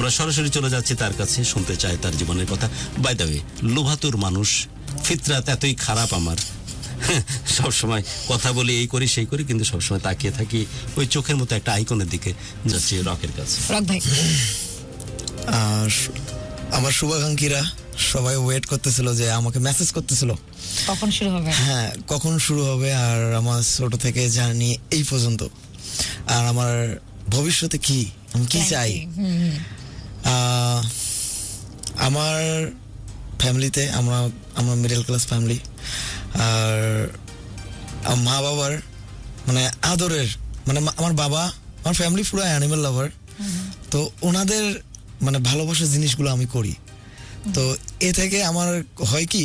আমরা সরাসরি চলে যাচ্ছি তার কাছে, শুনতে চাই তার জীবনের কথা। বাই দ্য ওয়ে, লোভাতুর মানুষ, ফিতরাত এতই খারাপ আমার, সবসময় কথা বলি, এই করি সেই করি, কিন্তু সবসময় তাকিয়ে থাকি ওই চোখের মতো একটা আইকনের দিকে। যাচ্ছি রকের কাছে। রক ভাই, আমার শুভাকাঙ্ক্ষীরা সবাই ওয়েট করতেছিল যে আমাকে মেসেজ করতেছিল কখন শুরু হবে। হ্যাঁ, কখন শুরু হবে। আর আমার ছোট থেকে জার্নি এই পর্যন্ত, আর আমার ভবিষ্যতে কি, আমি কি চাই। আমার ফ্যামিলিতে আমরা মিডল ক্লাস ফ্যামিলি, আর মা বাবার মানে আদরের, মানে আমার বাবা, আমার ফ্যামিলি পুরো অ্যানিমেল লাভার। তো ওনাদের মানে ভালোবাসার জিনিসগুলো আমি করি। তো এ থেকে আমার হয় কি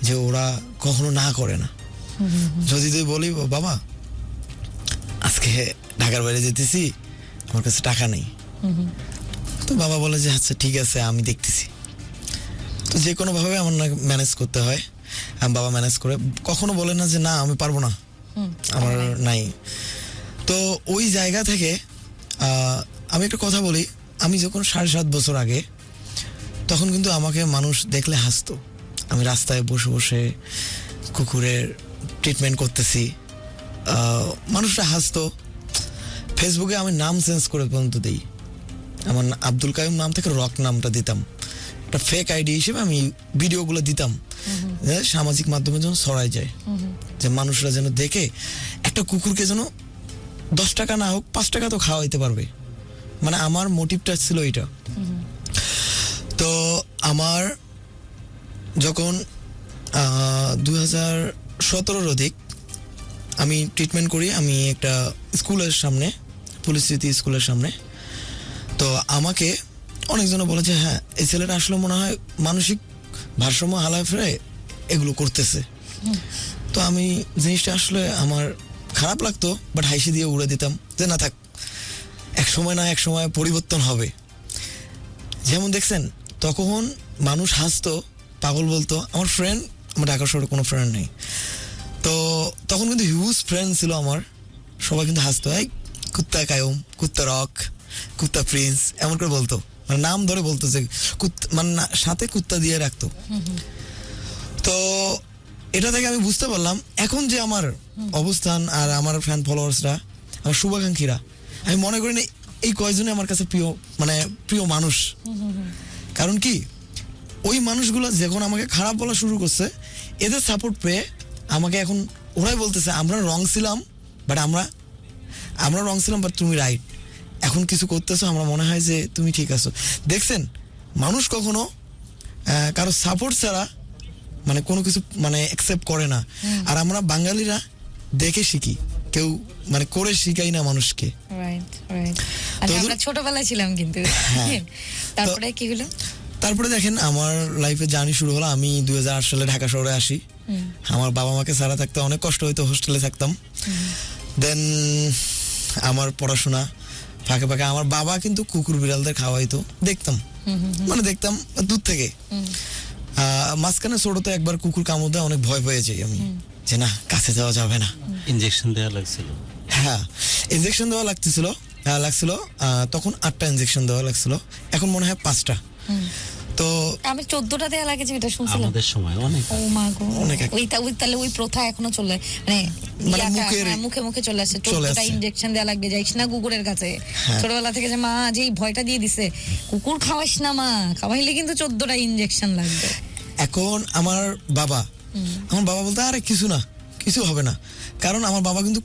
যে ওরা কখনো না করে না। যদি তুই বলি বাবা আজকে ঢাকার বাইরে যেতেছি, আমার কাছে টাকা নেই, তো বাবা বলে যে আচ্ছা ঠিক আছে আমি দেখতেছি। তো যে কোনোভাবে আমার না ম্যানেজ করতে হয়, বাবা ম্যানেজ করে, কখনো বলে না যে না আমি পারবো না, আমার নাই। তো ওই জায়গা থেকে আমি একটা কথা বলি, আমি যখন 7.5 বছর আগে, তখন কিন্তু আমাকে মানুষ দেখলে হাসতো। আমি রাস্তায় বসে বসে কুকুরের ট্রিটমেন্ট করতেছি, মানুষরা হাসতো। ফেসবুকে আমি নাম চেঞ্জ করে পর্যন্ত দিই, আমার আব্দুল কাইম নাম থেকে রক নামটা দিতাম, একটা ফেক আইডি হিসেবে আমি ভিডিওগুলো দিতাম, সামাজিক মাধ্যমে যেন ছড়াই যায়, যে মানুষরা যেন দেখে একটা কুকুরকে যেন 10 টাকা না হোক 5 টাকা তো খাওয়াইতে পারবে। মানে আমার মোটিভটা ছিল এটা। তো আমার যখন 2017 অধিক আমি ট্রিটমেন্ট করি, আমি একটা স্কুলের সামনে, পুলিশ স্মৃতি স্কুলের সামনে। তো আমাকে অনেকজনে বলে যে হ্যাঁ এই ছেলেটা আসলে মনে হয় মানসিক ভারসাম্য হালায় ফেরে এগুলো করতেছে। তো আমি জিনিসটা আসলে আমার খারাপ লাগতো, বাট হাসি দিয়ে উড়ে দিতাম যে না থাক, এক সময় না এক সময় পরিবর্তন হবে। যেমন দেখছেন তখন মানুষ হাসতো, পাগল বলতো। আমার ফ্রেন্ড, আমার ঢাকা শহরে কোনো ফ্রেন্ড নেই, তো তখন কিন্তু হিউজ ফ্রেন্ড ছিল আমার, সবাই কিন্তু হাসতো, এই কুত্তা কায়ুম, কুত্তা রক, কুত্তা প্রিন্স, এমন করে বলতো, মানে নাম ধরে বলতো, যে মানে সাথে কুত্তা দিয়ে রাখতো। তো এটা থেকে আমি বুঝতে পারলাম এখন যে আমার অবস্থান, আর আমার ফ্যান ফলোয়ার্সরা, আমার শুভাকাঙ্ক্ষীরা, আমি মনে করি না এই কয়জনে আমার কাছে প্রিয়, মানে প্রিয় মানুষ। কারণ কি ওই মানুষগুলো যখন আমাকে খারাপ বলা শুরু করছে, এদের সাপোর্ট পেয়ে আমাকে এখন ওরাই বলতেছে আমরা রং ছিলাম, বাট আমরা রং ছিলাম, বাট তুমি রাইট, এখন কিছু করতেছো, আমরা মনে হয় যে তুমি ঠিক আছো। দেখছেন মানুষ কখনো কারো সাপোর্ট ছাড়া মানে কোনো কিছু মানে অ্যাকসেপ্ট করে না। আর আমরা বাঙালিরা দেখে শিখি, কেউ মানে করে শিখাই না মানুষকে। আমরা ছোটবেলায় ছিলাম কিন্তু। তারপরে কি হলো? তারপরে দেখেন আমার লাইফে জার্নি শুরু হলো। আমি 2008 সালে ঢাকা শহরে আসি। আমার বাবা মাকে ছাড়া থাকতে অনেক কষ্ট হইতো, হোস্টেলে থাকতাম। দেন আমার পড়াশোনা ফাঁকে ফাঁকে আমার বাবা কিন্তু কুকুর বিড়ালদের খাওয়াইতো, দেখতাম, মানে দেখতাম দূর থেকে। মাঝখানে ছোটতে একবার কুকুর কামড় দেয়, অনেক ভয় পেয়ে যাই আমি, যে না কাছে যাওয়া যাবে না। ইনজেকশন দেওয়া লাগছিল? হ্যাঁ, ইনজেকশন দেওয়া লাগছিল। তখন 8টা ইনজেকশন দেওয়া লাগছিল, এখন মনে হয় 5টা। তো আমি 14টা দেয়া লাগে যেটা শুনছিলাম আমাদের সময়। অনেক ও মা গো, ওই তাহলে ওই প্রথা এখনো চলে, মানে মুখে মুখে চলে আসে 14টা ইনজেকশন দেয়া লাগবে, যাইস না কুকুরের কাছে। ছোটবেলা থেকে যে মা যে ভয়টা দিয়ে দিছে, কুকুর খাওয়াইস না মা, খাওয়াইলে কিন্তু 14টা ইনজেকশন লাগবে। এখন আমার বাবা বলতে আরে কিছু না, কিছু হবে না, কারণ আমার বাবা কিন্তু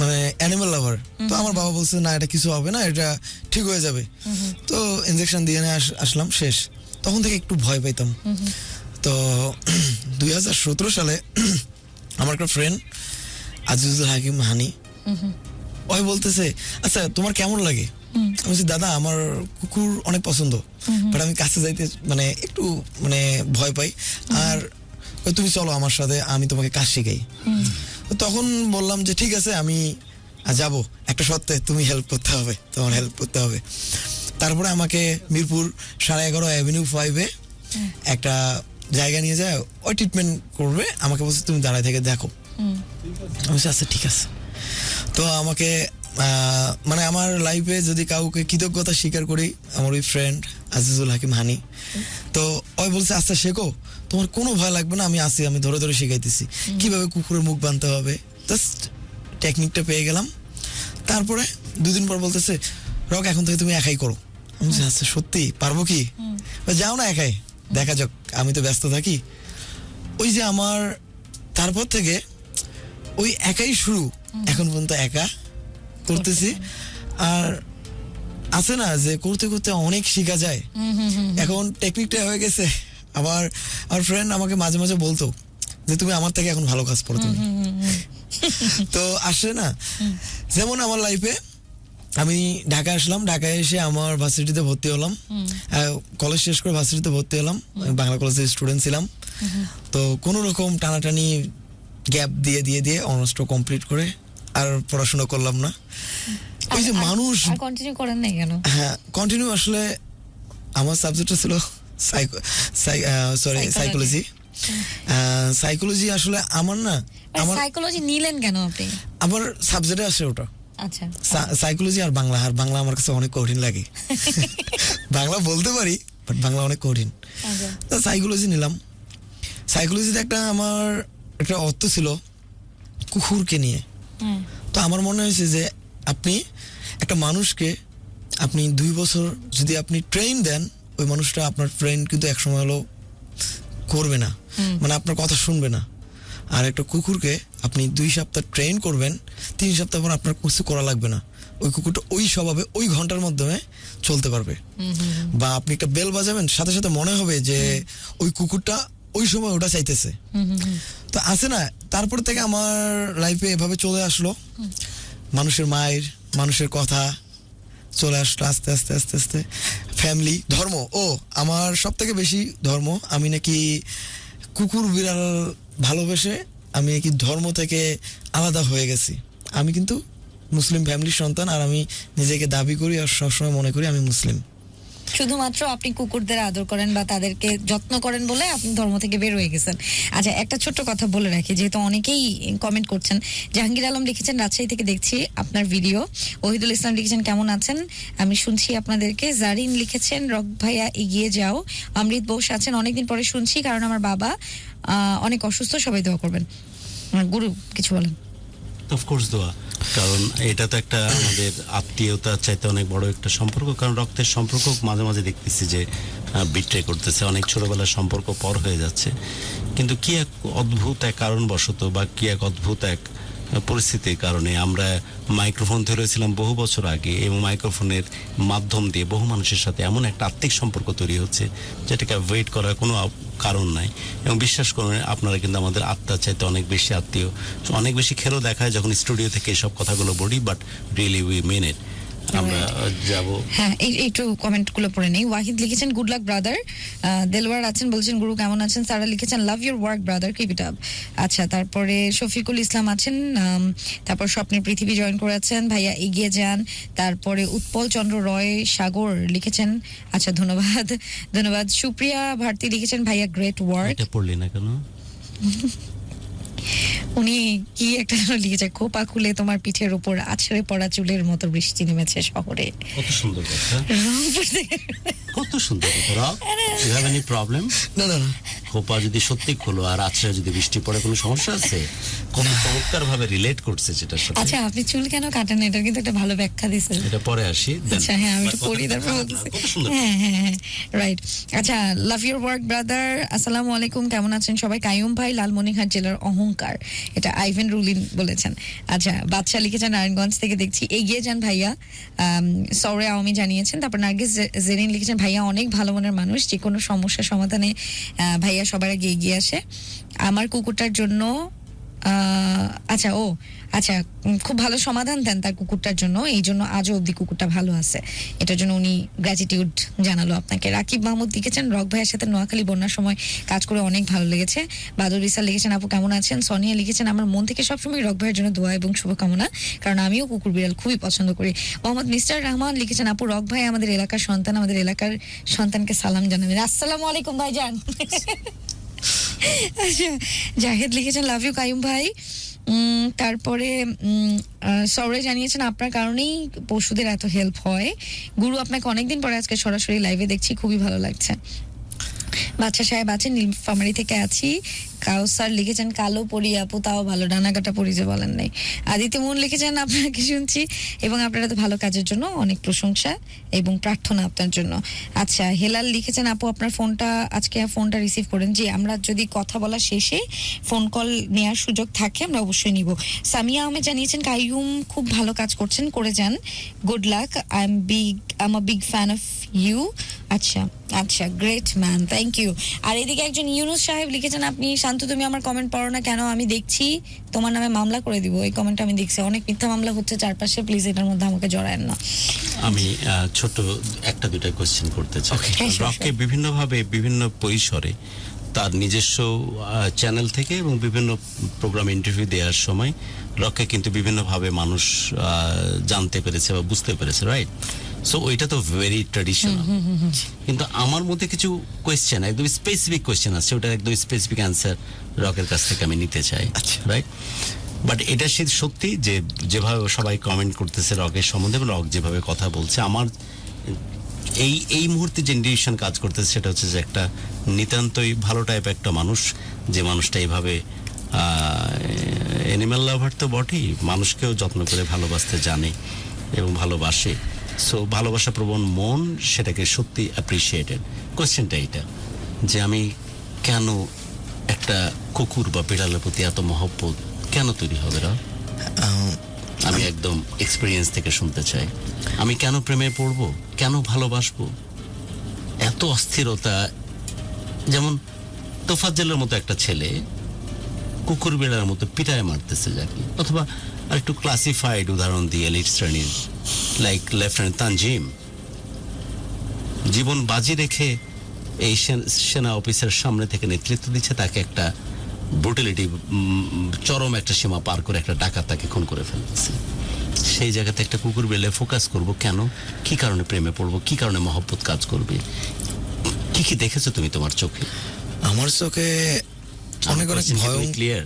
মানে অ্যানিমাল লাভার। তো আমার বাবা বলছে না এটা কিছু হবে না, এটা ঠিক হয়ে যাবে। তো ইনজেকশন দিয়ে আসলাম, শেষ। তখন থেকে একটু ভয় পাইতাম। তো 2017 সালে আমার একটা ফ্রেন্ড আজিজুল হাকিম হানি, ওই বলতেছে আচ্ছা তোমার কেমন লাগে? আমি বলছি দাদা আমার কুকুর অনেক পছন্দ, বাট আমি কাছে যাইতে মানে একটু মানে ভয় পাই। আর তুমি চলো আমার সাথে, আমি তোমাকে কাজ শিখাই। তখন বললাম যে ঠিক আছে আমি যাব, একটা সত্ত্বে তুমি হেল্প করতে হবে, তোমার হেল্প করতে হবে। তারপরে আমাকে মিরপুর 11.5 অ্যাভিনিউ 5-এ একটা জায়গা নিয়ে যায়, ওই ট্রিটমেন্ট করবে। আমাকে বলছে তুমি দাঁড়ায় থেকে দেখো। আমি বলছি আচ্ছা ঠিক আছে। তো আমাকে মানে আমার লাইফে যদি কাউকে কৃতজ্ঞতা স্বীকার করি, আমার ওই ফ্রেন্ড আজিজুল হাকিম হানি। তো ওই বলছে আচ্ছা শেখো, তোমার কোনো ভয় লাগবে না, আমি আসি, আমি ধরে ধরে শিখাইতেছি কিভাবে কুকুরের মুখ বাঁধতে হবে। জাস্ট টেকনিকটা পেয়ে গেলাম। তারপরে 2 দিন পর বলতেছে রক এখন থেকে তুমি একাই করো। আমি বলছি আচ্ছা সত্যি পারবো কি? যাও না একাই, দেখা যাক, আমি তো ব্যস্ত থাকি। ওই যে আমার তারপর থেকে ওই একাই শুরু, এখন পর্যন্ত একা করতেছি। আর আছে না যে করতে করতে অনেক শেখা যায়, এখন টেকনিকটা হয়ে গেছে। আবার আমার ফ্রেন্ড আমাকে মাঝে মাঝে বলতো যে তুমি আমার থেকে এখন ভালো কাজ করো তুমি। তো আসে না, যেমন আমার লাইফে আমি ঢাকা আসলাম, ঢাকায় এসে আমার ভার্সিটিতে ভর্তি হলাম, কলেজ শেষ করে ভার্সিটিতে ভর্তি হলাম, আমি বাংলা কলেজের স্টুডেন্ট ছিলাম। তো কোনো রকম টানাটানি গ্যাপ দিয়ে দিয়ে দিয়ে অনার্সটা কমপ্লিট করে আর পড়াশোনা করলাম না। ওই যে মানুষ কন্টিনিউ করেন নাই কেন? হ্যাঁ কন্টিনিউ, আসলে আমার সাবজেক্টটা ছিল সাইকোলজি। সাইকোলজি আসলে আমার না, আমার সাইকোলজি নিলেন কেন আপনি? আমার সাবজেক্টে আসে ওটা। আচ্ছা, সাইকোলজি আর বাংলা, আর বাংলা আমার কাছে অনেক কঠিন লাগে। বাংলা বলতে পারি বাট বাংলা অনেক কঠিন। তো সাইকোলজি নিলাম। সাইকোলজিতে আমার একটা অর্থ ছিল কুকুরকে নিয়ে। তো আমার মনে হয়েছে যে আপনি একটা মানুষকে আপনি 2 বছর যদি আপনি ট্রেন দেন, ওই মানুষটা আপনার ফ্রেন্ড কিন্তু একসময় হলো করবে না, মানে আপনার কথা শুনবে না। আর একটা কুকুরকে আপনি 2 সপ্তাহ ট্রেন করবেন, 3 সপ্তাহ পর আপনার কিছু করা লাগবে না, ওই কুকুরটা ওই স্বভাবে ওই ঘন্টার মাধ্যমে চলতে পারবে। বা আপনি একটা বেল বাজাবেন, সাথে সাথে মনে হবে যে ওই কুকুরটা ওই সময় ওটা চাইতেছে। তো আছে না, তারপর থেকে আমার লাইফে এভাবে চলে আসলো, মানুষের মায়ের, মানুষের কথা চলে আসলো আস্তে আস্তে আস্তে আস্তে। ফ্যামিলি, ধর্ম, ও আমার সব থেকে বেশি ধর্ম। আমি নাকি কুকুর বিড়াল ভালোবেসে আমি নাকি ধর্ম থেকে আলাদা হয়ে গেছি। আমি কিন্তু মুসলিম ফ্যামিলির সন্তান, আর আমি নিজেকে দাবি করি আর সবসময় মনে করি আমি মুসলিম। শুধুমাত্র আপনি কুকুরদের আদর করেন বা তাদেরকে যত্ন করেন বলে আপনি ধর্ম থেকে বের হয়ে গেছেন। আচ্ছা, একটা ছোট্ট কথা বলে রাখি, যেহেতু অনেকেই কমেন্ট করছেন। জাহাঙ্গীর আলম লিখেছেন রাজশাহী থেকে দেখছি আপনার ভিডিও। ওহিদুল ইসলাম লিখেছেন কেমন আছেন, আমি শুনছি আপনাদেরকে। জারিন লিখেছেন রক ভাইয়া এগিয়ে যাও। অমৃত বোস আছেন অনেকদিন পরে শুনছি, কারণ আমার বাবা অনেক অসুস্থ, সবাই দোয়া করবেন। গুরু কিছু বলেন? অফকোর্স দোয়া, কারণ এটা তো একটা আমাদের আত্মীয়তার চাইতে অনেক বড় একটা সম্পর্ক। কারণ রক্তের সম্পর্ক মাঝে মাঝে দেখতেছি যে বিট্রে করতেছে, অনেক ছোটবেলার সম্পর্ক পর হয়ে যাচ্ছে। কিন্তু কি এক অদ্ভুত এক কারণবশত বা কি এক অদ্ভুত এক পরিস্থিতির কারণে আমরা মাইক্রোফোন ধরেছিলাম বহু বছর আগে, এবং মাইক্রোফোনের মাধ্যম দিয়ে বহু মানুষের সাথে এমন একটা আত্মিক সম্পর্ক তৈরি হচ্ছে যেটাকে ওয়েট করার কোনো কারণ নাই। এবং বিশ্বাস করুন, আপনারা কিন্তু আমাদের আত্মার চাইতে অনেক বেশি আত্মীয়। অনেক বেশি খেলেও দেখায় যখন স্টুডিও থেকে এইসব কথাগুলো বলি, বাট রিয়েলি উই মিন ইট। আমরা যাব। হ্যাঁ, একটু কমেন্ট গুলো পড়ে নেই। ওয়াহিদ লিখেছেন গুড লাক ব্রাদার। দেলওয়ার আছেন, বলছেন গুরু কেমন আছেন। সারা লিখেছেন love your work brother, keep it up. আচ্ছা, তারপরে শফিকুল ইসলাম আছেন, তারপর স্বপ্নের পৃথিবী জয়েন করেছেন, ভাইয়া এগিয়ে যান। তারপরে উৎপল চন্দ্র রয় সাগর লিখেছেন, আচ্ছা ধন্যবাদ ধন্যবাদ। সুপ্রিয়া ভারতী লিখেছেন ভাইয়া গ্রেট ওয়ার্ক। এটা পড়লি না কেন? উনি কি একটা লিখেছে, খোপা খুলে তোমার পিঠের উপর আছড়ে পড়া চুলের মতো বৃষ্টি নেমেছে শহরে। কত সুন্দর কথা, রংপুর থেকে। কত সুন্দর কথা। Rock, you have any problem? না না না, খোপা যদি সত্যি খোলো আর আছড়ে যদি বৃষ্টি পড়ে, কোনো সমস্যা আছে? খুব চমৎকার ভাবে রিলেট করছে যেটার সাথে। আচ্ছা, আপনি চুল কেন কাটেন, এটার কিন্তু একটা ভালো ব্যাখ্যা দিয়েছেন। এটা পরে আসি। আচ্ছা, হ্যাঁ আমি একটু পড়ি তারপর বলতেছি। হ্যাঁ হ্যাঁ হ্যাঁ, রাইট। আচ্ছা, লাভ ইউর ওয়ার্ক ব্রাদার। আসসালামু আলাইকুম, কেমন আছেন সবাই? কাইয়ুম ভাই, লালমনিরহাট জেলার অহংকার, এটা আইভেন রুলিন বলেছেন। আচ্ছা, বাদশা লিখেছেন নারায়ণগঞ্জ থেকে দেখছি, এগিয়ে যান ভাইয়া, সৌরে আওয়ামী জানিয়েছেন। তারপর নার্গিস জেরিন লিখেছেন ভাইয়া অনেক ভালো মনের মানুষ, যে কোনো সমস্যা সমাধানে ভাইয়া সবার আগে এগিয়ে আসে। আমার কুকুরটার জন্য আচ্ছা খুব ভালো সমাধান দেন তার কুকুরটার জন্য, এই জন্য আজও অবধি কুকুরটা ভালো আছে, এটার জন্য উনি গ্র্যাটিটিউড জানালো আপনাকে। রাকিব মাহমুদ লিখেছেন রক ভাইয়ের সাথে নোয়াখালী বন্যার সময় কাজ করে অনেক ভালো লেগেছে। বাদুর ইসা লিখেছেন আপু কেমন আছেন। সোনিয়া লিখেছেন আমার মন থেকে সবসময় রক ভাইয়ের জন্য দোয়া এবং শুভকামনা, কারণ আমিও কুকুর বিড়াল খুবই পছন্দ করি। মোহাম্মদ মিস্টার রহমান লিখেছেন আপু রক ভাই আমাদের এলাকার সন্তান, আমাদের এলাকার সন্তানকে সালাম জানাবেন। আসসালামু আলাইকুম ভাইজান। আচ্ছা, জাহেদ লিখেছেন লাভ ইউ কাইয়ুম ভাই। তারপরে সৌরে জানিয়েছেন আপনার কারণেই পশুদের এত হেল্প হয়। গুরু, আপনাকে অনেকদিন পরে আজকে সরাসরি লাইভে দেখছি, খুবই ভালো লাগছে। বাচ্চা সাহেব আছেন, নীলফামারী থেকে আছি। কাউসার লিখেছেন কালো পরি আপু, তাও ভালো, ডানাকাটা পরি যে বলেন নাই। আদিত্য মুন লিখেছেন আপনাকে শুনছি এবং আপনারা তো ভালো কাজের জন্য অনেক প্রশংসা এবং প্রার্থনা আপনার জন্য। আচ্ছা, হেলাল লিখেছেন আপু আপনার ফোনটা আজকে ফোনটা রিসিভ করেন। জি, আমরা যদি কথা বলা শেষে ফোন কল নেওয়ার সুযোগ থাকে আমরা অবশ্যই নিব। সামিয়া আহমেদ জানিয়েছেন কাইয়ুম খুব ভালো কাজ করছেন, করে যান, good luck, I am a big fan of you. আচ্ছা আচ্ছা, গ্রেট ম্যান, থ্যাংক ইউ। আর এদিকে একজন ইউনুস সাহেব লিখেছেন আপনি শান্ত, তুমি আমার কমেন্ট পড়ো না কেন? আমি দেখছি তোমার নামে মামলা করে দিব। এই কমেন্ট আমি দেখছি, অনেক মিথ্যা মামলা হচ্ছে চারপাশে, প্লিজ এটার মধ্যে আমাকে জড়ায়েন না। আমি ছোট একটা দুটা কোশ্চেন করতে চাই। হ্যাঁ, রককে বিভিন্নভাবে বিভিন্ন পরিসরে তার নিজস্ব চ্যানেল থেকে এবং বিভিন্ন প্রোগ্রাম ইন্টারভিউ দেওয়ার সময় রককে কিন্তু বিভিন্নভাবে মানুষ জানতে পেরেছে বা বুঝতে পেরেছে, রাইট? সো ওইটা তো ভেরি ট্র্যাডিশনাল। কিন্তু আমার মধ্যে কিছু কোয়েশ্চেন, একদম স্পেসিফিক কোয়েশ্চেন আছে, ওটার একদম স্পেসিফিক অ্যান্সার রকের কাছ থেকে আমি নিতে চাই, রাইট? বাট এটা সত্যি যে যেভাবে সবাই কমেন্ট করতেছে রকের সম্বন্ধে, রক যেভাবে কথা বলছে, আমার এই মুহূর্তে যে ইন্ডিউশন কাজ করতেছে সেটা হচ্ছে যে একটা নিতান্তই ভালো টাইপ একটা মানুষ, যে মানুষটা এইভাবে অ্যানিম্যাল লাভার তো বটেই, মানুষকেও যত্ন করে ভালোবাসতে জানে এবং ভালোবাসে। সো ভালোবাসা প্রবণ মন, সেটাকে সত্যি অ্যাপ্রিসিয়েটেড। কোয়েশ্চেনটা এইটা যে আমি কেন একটা কুকুর বা বিড়ালের প্রতি এত মহব্বত কেন তৈরি হবে? আমি একদম এক্সপিরিয়েন্স থেকে শুনতে চাই। আমি কেন প্রেমে পড়বো, কেন ভালোবাসবো? এত অস্থিরতা, যেমন তোফাজ্জলের মতো একটা ছেলে কুকুর বিড়ালের মতো পিটায় মারতেছে যাকে, অথবা আর একটু ক্লাসিফাইড উদাহরণ দিয়ে এলিট শ্রেণীর লাইক লেফটেন্যান্ট তানজিম জীবন বাজি রেখে এই সেনা অফিসার সামনে থেকে নেতৃত্ব দিচ্ছে, তাকে একটা ব্রুটালিটি, চরম একটা সীমা পার করে একটা ডাকাত তাকে খুন করে ফেলতেছে। সেই জায়গাতে একটা কুকুর বেলে ফোকাস করব কেন? কি কারণে প্রেমে পড়বো? কি কারণে মহব্বত কাজ করবে? কি কি দেখেছো তুমি তোমার চোখে? আমার চোখে অনেক অনেক ভয়। ক্লিয়ার?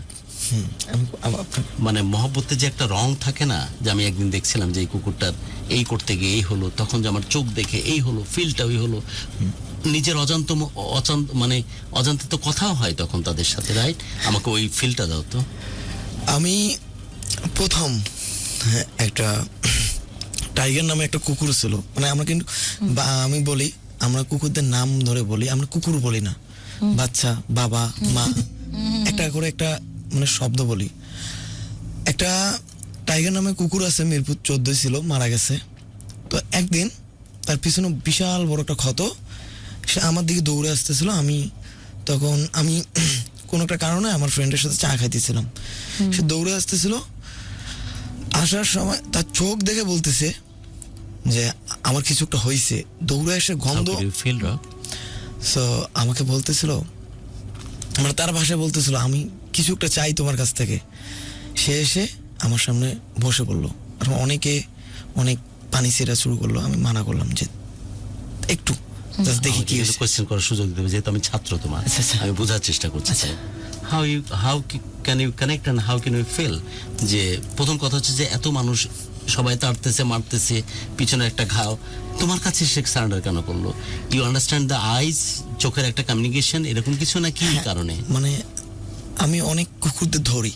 মানে মহব্বতের যে একটা রং থাকে না, যে আমি একদিন দেখছিলাম যে এই কুকুরটার এই করতে গিয়ে এই হলো, তখন যে আমার চোখ দেখে এই হলো, ফিলটা ওই হলো, নিজের মানে অজান্তে তো কথাও হয় তখন তাদের সাথে, রাইট? আমাকে ওই ফিলটা দাও তো। আমি প্রথম একটা টাইগার নামে একটা কুকুর ছিল, মানে আমরা কিন্তু আমি বলি, আমরা কুকুরদের নাম ধরে বলি, আমরা কুকুর বলি না, বাচ্চা, বাবা, মা, একটা করে একটা মানে শব্দ বলি। একটা টাইগার নামে কুকুর আছে, মিরপুর 14 ছিল, মারা গেছে। তো একদিন তার পিছনে বিশাল বড় একটা ক্ষত, সে আমার দিকে দৌড়ে আসতেছিল। আমি কোনো একটা কারণে আমার ফ্রেন্ডের সাথে চা খাইতেছিলাম, সে দৌড়ে আসতেছিল। আসার সময় তার চোখ দেখে বলতেছে যে আমার কিছু একটা হয়েছে, দৌড়ে এসে গন্ধ, সো আমাকে বলতেছিল, মানে তার ভাষায় বলতেছিল আমি কিছু একটা চাই তোমার কাছ থেকে। সে এসে আমার সামনে বসে পড়লো, আর অনেক পানি ছেড়া শুরু করলো। আমি মানা করলাম যে একটু দেখি কি কোশ্চেন করার সুযোগ দেবে, যেহেতু আমি ছাত্র তোমার, আমি বোঝার চেষ্টা করছি। How can you connect and how can you feel? যে প্রথম কথা হচ্ছে যে এত মানুষ সবাই তাড়তেছে, মারতেছে, পিছনে একটা ঘাও, তোমার কাছে সে সারেন্ডার কেন করলো? ইউ আন্ডারস্ট্যান্ড দ্য আইজ, চোখের একটা কমিউনিকেশন, এরকম কিছু না কি কারণে? মানে আমি অনেক কুকুরদের ধরি,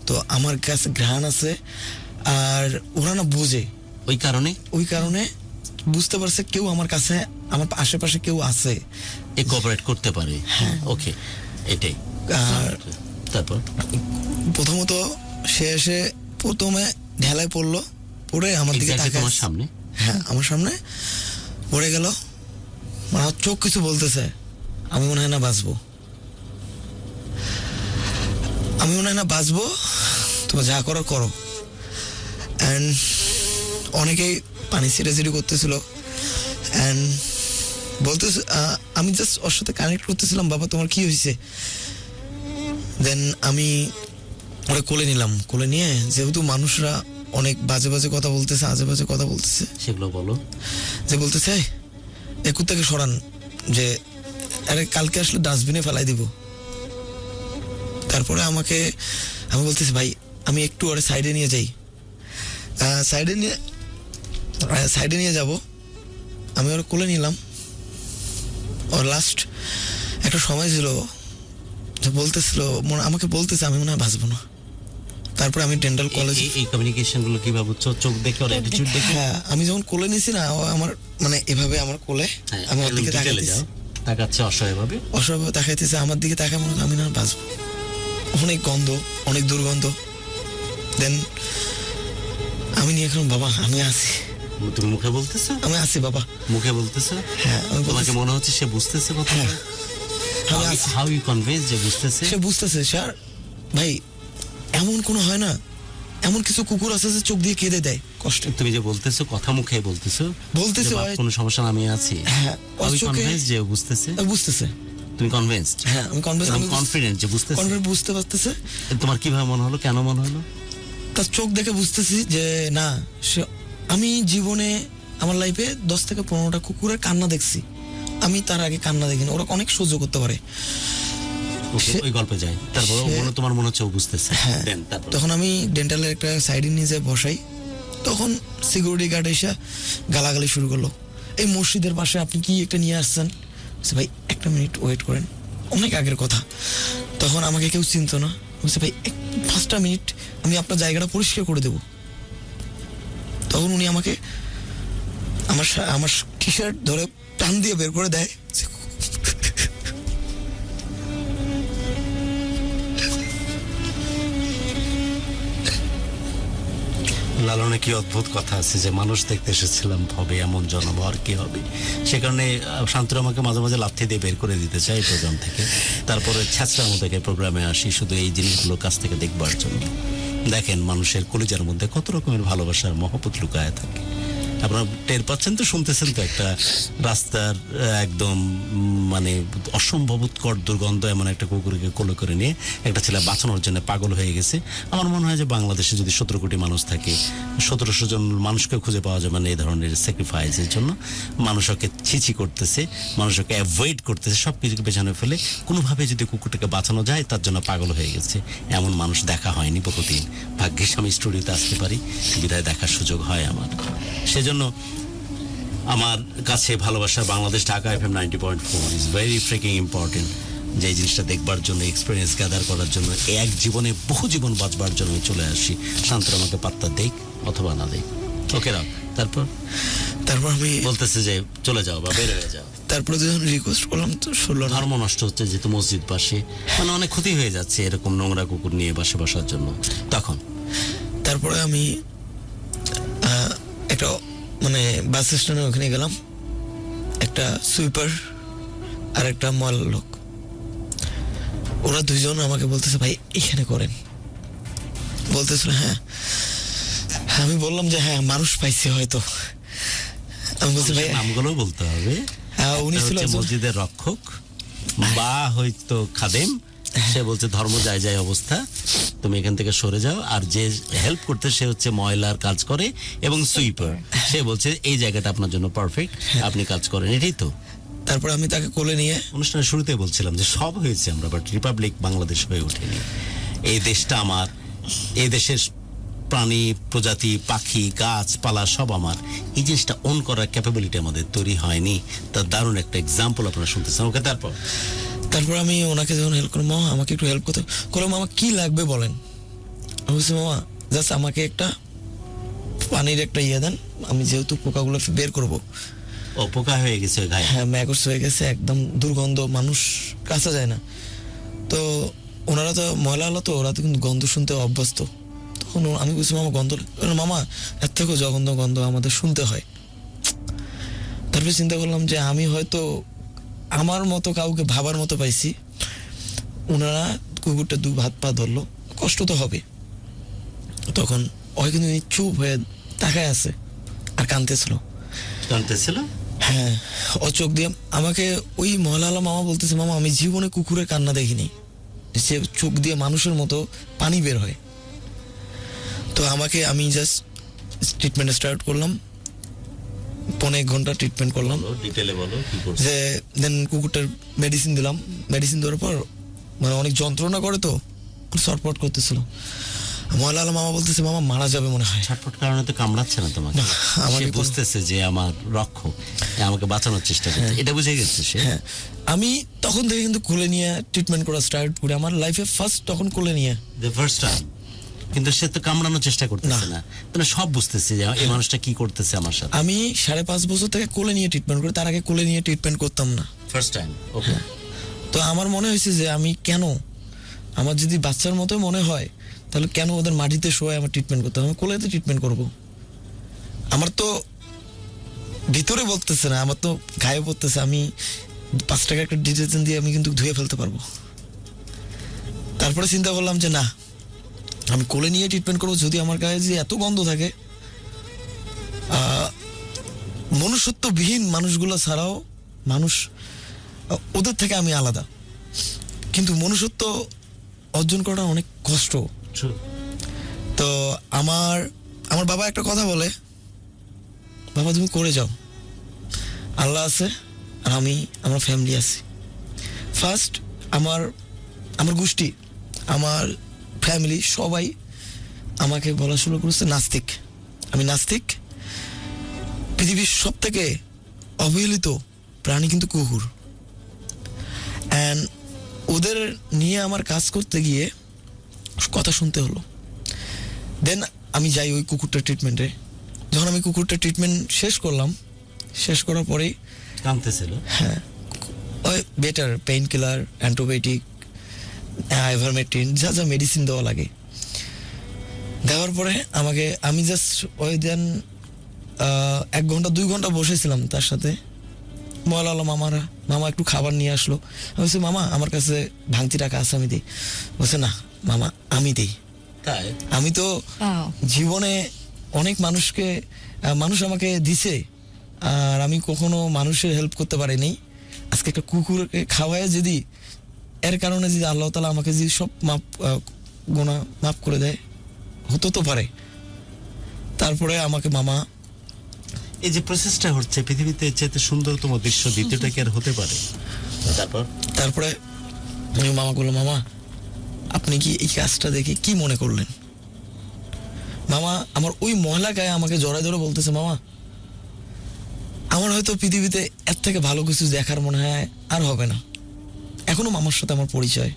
তো আমার কাছে ঘ্রাণ আছে, আর ওরা না বোঝে, ওই কারণে বুঝতে পারছে কেউ আমার কাছে, আমার আশেপাশে কেউ আছে, কোঅপারেট করতে পারে। ওকে, এটাই। আর তারপর প্রথমত সে এসে প্রথমে ঢেলায় পড়লো, পড়ে আমার দিকে তাকায়, তোমার সামনে, হ্যাঁ আমার সামনে পড়ে গেল। মানে চোখ কিছু বলতেছে, আমি মনে হয় না বাঁচবো, তোমার যা করো করো। অ্যান্ড অনেকেই পানি ছিটাছিটি করতেছিল, অ্যান্ড বলতেছে, আমি জাস্ট ওর সাথে কানেক্ট করতেছিলাম, বাবা তোমার কি হয়েছে? দেন আমি ওরা কোলে নিলাম, কোলে নিয়ে, যেহেতু মানুষরা অনেক বাজে বাজে কথা বলতেছে, আজে বাজে কথা বলতেছে, সেগুলো বলো। যে বলতেছে এই কুত্তাকে সরান, যে আরে কালকে আসলে ডাস্টবিনে ফেলাই দিব। তারপরে আমি বলতেছি ভাই আমি একটু ওরে সাইডে নিয়ে যাই, সাইডে নিয়ে যাব, আমি ওর কোলে নিলাম। ওর লাস্ট একটা সময় ছিল যে বলতেছিল, আমাকে বলতেছে আমি মনে হয় বাঁচবো না। তারপর আমি ডেন্টাল কলেজ, এই কমিউনিকেশন গুলো কিভাবে হচ্ছে? চোখ দেখে ওর অ্যাটিটিউড দেখে? হ্যাঁ, আমি যখন কোলে নিছি না, ও আমার মানে এভাবে আমার কোলে, আমি ওর দিকে তাকাচ্ছে অসহায়ভাবে, তাকাইতেছে আমার দিকে, তাকায় মনে হয় আমি না বাঁচবো। অনেক গন্ধ, অনেক দুর্গন্ধ। দেন আমি নিয়ে এখন, বাবা আমি আছি। তুমি মুখে বলতেছো আমি আছি বাবা, মুখে বলতেছো? হ্যাঁ। তোমাকে মনে হচ্ছে সে বুঝতেছে কথা? হাউ ইউ কনভিন্স যে বুঝতেছে? সে বুঝতেছে স্যার। ভাই এমন কোনো হয় না, এমন কিছু কুকুর আছে যে চোখ দিয়ে কেঁদে দেয় কষ্ট। তুমি যে বলতেছো, কথা মুখে বলতেছো কোনো সমস্যা না, আমি আছি, হ্যাঁ, কনভিন্স যে বুঝতেছে? বুঝতেছে। তুমি কনভিন্সড? হ্যাঁ, আমি কনভিন্স, আমি কনফিডেন্ট যে বুঝতেছে, বুঝতে পারতেছে। তোমার কিভাবে মনে হলো, কেন মনে হলো? তার চোখ দেখে বুঝতেছি যে না, সে, আমি জীবনে আমার লাইফে 10 থেকে 15টা কুকুরের কান্না দেখছি, আমি তার আগে কান্না দেখিনি। ওরা অনেক সহ্য করতে পারে। ওই গল্পে যায়, তারপর তোমার মনে হচ্ছে ও বুঝতেছে। হ্যাঁ, তখন আমি ডেন্টালের একটা সাইডে নিয়ে যায় বসাই, তখন সিকিউরিটি গার্ড এসে গালাগালি শুরু করলো, এই মসজিদের পাশে আপনি কি একটা নিয়ে আসছেন? ভাই একটা মিনিট ওয়েট করেন, অনেক আগের কথা, তখন আমাকে কেউ চিনতো না। বলছে ভাই 5টা মিনিট, আমি আপনার জায়গাটা পরিষ্কার করে দেব। তখন উনি আমাকে আমার টি শার্ট ধরে টান দিয়ে বের করে দেয়। লালনে কি অদ্ভুত কথা আছে যে মানুষ দেখতে এসেছিলাম ভবে, এমন জনভর কি হবে। সে কারণে শান্তনু আমাকে মাঝে মাঝে লাথি দিয়ে বের করে দিতে চাই প্রোগ্রাম থেকে, তারপরে ছ্যাঁচড়ার মতো প্রোগ্রামে আসি শুধু এই জিনিসগুলো কাছ থেকে দেখবার জন্য। দেখেন মানুষের কলিজার মধ্যে কত রকমের ভালোবাসার মহব্বত লুকায় থাকে। আপনারা টের পাচ্ছেন তো, শুনতেছেন তো, একটা রাস্তার একদম মানে অসম্ভব উৎকট দুর্গন্ধ এমন একটা কুকুরকে কোলে করে নিয়ে একটা ছেলে বাঁচানোর জন্য পাগল হয়ে গেছে। আমার মনে হয় যে বাংলাদেশে যদি 17 কোটি মানুষ থাকে, 1700 জন মানুষকে খুঁজে পাওয়া যাবে না এই ধরনের স্যাক্রিফাইসের জন্য। মানুষ ওকে ছিছি করতেছে, মানুষ ওকে অ্যাভয়েড করতেছে, সব কিছুকে পেছনে ফেলে কোনোভাবে যদি কুকুরটাকে বাঁচানো যায় তার জন্য পাগল হয়ে গেছে। এমন মানুষ দেখা হয়নি বহুদিন। ভাগ্যিস আমি স্টুডিওতে আসতে পারি, বিদায় দেখার সুযোগ হয় আমার। সেজন্য আমার কাছে ভালোবাসার Bangladesh Dhaka FM 90.4 is very freaking important. যে জিনিসটা দেখবার জন্য, এক্সপিরিয়েন্স গ্যাদার করার জন্য, এক জীবনে বহু জীবন বাঁচবার জন্য আমি চলে আসি। শান্তনু আমাকে পাত্তা দেখ অথবা না দেখ, ওকে রাখ। তারপর আমি বলতেছে যে চলে যাও বা বের হয়ে যাও। তারপরে যখন রিকোয়েস্ট করলাম তো শুনলো না। ধর্ম নষ্ট হচ্ছে যেহেতু মসজিদ পাশে, মানে অনেক ক্ষতি হয়ে যাচ্ছে এরকম নোংরা কুকুর নিয়ে বাসে বসার জন্য। তারপরে আমি একটা মানে বাস স্ট্যান্ডে ওখানে গেলাম, একটা সুইপার আর একটা ময়লা লোক, ওরা দুইজন আমাকে বলতেছে ভাই এখানে করেন, বলতেছিল। হ্যাঁ, আমি বললাম যে হ্যাঁ মানুষ পাইছি হয়তো। আমি বলছি ভাই নামগুলো বলতে হবে। উনি ছিল মসজিদের রক্ষক বা হয়তো খাদেম, সে বলছে ধর্ম যায় যায় অবস্থা, তুমি এখান থেকে সরে যাও। আর যে হেল্প করতে সে হচ্ছে ময়লার কাজ করে এবং সুইপার, সে বলছে এই জায়গাটা আপনার জন্য পারফেক্ট, আপনি কাজ করেন, এটাই তো। তারপর আমি তাকে কোলে নিয়ে অনুষ্ঠানের শুরুতে বলছিলাম যে সব হয়েছে আমরা, বাট রিপাবলিক বাংলাদেশ হয়ে ওঠেনি। এই দেশটা আমার, এই দেশের প্রাণী প্রজাতি, পাখি, গাছপালা সব আমার। এই জিনিসটা অন করার ক্যাপাবিলিটি আমাদের তৈরি হয়নি। তার দারুণ একটা এক্সাম্পল আপনারা শুনতেছেন। ওকে, তারপর আমি ওনাকে যখন হেল্প করলাম, মামা আমাকে একটু হেল্প করতে করলাম, মামা কি লাগবে বলেন। বলছি মামা জাস্ট আমাকে একটা পানির একটা ইয়ে দেন, আমি যেহেতু পোকাগুলো বের করবো। ও পোকা হয়ে গেছে গায়ে? হ্যাঁ, ম্যাকস হয়ে গেছে, একদম দুর্গন্ধ, মানুষ কাছে যায় না। তো ওনারা তো ময়লা হলো, তো ওরা তো কিন্তু গন্ধ শুনতে অভ্যস্ত। তখন আমি বলছি মামা গন্ধ, মামা এর থেকেও জঘন্য গন্ধ আমাদের শুনতে হয়। তারপরে চিন্তা করলাম যে আমি হয়তো আমার মতো কাউকে ভাবার মতো পাইছি। ওনারা কুকুরটা হাত পা ধরলো, কষ্ট তো হবে। তখন ওই কিন্তু চুপ হয়ে তাকায় আছে আর কাঁদতেছিল। হ্যাঁ, ও চোখ দিয়ে আমাকে ওই মহলালা মামা বলতেছে, মামা আমি জীবনে কুকুরের কান্না দেখিনি, সে চোখ দিয়ে মানুষের মতো পানি বের হয়। তো আমি জাস্ট ট্রিটমেন্ট স্টার্ট করলাম, 1.5 ঘন্টা ট্রিটমেন্ট করলাম। যে দেন কুকুরটার মেডিসিন দিলাম, মেডিসিন দেওয়ার পর মানে অনেক যন্ত্রণা করে তো, ছটফট করতেছিল। ময়লা মামা বলতেছে মামা মারা যাবে মনে হয়। ছটফট কারণে তো কামড়াচ্ছে না তোমাকে, না, আমাকে সে বুঝতেছে যে আমার রক্ষক, আমাকে বাঁচানোর চেষ্টা করছে, এটা বুঝে গেছে সে। হ্যাঁ, আমি তখন থেকে কিন্তু কোলে নিয়ে ট্রিটমেন্ট করা স্টার্ট করি, আমার লাইফে ফার্স্ট তখন কোলে নিয়ে। The first time. কিন্তু সে তো কামড়ানোর চেষ্টা করতেছে না, মানে সব বুঝতেছে যে এই মানুষটা কি করতেছে আমার সাথে। আমি 5.5 বছর থেকে কোলে নিয়ে ট্রিটমেন্ট করি, তার আগে কোলে নিয়ে ট্রিটমেন্ট করতাম না। First time. ওকে। তো আমার মনে হয়েছে যে আমি কেন, আমার যদি বাচ্চার মতো মনে হয় তাহলে কেন ওদের মাটিতে শোয় আমার ট্রিটমেন্ট করতে হবে, আমি কোলেতে ট্রিটমেন্ট করব। আমার তো ভিতরে বলতেছে না, আমার তো গায়ে পড়তেছে, আমি 5 টাকা একটা ডিটারজেন্ট দিয়ে আমি কিন্তু ধুয়ে ফেলতে পারবো। তারপরে চিন্তা করলাম যে না, আমি কোলে নিয়ে ট্রিটমেন্ট করবো। যদি আমার গায়ে যে এত গন্ধ থাকে, মনুষ্যত্ববিহীন মানুষগুলো ছাড়াও মানুষ, ওদের থেকে আমি আলাদা, কিন্তু মনুষ্যত্ব অর্জন করাটা অনেক কষ্ট। তো আমার বাবা একটা কথা বলে, বাবা তুমি করে যাও, আল্লাহ আছে আর আমার ফ্যামিলি আছে। ফার্স্ট আমার গোষ্ঠী, আমার ফ্যামিলি সবাই আমাকে বলা শুরু করেছে নাস্তিক। আমি নাস্তিক। পৃথিবীর সব থেকে অবহেলিত প্রাণী কিন্তু কুকুর। অ্যান্ড ওদের নিয়ে আমার কাজ করতে গিয়ে কথা শুনতে হলো। দেন আমি যাই ওই কুকুরটার ট্রিটমেন্টে। যখন আমি কুকুরটার ট্রিটমেন্ট শেষ করলাম, শেষ করার পরেই কাঁদতেছিল। হ্যাঁ, ওই better pain killer, antibiotic, ivermectin, যা যা মেডিসিন দেওয়া লাগে দেওয়ার পরে আমি জাস্ট ওই দেন 1 ঘন্টা 2 ঘন্টা বসেছিলাম তার সাথে। ময়লা মামা একটু খাবার নিয়ে আসলো। আমি বলছি মামা আমার কাছে ভাঙতি টাকা আছে, আমি দিই। বলছে না মামা আমি দিই। আমি তো জীবনে অনেক মানুষ আমাকে দিছে, আর আমি কখনো মানুষের হেল্প করতে পারিনি। আজকে একটা কুকুরকে খাওয়ায় যদি, এর কারণে যদি আল্লাহ তাআলা আমাকে যদি সব গুনাহ মাফ করে দেয়, হতে তো পারে। তারপরে আমাকে মামা, এই যে প্রসেসটা হচ্ছে পৃথিবীতে এর চাইতে সুন্দরতম দৃশ্য দ্বিতীয়টা কি আর হতে পারে? তারপরে আমি মামা বললো মামা আপনি কি এই কাজটা দেখে কি মনে করলেন? মামা আমার ওই মহিলা গায়ে আমাকে জড়ায় ধরে বলতেছে মামা আমার হয়তো পৃথিবীতে এর থেকে ভালো কিছু দেখার মনে হয় আর হবে না। এখনো মামার সাথে আমার পরিচয়,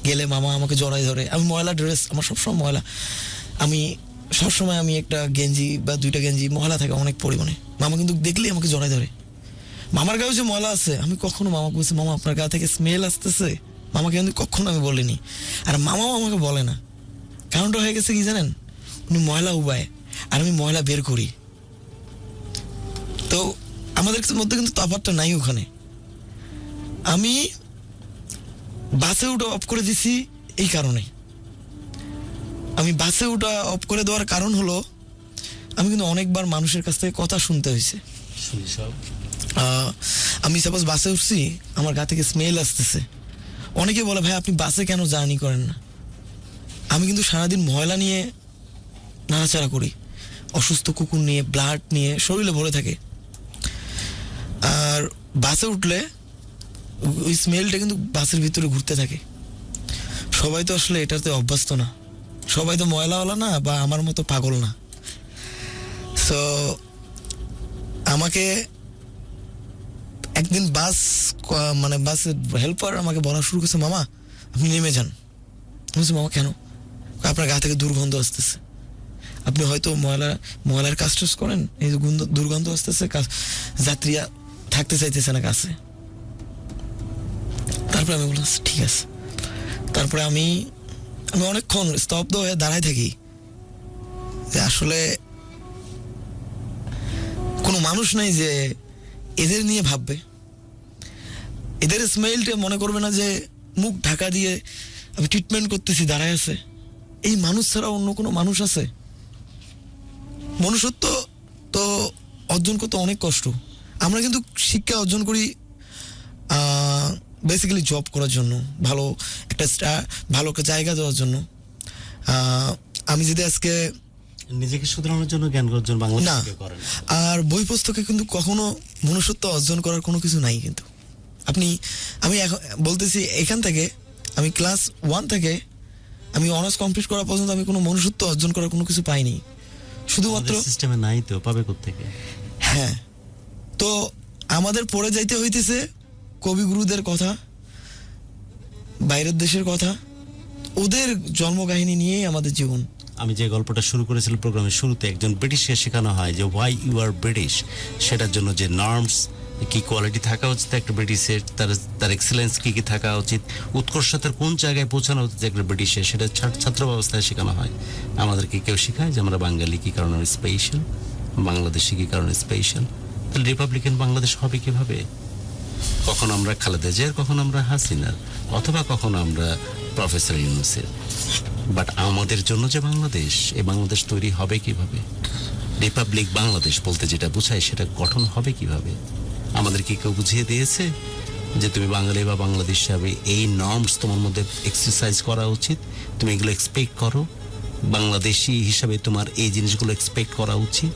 গেলে মামা আমাকে জড়ায় ধরে। আমি ময়লা ড্রেস, আমার সবসময় ময়লা, আমি সবসময় একটা গেঞ্জি বা 2টা গেঞ্জি ময়লা থাকে অনেক পরিমাণে। মামা কিন্তু দেখলেই আমাকে জড়ায় ধরে। মামার গায়ে যে ময়লা আছে, আমি কখনো মামাকে বলছি মামা আপনার গা থেকে স্মেল আসতেছে, মামাকে কিন্তু কখনো আমি বলিনি। আর মামাও আমাকে বলে না। কারণটা হয়ে গেছে কি জানেন, উনি ময়লা উবায় আর আমি ময়লা বের করি। তো আমাদের মধ্যে কিন্তু তফাৎটা নাই ওখানে। আমি বাসে উঠে অফ করে দিছি এই কারণে। আমি বাসে উঠা অফ করে দেওয়ার কারণ হলো আমি কিন্তু অনেকবার মানুষের কাছ থেকে কথা শুনতে হয়েছে। আমি সাপোজ বাসে উঠছি, আমার গা থেকে স্মেল আসতেছে, অনেকে বলে ভাই আপনি বাসে কেন জার্নি করেন না? আমি কিন্তু সারাদিন ময়লা নিয়ে নাড়াচাড়া করি, অসুস্থ কুকুর নিয়ে, ব্লাড নিয়ে শরীরে ভরে থাকে। আর বাসে উঠলে ওই স্মেলটা কিন্তু বাসের ভিতরে ঘুরতে থাকে। সবাই তো আসলে এটাতে অভ্যস্ত না, সবাই তো ময়লাওয়ালা না বা আমার মতো পাগল না। সো আমাকে একদিন বাসের হেল্পার আমাকে বলা শুরু করছে মামা আপনি নেমে যান। বলছি মামা কেন? আপনার গা থেকে দুর্গন্ধ আসতেছে, আপনি হয়তো ময়লার কাজ টাজ করেন, এই দুর্গন্ধ আসতেছে, যাত্রীরা থাকতে চাইতেছে না কাছে। তারপরে আমি বললাম ঠিক আছে। তারপরে আমি অনেকক্ষণ স্তব্ধ হয়ে দাঁড়ায় থাকি যে আসলে কোনো মানুষ নাই যে এদের নিয়ে ভাববে, এদের স্মেলটা মনে করবে না যে মুখ ঢাকা দিয়ে আমি ট্রিটমেন্ট করতেছি দাঁড়ায় আছে। এই মানুষ ছাড়া অন্য কোনো মানুষ আছে? মনুষ্যত্ব তো অর্জন করতে অনেক কষ্ট। আমরা কিন্তু শিক্ষা অর্জন করি বেসিক্যালি জব করার জন্য, ভালো একটা জায়গা দেওয়ার জন্য। আমি যদি আজকে নিজেকে শুধরানোর জন্য জ্ঞান অর্জন বাংলা করেন, আর বই পুস্তকে কিন্তু কখনো মনুষ্যত্ব অর্জন করার কোনো কিছু নাই। কিন্তু আমি এখন বলতেছি এখান থেকে আমি ক্লাস 1 থেকে আমি অনার্স কমপ্লিট করা পর্যন্ত আমি কোনো মনুষ্যত্ব অর্জন করার কোনো কিছু পাইনি, শুধুমাত্র সিস্টেমে নাই তো পাবে কোত্থেকে? হ্যাঁ, তো আমাদের পড়ে যাইতে হইতেছে কবিগুরুদের কথা, বাইরের দেশের কথা, ওদের জন্মকাহিনী নিয়েই আমাদের জীবন। আমি যে গল্পটা শুরু করেছিলাম প্রোগ্রামের শুরুতে, একজন ব্রিটিশকে শেখানো হয় যে ওয়াই ইউ আর ব্রিটিশ, সেটার জন্য যে নর্মস কি কোয়ালিটি থাকা উচিত একটা ব্রিটিশের, তার এক্সেলেন্স কি কি থাকা উচিত, উৎকর্ষতার কোন জায়গায় পৌঁছানো উচিত একটা ব্রিটিশের, সেটা ছাত্র ব্যবস্থায় শেখানো হয়। আমাদেরকে কেউ শেখায় যে আমরা বাঙালি কি কারণে স্পেশাল, বাংলাদেশি কি কারণে স্পেশাল? তাহলে রিপাবলিকান বাংলাদেশ হবে কিভাবে? কখন আমরা খালেদা জিয়ার, কখন আমরা হাসিনার, অথবা কখন আমরা প্রফেসর ইউনূসের। বাট আমাদের জন্য যে বাংলাদেশ, এই বাংলাদেশ তৈরি হবে কিভাবে? রিপাবলিক বাংলাদেশ বলতে যেটা বোঝায় সেটা গঠন হবে কিভাবে? আমাদেরকে কেউ বুঝিয়ে দিয়েছে যে তুমি বাঙালি বা বাংলাদেশ হিসাবে এই নর্মস তোমার মধ্যে এক্সারসাইজ করা উচিত, তুমি এগুলো এক্সপেক্ট করো, বাংলাদেশি হিসাবে তোমার এই জিনিসগুলো এক্সপেক্ট করা উচিত?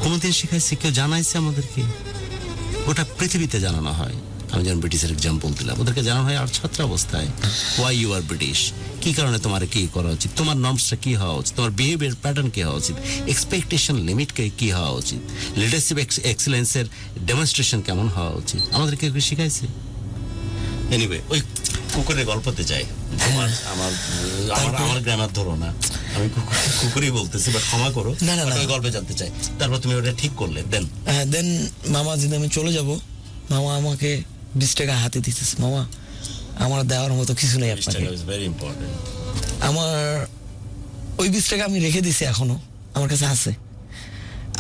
কোনোদিন শেখাইছে? কেউ জানাইছে আমাদেরকে? গোটা পৃথিবীতে জানানো হয়। আমি যেমন ব্রিটিশের এক্সাম্পল দিলাম, ওদেরকে জানানো হয় আর ছাত্র অবস্থায় ওয়াই ইউ আর ব্রিটিশ, কি কারণে তোমার কি করা উচিত, তোমার নর্মসটা কি হওয়া উচিত, তোমার বিহেভিয়ার প্যাটার্ন কি হওয়া উচিত, এক্সপেকটেশন লিমিট কি হওয়া উচিত, লিডারশিপ এক্সেলেন্সের ডেমনস্ট্রেশন কেমন হওয়া উচিত, আমাদেরকে কেউ শিখাইছে? এনিওয়ে, ওই কুকুরের গল্পতে যাই। আমার গ্রামার ধরো না, আমি কুকুরই বলতেছি, বাট ক্ষমা করো, ওই গল্পে জানতে চাই। তারপর তুমি ওটা ঠিক করলে, দেন মামা যদি আমি চলে যাব, মামা আমাকে 20 টাকা হাতে দিতেছে, মামা আমার দেওয়ার মতো কিছু নেই আপনাকে। আমার ওই 20 টাকা আমি রেখে দিছি, এখনো আমার কাছে আছে।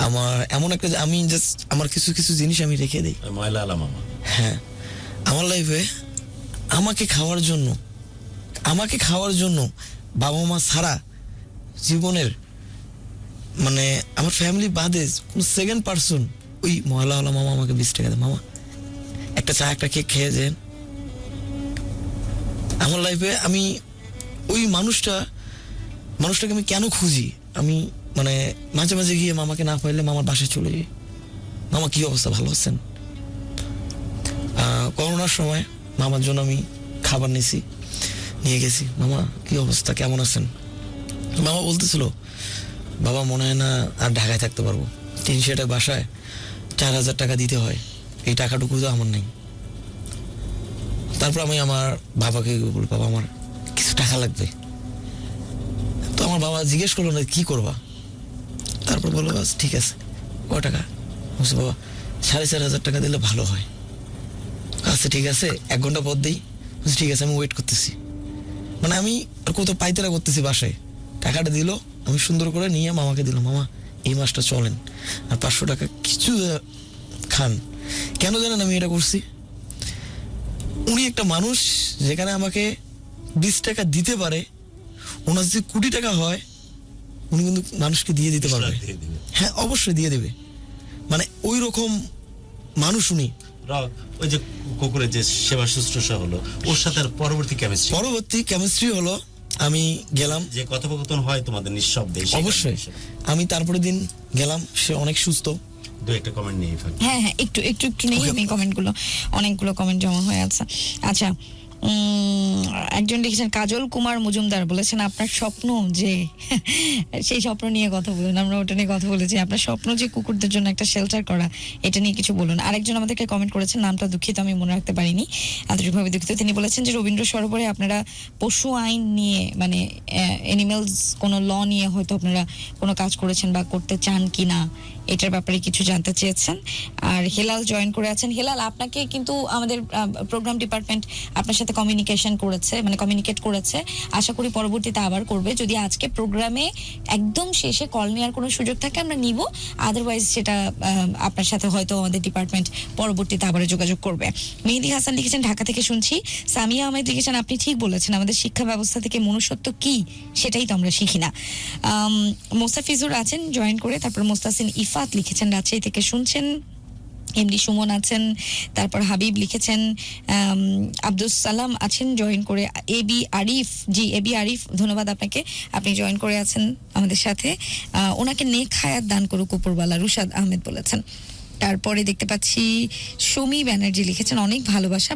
আমার এমন একটা, আমি জাস্ট আমার কিছু কিছু জিনিস আমি রেখে দিই। মামা, হ্যাঁ, আমার লাইফে আমাকে খাওয়ার জন্য বাবা মা ছাড়া জীবনের মানে আমার ফ্যামিলি বাদে কোনো সেকেন্ড পার্সন ওই ময়লাওয়ালা মামা আমাকে 20 টাকা দেয়, মামা একটা চা একটা কেক খেয়ে যান। আমার লাইফে আমি ওই মানুষটাকে আমি কেন খুঁজি, আমি মানে মাঝে মাঝে গিয়ে মামাকে না পাইলে মামার বাসায় চলে যাই, মামা কি অবস্থা, ভালো আছেন? করোনার সময় মামার জন্য আমি খাবার নিয়ে গেছি, মামা কি অবস্থা, কেমন আছেন? মামা বলতেছিল, বাবা মনে হয় না আর ঢাকায় থাকতে পারবো, 300 বাসায় 4000 টাকা দিতে হয়, এই টাকাটুকু তো আমার নেই। তারপর আমি আমার বাবাকে বলি, বাবা আমার কিছু টাকা লাগবে। তো আমার বাবা জিজ্ঞেস করলো না কি করবা, তারপর বললো বাস ঠিক আছে, কয় টাকা? বলছে বাবা 4500 টাকা দিলে ভালো হয়। আচ্ছা ঠিক আছে, 1 ঘন্টা পর দিই। ঠিক আছে, আমি ওয়েট করতেছি, মানে আমি আর কত পাইতেরা করতেছি বাসায়। টাকাটা দিল, আমি সুন্দর করে নিয়ে মামাকে দিলাম, মামা এই মাসটা চলেন, আর 500 টাকা কিছু খান। কেন জানেন আমি এটা করছি? উনি একটা মানুষ, যেখানে আমাকে 20 টাকা দিতে পারে, ওনার যে কোটি টাকা হয় উনি কিন্তু মানুষকে দিয়ে দিতে পারবে। হ্যাঁ, অবশ্যই দিয়ে দেবে, মানে ওই রকম মানুষ উনি। ওই যে কুকুরের যে সেবা শুশ্রূষা হলো, ওর সাথে পরবর্তী কেমিস্ট্রি হলো। আমি গেলাম, যে কথোপকথন হয় তোমাদের নিঃশব্দে, অবশ্যই আমি তারপরে দিন গেলাম, সে অনেক সুস্থ। একটা কমেন্ট নিয়ে হ্যাঁ, একটু নেই আমি কমেন্টগুলো, অনেকগুলো কমেন্ট জমা হয়ে আছে। আচ্ছা, একজন লিখেছেন কাজল কুমার মজুমদার, বলেছেন আপনার স্বপ্ন যে সেই স্বপ্ন নিয়ে কথা বলুন, আমরা ওটা নিয়ে কথা বলেছি। আপনার স্বপ্ন যে কুকুরদের জন্য একটা শেল্টার করা, এটা নিয়ে কিছু বলুন। আরেকজন আমাদেরকে কমেন্ট করেছেন, নামটা দুঃখিত, আমি মনে রাখতে পারিনি, আন্তরিকভাবে দুঃখিত। তিনি বলেছেন যে রবীন্দ্র সরোবরে আপনারা পশু আইন নিয়ে, মানে অ্যানিমেলস কোনো ল নিয়ে হয়তো আপনারা কোনো কাজ করেছেন বা করতে চান কিনা, এটার ব্যাপারে কিছু জানতে চেয়েছেন। আর হেলাল জয়েন করে আছেন। হেলাল, আপনাকে কিন্তু আমাদের প্রোগ্রাম ডিপার্টমেন্ট আপনার সাথে কমিউনিকেট করেছে। আশা করি পরবর্তীতে আবার করবে। যদি আজকে প্রোগ্রামে একদম শেষে কল নেওয়ার কোনো সুযোগ থাকে আমরা নিব, আদারওয়াইজ সেটা আপনার সাথে হয়তো আমাদের ডিপার্টমেন্ট পরবর্তীতে আবার যোগাযোগ করবে। মেহেদি হাসান লিখেছেন ঢাকা থেকে শুনছি। সামিয়া আহমেদ লিখেছেন আপনি ঠিক বলেছেন, আমাদের শিক্ষা ব্যবস্থা থেকে মনুষ্যত্ব কি সেটাই তো আমরা শিখি না। মোস্তাফিজুর আছেন জয়েন করে। তারপর মোস্তাসিন ইফাত লিখেছেন রাজশাহী থেকে শুনছেন। এমডি সুমন আছেন। তারপর হাবিব লিখেছেন। আব্দুল সালাম আছেন জয়েন করে। এবি আরিফ ধন্যবাদ আপনাকে, আপনি জয়েন করে আছেন আমাদের সাথে। ওনাকে নেক হায়াত দান করুক উপরওয়ালা, রুশাদ আহমেদ বলেছেন। তারপরে দেখতে পাচ্ছি সমী ব্যানার্জি লিখেছেন অনেক ভালোবাসা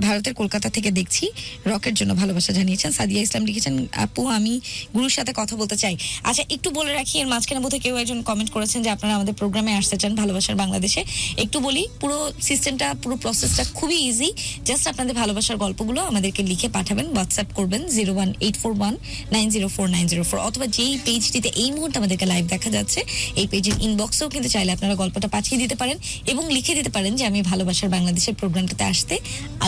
ভারতের কলকাতা থেকে দেখছি, রকের জন্য ভালোবাসা জানিয়েছেন। সাদিয়া ইসলাম লিখেছেন আপু আমি গুরুর সাথে কথা বলতে চাই। আচ্ছা একটু বলে রাখি, এর মাঝখানে বোধহয় কেউ একজন কমেন্ট করেছেন যে আপনারা আমাদের প্রোগ্রামে আসতে চান ভালোবাসার বাংলাদেশে। একটু বলি, পুরো সিস্টেমটা, পুরো প্রসেসটা খুবই ইজি। জাস্ট আপনাদের ভালোবাসার গল্পগুলো আমাদেরকে লিখে পাঠাবেন, হোয়াটসঅ্যাপ করবেন 01841904904, অথবা যেই পেজটিতে এই মুহূর্তে আমাদেরকে লাইভ দেখা যাচ্ছে এই পেজের ইনবক্সেও কিন্তু চাইলে আপনারা গল্পটা পাঠিয়ে দিতে পারেন এবং লিখে দিতে পারেন যে আমি ভালোবাসার বাংলাদেশের প্রোগ্রামটাতে আসতে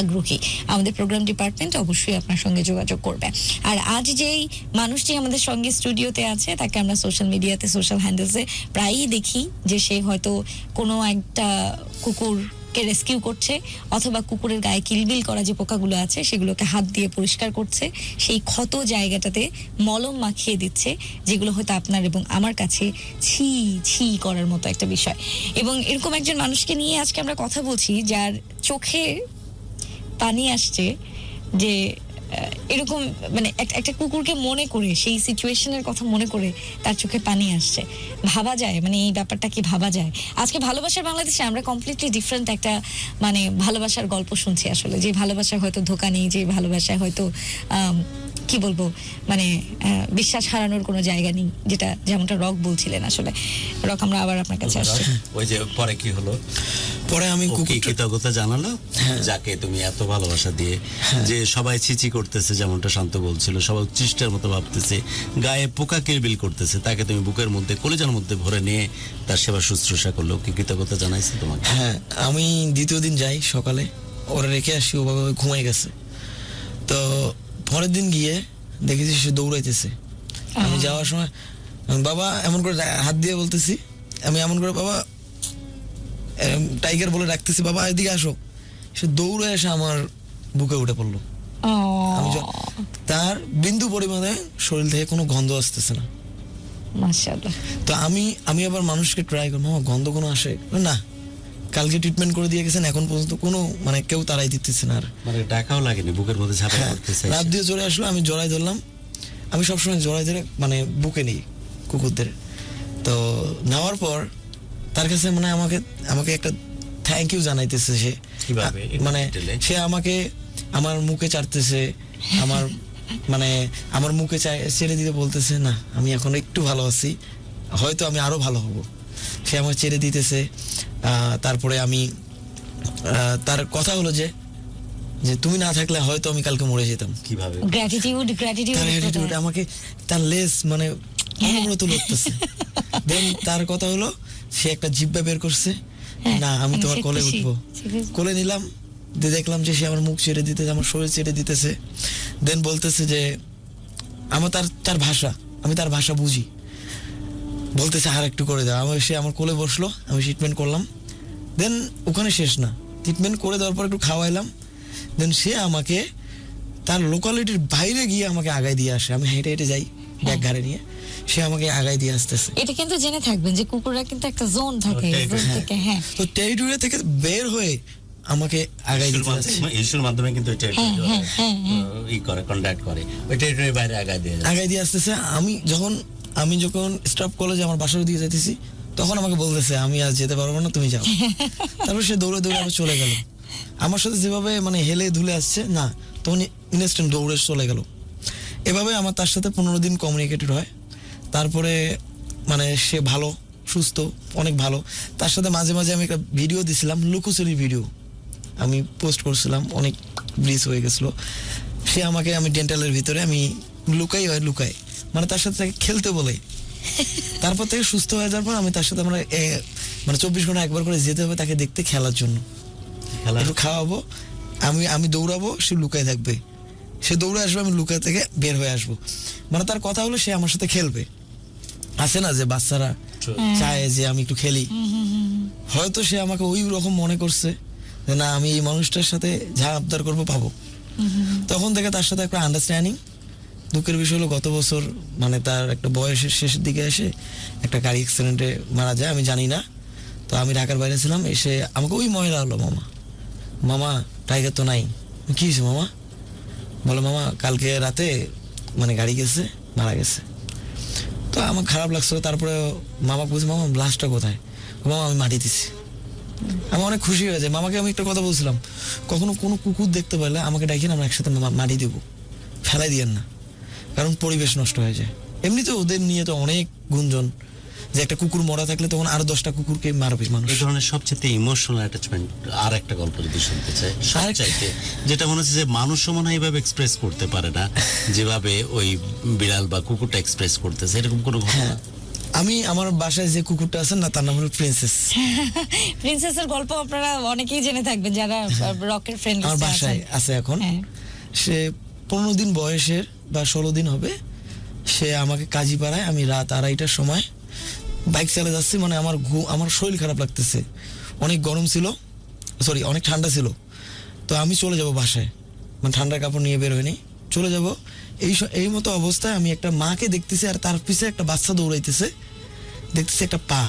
আগ্রহী। আমাদের প্রোগ্রাম ডিপার্টমেন্ট অবশ্যই আপনার সঙ্গে যোগাযোগ করবে। আর আজ যেই মানুষটি আমাদের সঙ্গে স্টুডিওতে আছে তাকে আমরা সোশ্যাল মিডিয়াতে, সোশ্যাল হ্যান্ডেলসে প্রায়ই দেখি যে সে হয়তো কোনো একটা কুকুরকে রেস্কিউ করছে, অথবা কুকুরের গায়ে কিলবিল করা যে পোকাগুলো আছে সেগুলোকে হাত দিয়ে পরিষ্কার করছে, সেই ক্ষত জায়গাটাতে মলম মাখিয়ে দিচ্ছে, যেগুলো হয়তো আপনার এবং আমার কাছে ছি ছি করার মতো একটা বিষয়। এবং এরকম একজন মানুষকে নিয়ে আজকে আমরা কথা বলছি যার চোখে পানি আসছে, যে এরকম মানে একটা কুকুরকে মনে করে, সেই সিচুয়েশনের কথা মনে করে তার চোখে পানি আসছে। ভাবা যায় মানে এই ব্যাপারটা কি ভাবা যায়? আজকে ভালোবাসার বাংলাদেশে আমরা কমপ্লিটলি ডিফারেন্ট একটা মানে ভালোবাসার গল্প শুনছি আসলে, যে ভালোবাসায় হয়তো ধোঁকা নেই, যে ভালোবাসায় হয়তো কি বলবো মানে বিশ্বাস হারানোর কোনো জায়গা নেই, যেমনটা রক বলছিলেন। আসলে রক, আমরা আবার আপনার কাছে আসছি। ওই যে পরে কি হলো, পরে আমি কৃতজ্ঞতা জানালো যাকে তুমি এত ভালোবাসা দিয়ে, যে সবাই ছিচি করতেছে, যেমনটা শান্ত বলছিল, সবাই উচ্ছিষ্টের মতো ভাবতেছে, গায়ে পোকা কিলবিল করতেছে, তাকে তুমি বুকের মধ্যে, কলিজার মধ্যে ভরে নিয়ে তার সেবা শুশ্রূষা করলো, কি কৃতজ্ঞতা জানাইছে তোমাকে? হ্যাঁ, আমি দ্বিতীয় দিন যাই সকালে, ওরা রেখে আসি, ও বাবা ঘুমাই গেছে। তো পরের দিন গিয়ে দেখেছি সে দৌড়াইতেছে। আমি যাওয়ার সময় বাবা এমন করে হাত দিয়ে বলতেছি, আমি এমন করে বাবা টাইগার বলে ডাকতেছি, বাবা এদিকে আসো। সে দৌড়ে এসে আমার বুকে উঠে পড়লো। তার বিন্দু পরিমাণে শরীর থেকে কোনো গন্ধ আসতেছে না। মাশাআল্লাহ। তো আমি আবার মানুষকে ট্রাই করি, মামা গন্ধ কোনো আসে না? কালকে ট্রিটমেন্ট করে দিয়ে গেছেন, এখন পর্যন্ত কোনো মানে কেউ তারাই দিতেছে না। আর মানে ডাকাও লাগেনি, বুকের মধ্যে ঝাঁপাই করতেছে। রাত দিয়ে জোরে আসলো, আমি জড়াই ধরলাম। আমি সবসময় জড়াই ধরে মানে বুকে নিই কুকুরদের। তো নেওয়ার পর তার কাছে মানে আমাকে একটা থ্যাংক ইউ জানাইতেছে সে। মানে সে আমাকে আমার মুখে চাটতেছে, আমার মুখে ছেড়ে দিতে বলতেছে, না আমি এখন একটু ভালো আছি, হয়তো আমি আরো ভালো হব। সে আমাকে ছেড়ে দিতেছে। তারপরে আমি তার কথা হলো যে তুমি না থাকলে হয়তো আমি কালকে মরে যেতাম। কিভাবে গ্র্যাটিটিউড আমাকে তার লেস মানে অনুব্রত লাগতেছে। দেন তার কথা হলো সে একটা জিহ্বা বের করছে, না আমি তোমার কোলে উঠবো। কোলে নিলাম, দেখলাম যে সে আমার মুখ ছেড়ে দিতেছে, আমার শরীর ছেড়ে দিতেছে। দেন বলতেছে যে আমার তার ভাষা, আমি তার ভাষা বুঝি। বলতেছে আর একটু করে দাও। সে আমার কোলে বসলো, আমি ট্রিটমেন্ট করলাম। দেন ওখানে শেষ না, ট্রিটমেন্ট করে দেওয়ার পর একটু খাওয়াইলাম। দেন সে আমাকে তার লোকালিটির বাইরে গিয়ে আমাকে আগায় দিয়ে আসে। আমি হেঁটে হেঁটে যাই ব্যাগ ঘাড়ে নিয়ে, সে আমাকে আগায় দিয়ে আসতেছে। এটা কিন্তু জেনে থাকবেন যে কুকুররা কিন্তু একটা জোন থাকে, তো টেরিটরি থেকে বের হয়ে আমাকে আগায় দিতে যাচ্ছে। ইস্যুর মাধ্যমে কিন্তু কন্ট্যাক্ট করে, ওই টেরিটরির বাইরে আগায় দিয়ে আসতেছে। আমি যখন স্টাফ কলেজে আমার বাসার দিকে যাইতেছি, তখন আমাকে বলতেছে আমি আজ যেতে পারবো না, তুমি যাও। তারপর সে দৌড়ে দৌড়ে আবার চলে গেল। আমার সাথে যেভাবে মানে হেলে ধুলে আসছে না, তখন ইনস্ট্যান্ট দৌড়ে চলে গেল। এভাবে আমার তার সাথে 15 দিন কমিউনিকেটেড হয়। তারপরে মানে সে ভালো, সুস্থ, অনেক ভালো। তার সাথে মাঝে মাঝে আমি একটা ভিডিও দিছিলাম, লুকোচুরির ভিডিও আমি পোস্ট করছিলাম, অনেক ব্রিজ হয়ে গেছিল। সে আমাকে, আমি ডেন্টালের ভিতরে আমি লুকাই মানে তার সাথে তাকে খেলতে বলে। তারপর থেকে সুস্থ হয়ে যাওয়ার পর আমি তার সাথে আমরা মানে 24 ঘন্টা একবার করে যেতে হবে তাকে দেখতে, খেলার জন্য। একটু খাওয়াবো, আমি দৌড়াবো, সে লুকায় থাকবে। সে দৌড়ে আসবে, আমি লুকায় থেকে বের হয়ে আসবো। মানে তার কথা হলো সে আমার সাথে খেলবে। আছে না যে বাচ্চারা চায় যে আমি একটু খেলি, হয়তো সে আমাকে ওই রকম মনে করছে যে না আমি এই মানুষটার সাথে যা আবদার করবো পাবো। তখন থেকে তার সাথে একটা আন্ডারস্ট্যান্ডিং। দুঃখের বিষয় হলো গত বছর মানে তার একটা বয়সের শেষের দিকে এসে একটা গাড়ি অ্যাক্সিডেন্টে মারা যায়, আমি জানি না। তো আমি ঢাকার বাইরে ছিলাম, এসে আমাকে ওই মহিলা হলো, মামা টাইগার তো নাই। কি হয়েছে মামা? বলে মামা কালকে রাতে মানে গাড়ি গেছে, মারা গেছে। তো আমার খারাপ লাগছিল। তারপরে মামা বলছে মামা লাশটা কোথায়? মামা আমি মাটি দিছি। আমি অনেক খুশি হয়ে যায়। মামাকে আমি একটা কথা বলছিলাম, কখনো কোনো কুকুর দেখতে পেলে আমাকে ডাকিয়ে আমরা একসাথে মাটি দেবো, ফেলাই দিয়েন না, কারণ পরিবেশ নষ্ট হয়ে যায়। এমনিতে ওদের নিয়ে তো অনেক গুঞ্জন যে একটা কুকুর মরা থাকলে তখন আরো 10টা কুকুরকে মারবে মানুষ। এই ধরনের সবচেয়ে ইমোশনাল অ্যাটাচমেন্ট আর একটা গল্প যদি শুনতে চাই সবচাইতে, যেটা মনে হচ্ছে যে মানুষও মনে হয় এইভাবে এক্সপ্রেস করতে পারে না যেভাবে ওই বিড়াল বা কুকুরটা এক্সপ্রেস করতেছে, এরকম কোনো ঘটনা? আমি আমার বাসায় যে কুকুরটা আছে না, তার নাম হলো প্রিন্সেস। প্রিন্সেসের গল্প আপনারা অনেকেই জেনে থাকবেন যারা রকের ফ্রেন্ড আমার বাসায় আছে এখন। হ্যাঁ। সে 15 দিন বয়সের বা 16 দিন হবে। সে আমাকে কাজীপাড়ায়, আমি রাত 2:30টার সময় বাইক চালিয়ে যাচ্ছি, মানে আমার শরীর খারাপ লাগতেছে, অনেক গরম ছিল, সরি অনেক ঠান্ডা ছিল। তো আমি চলে যাব বাসায়, মানে ঠান্ডার কাপড় নিয়ে বের হয়নি, চলে যাব। এই মতো অবস্থায় আমি একটা মাকে দেখতেছি, আর তার পিছে একটা বাচ্চা দৌড়াইতেছে, দেখতেছি একটা পা,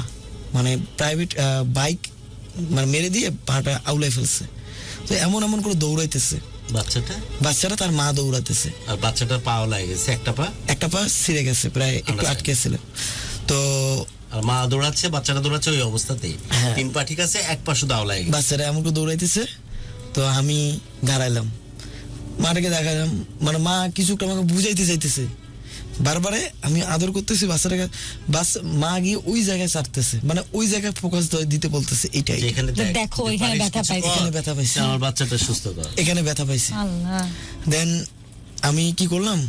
মানে প্রাইভেট বাইক মানে মেরে দিয়ে পাটা আউলাই ফেলছে। তো এমন করে দৌড়াইতেছে বাচ্চাটা, তার মা দৌড়াতেছে, আর বাচ্চাটার পাও লাগে গেছে, একটা পা ছিঁড়ে গেছে, প্রায় একটু আটকে ছিল। তো আর মা দৌড়াচ্ছে, বাচ্চাটা দৌড়াচ্ছে ওই অবস্থাতেই, 3 পা ঠিক আছে, 1 পা শুধু আওলায় গেছে। বাচ্চারা এমন করে দৌড়াইতেছে। তো আমি দাঁড়াইলাম, মাটাকে দেখালাম, মানে মা কিছুটা আমাকে বুঝাইতে চাইতেছে, বারবারে আমি আদর করতেছি বাচ্চাটাকে, মা গিয়ে ওই জায়গায় চাটতেছে, মানে ওই জায়গায় ফোকাস দিতে বলতেছে, এইটাই দেখো এখানে ব্যথা পাইছে, এখানে ব্যথা পাইছে, আমার বাচ্চাটা সুস্থ কর, এখানে ব্যথা পাইছে। আল্লাহ। দেন আমি কি করলাম,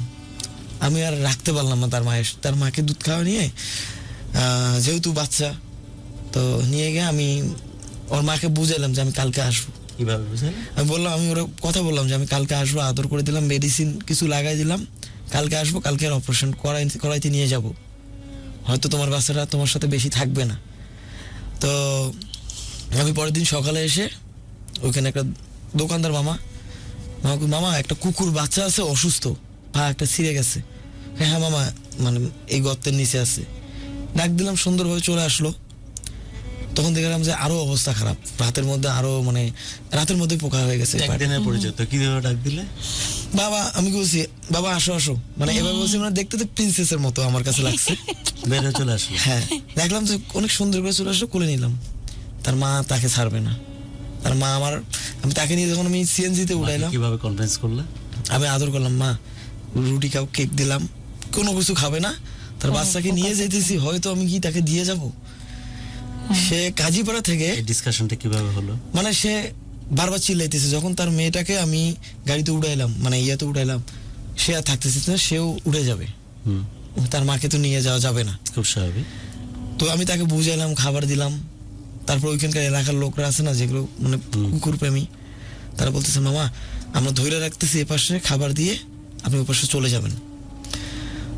আমি আর রাখতে পারলাম না, তার মাকে দুধ খাওয়া নিয়ে, যেহেতু বাচ্চা, তো নিয়ে গিয়ে আমি ওর মাকে বুঝাইলাম যে আমি কালকে আসবো। কিভাবে বুঝালেন? আমি বললাম, আমি ওরা কথা বললাম যে আমি কালকে আসবো, আদর করে দিলাম, মেডিসিন কিছু লাগাই দিলাম, কালকে আসবো, কালকে আর অপারেশন করাইতে নিয়ে যাব, হয়তো তোমার বাচ্চাটা তোমার সাথে বেশি থাকবে না। তো আমি পরের দিন সকালে এসে ওইখানে একটা দোকানদার মামা একটা কুকুর বাচ্চা আছে, অসুস্থ, পা একটা ছিঁড়ে গেছে। হ্যাঁ মামা, মানে এই গর্তের নিচে আছে। ডাক দিলাম, সুন্দরভাবে চলে আসলো। তখন দেখলাম যে আরো অবস্থা খারাপ, রাতের মধ্যে পোকা হয়ে গেছে। কিভাবে ডাক দিলে? বাবা, আমি বলছি বাবা আসো, মানে এবার বলছি, মানে দেখতে তো প্রিন্সেসের মতো আমার কাছে লাগছে। বের হয়ে চলে আসলো। হ্যাঁ, দেখলাম যে অনেক সুন্দর করে চলে আসলো, কোলে নিলাম। তার মা তাকে ছাড়বে না, তার মা আমি তাকে নিয়ে যখন আমি সিএনজিতে উঠাইলাম। কিভাবে কনভিন্স করলে? আমি আদর করলাম, মা রুটি খাও, কেক দিলাম, কোনো কিছু খাবে না, তার বাচ্চাকে নিয়ে যেতেছি, হয়তো আমি কি তাকে দিয়ে যাব। সে কাজীপাড়া থেকে, ডিসকাশনটা কিভাবে হলো? মানে সে বারবার চিল্লাইতেছে, যখন তার মেয়েটাকে আমি গাড়িতে উঠাইলাম, মানে ইয়াতে উঠাইলাম, সে আর থাকতেছে না, সেও উঠে যাবে, তার মাকে তো নিয়ে যাওয়া যাবে না, খুব স্বাভাবিক। তো আমি তাকে বুঝাইলাম, খাবার দিলাম। তারপর ওইখানকার এলাকার লোকরা আছে না, যেগুলো মানে কুকুর প্রেমী, তারা বলতেছে, মামা আমরা ধরে রাখতেছি এপাশে, খাবার দিয়ে আপনি ওপাশে চলে যাবেন।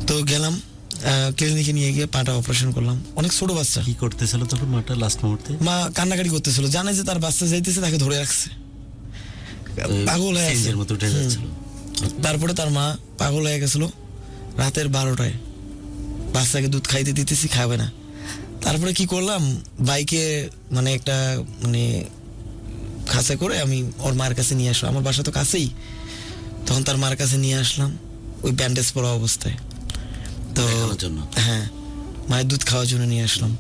তো গেলাম, ক্লিনিকে নিয়ে গিয়ে পাটা অপারেশন করলাম। অনেক ছোট বাচ্চা। কি করতেছিল তখন মাটা লাস্ট মুহূর্তে? মা কান্নাকাটি করতেছিল, জানে যে তার বাচ্চা যাইতেছে, তাকে ধরে রাখছে, পাগল হয়ে গেছে। তারপরে তার মা পাগল হয়ে গেছিল, রাতের 12টায় বাচ্চাকে দুধ খাইতে দিতেছি, খাবে না। তারপরে কি করলাম, বাইকে মানে একটা খাঁচা করে আমি ওর মার কাছে নিয়ে আসলাম, আমার বাসা তো কাছেই। তখন তার মার কাছে নিয়ে আসলাম, ওই ব্যান্ডেজ পরা অবস্থায়। তো হ্যাঁ, মায়ের দুধ খাওয়ার জন্য নিয়ে আসলাম।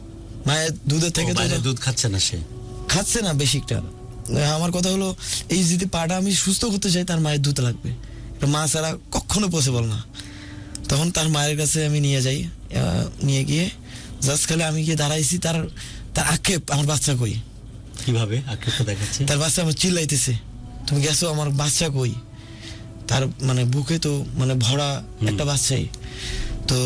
মায়ের দুধের থেকে দুধ খাচ্ছে না, সে খাচ্ছে না বেশিটা। আমার কথা হলো, এই যদি পাটা আমি সুস্থ করতে চাই, তার মায়ের দুধ লাগবে, মা ছাড়া কখনো পসিবল না। তখন তার মায়ের কাছে আমি নিয়ে যাই, নিয়ে গিয়ে জাস্ট খালি আমি গিয়ে দাঁড়াইছি, তার আক্ষেপ, আমার বাচ্চা কই। কিভাবে আক্ষেপটা দেখাচ্ছে? তার বাচ্চা আমার চিল্লাইতেছে, তুমি গেছো, আমার বাচ্চা কই। তার বুকে তো ভরা একটা বাচ্চাই। তো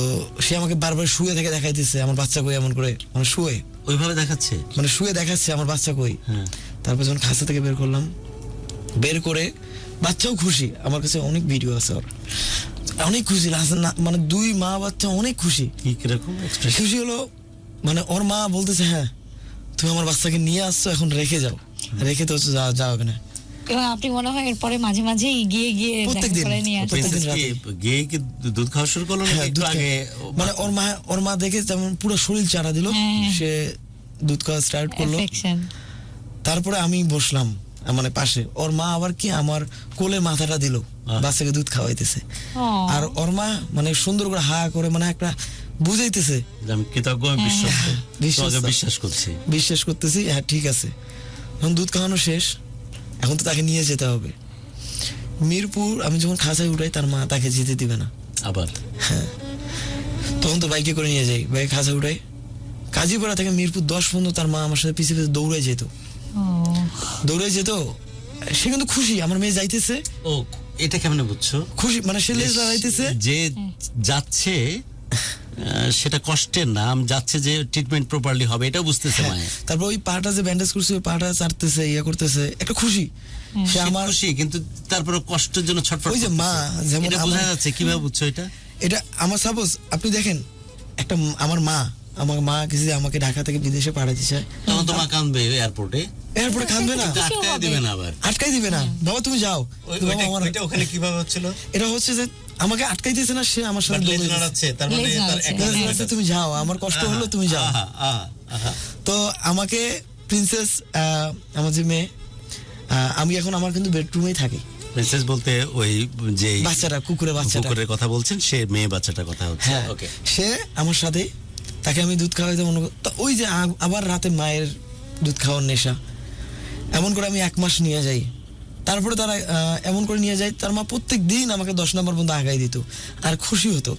সে আমাকে বারবার শুয়ে থেকে দেখাইতেছে, আমার বাচ্চা কই, এমন করে শুয়ে ওইভাবে দেখাচ্ছে, শুয়ে দেখাচ্ছে আমার বাচ্চা কই। তারপর যখন খাঁচা থেকে বের করলাম, বের করে বাচ্চাও খুশি, আমার কাছে অনেক ভিডিও আছে ওর, অনেক খুশি, দুই মা বাচ্চা অনেক খুশি। খুশি হলো, ওর মা বলতেছে, হ্যাঁ তুমি আমার বাচ্চাকে নিয়ে আসছো, এখন রেখে যাও, রেখে তো যাওয়া হবে না। এবং আপনি মনে হয় এরপরে মাঝে মাঝে গিয়ে দুধ খাওয়া শুরু করলো? ওর মা দেখে যেমন পুরো শরীর চারা দিল, সে দুধ খাওয়া স্টার্ট করলো। তারপরে আমি বসলাম পাশে, ওর মা আবার কি আমার কোলে মাথাটা দিল, বাচ্চাকে দুধ খাওয়াইতেছে। আর ওর মা সুন্দর করে হা করে, একটা বুঝাইতেছে, যে আমি কৃতজ্ঞ, আমি বিশ্বস্ত, তোমাকে বিশ্বাস করছি। বিশ্বাস করতেছি, হ্যাঁ ঠিক আছে। এখন দুধ খাওয়ানো শেষ, এখন তো তাকে নিয়ে যেতে হবে মিরপুর। আমি যখন খাঁচায় উঠাই তার মা তাকে যেতে দিবে না আবার। হ্যাঁ, তখন তো বাইকে করে নিয়ে যাই, বাইকে খাঁচা উঠাই, কাজীপাড়া থেকে মিরপুর 10 পর্যন্ত তার মা আমার সাথে পিছিয়ে পিছিয়ে দৌড়াই যেত, দৌড়াই যেত। সে কিন্তু খুশি, আমার মেয়ে যাইতেছে। ও, এটা কেমনে বুঝছো? খুশি মানে সে লেজ লাগাইতেছে, যে যাচ্ছে সেটা কষ্টের নাম, যাচ্ছে যে ট্রিটমেন্ট প্রপারলি হবে এটাও বুঝতেছে মায়ে। তারপর ওই পাটা যে ব্যান্ডেজ করছে, ওই পাটা চাটতেছে, ইয়া করতেছে, একটা খুশি। সে আমার খুশি, কিন্তু তারপরে কষ্টের জন্য ছটফট। ওই যে মা যেমন এটা বোঝা যাচ্ছে, কিভাবে বুঝছো এটা? এটা আমার সাপোজ আপনি দেখেন একটা আমার মা কিছু আমাকে ঢাকা থেকে বিদেশে পাঠাতে চায়, তখন তো মা কাঁদবে এয়ারপোর্টে। এরপরে কাঁদবে না, আটকায় দিবে না আবার, আটকাই দিবে না, বাবা তুমি যাও। ওইটা ওখানে কিভাবে হচ্ছিল? এটা হচ্ছে যে আমাকে আটকাইতেছে না, সে আমার সাথে দৌড়ে যাচ্ছে। তার মানে তার একটা তুমি যাও, আমার কষ্ট হলো, তুমি যাও। তো আমাকে প্রিন্সেস, আমার যে মেয়ে, আমি এখন আমার কিন্তু বেডরুমেই থাকি। প্রিন্সেস বলতে ওই যে বাচ্চাটা, কুকুরের কুকুরের কথা বলছেন, সে মেয়ে বাচ্চাটার কথা হচ্ছে। হ্যাঁ, ওকে। সে আমার সাথে, তাকে আমি দুধ খাওয়াইতে মনে করি। তো ওই যে আবার রাতে মায়ের দুধ খাওয়ার নেশা, এমন করে আমি 1 মাস নিয়ে যাই। তারপরে তারা এমন করে নিয়ে যায়, তার মা প্রত্যেক দিন আমাকে 10 নম্বর পর্যন্ত আগাই দিত, আর খুশি হতো।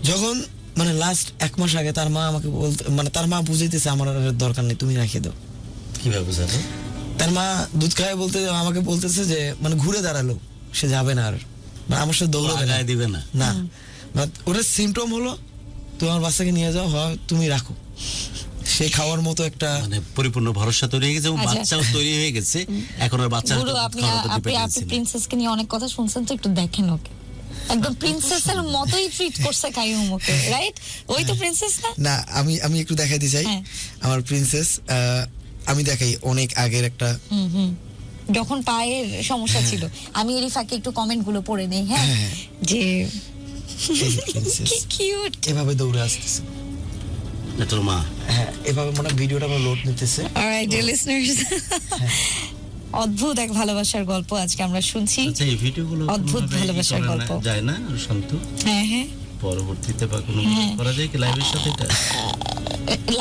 যখন মানে লাস্ট 1 মাস আগে তার মা আমাকে বলতে, মানে তার মা বুঝাইতেছে আমার আর দরকার নেই, তুমি রাখিয়ে দাও। কিভাবে বুঝালো? তার মা দুধ খায় বলতে আমাকে বলতেছে যে মানে ঘুরে দাঁড়ালো, সে যাবে না আর, মানে আমার সাথে দৌড়াবে না, দিবে না। না, ওটা সিমটম হলো তোমার বাচ্চাকে নিয়ে যাও, হয় তুমি রাখো। সে খাওয়ার মতো একটা মানে পরিপূর্ণ ভরসা তৈরি হয়ে গেছে, এবং আচ্ছা। বাচ্চাও তৈরি হয়ে গেছে। এখন আর বাচ্চা গুরু, আপনি প্রিন্সেসকে নিয়ে অনেক কথা শুনছেন, তো একটু দেখেন ওকে, একদম প্রিন্সেসের মতোই ট্রিট করছে কাইয়ুম ওকে, রাইট? ওই তো প্রিন্সেস না? না, আমি একটু দেখাইতে চাই আমার প্রিন্সেস। আমি দেখাই অনেক আগের একটা, যখন পায়ের সমস্যা ছিল, আমি এরই ফাঁকে একটু কমেন্ট গুলো পড়ে নেই। হ্যাঁ, যে কি কিউট, এভাবে দৌড়ে আসতেছে তোর মা। হ্যাঁ, এভাবে মনে ভিডিওটা আমার লোড নিতেছে। অলরাইট ডিয়ার লিসনার্স, অদ্ভুত এক ভালোবাসার গল্প আজকে আমরা শুনছি। আচ্ছা, এই ভিডিওগুলো অদ্ভুত ভালোবাসার গল্প যায় না শান্ত? হ্যাঁ, পরবর্তীতে বা কোনো করা যায় কি লাইভের সাথে? এটা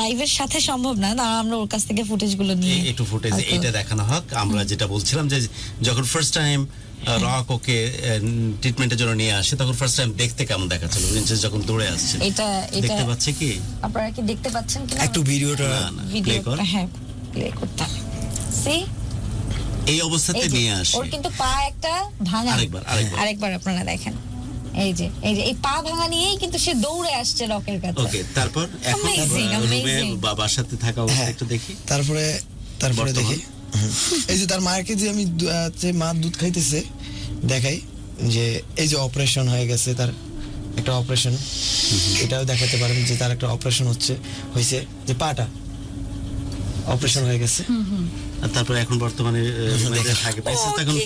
লাইভের সাথে সম্ভব না, আমরা ওর কাছ থেকে ফুটেজ গুলো নিয়ে একটু ফুটেজ এটা দেখানো হোক। আমরা যেটা বলছিলাম যে যখন ফার্স্ট টাইম রক ওকে ট্রিটমেন্টের জন্য নিয়ে আসে, তখন ফার্স্ট টাইম দেখতে কেমন দেখাচ্ছিল, প্রিন্সেস যখন দৌড়ে আসছে। এটা দেখতে পাচ্ছে কি? আপনারা কি দেখতে পাচ্ছেন কিনা? একটু ভিডিওটা প্লে কর। হ্যাঁ, প্লে করতে সি এই অবস্থাতে নিয়ে আসে। ওর কিন্তু পা একটা ভাঙা, আরেকবার আপনারা দেখেন, এই যে এই পা ভাঙা নিয়েই কিন্তু সে দৌড়ে আসছে রকের কাছে। ওকে, তারপর এখন রুমে বাবার সাথে থাকা অবস্থা একটু দেখি। তারপরে দেখি এই যে তার মাকে যে আমি যে মা দুধ খাইতেছে দেখাই, যে এই যে অপারেশন হয়ে গেছে, তার একটা অপারেশন, এটাও দেখাতে পারেন যে তার একটা অপারেশন হয়েছে, যে পাটা অপারেশন হয়ে গেছে। আর তারপরে এখন বর্তমানে থাকে এখন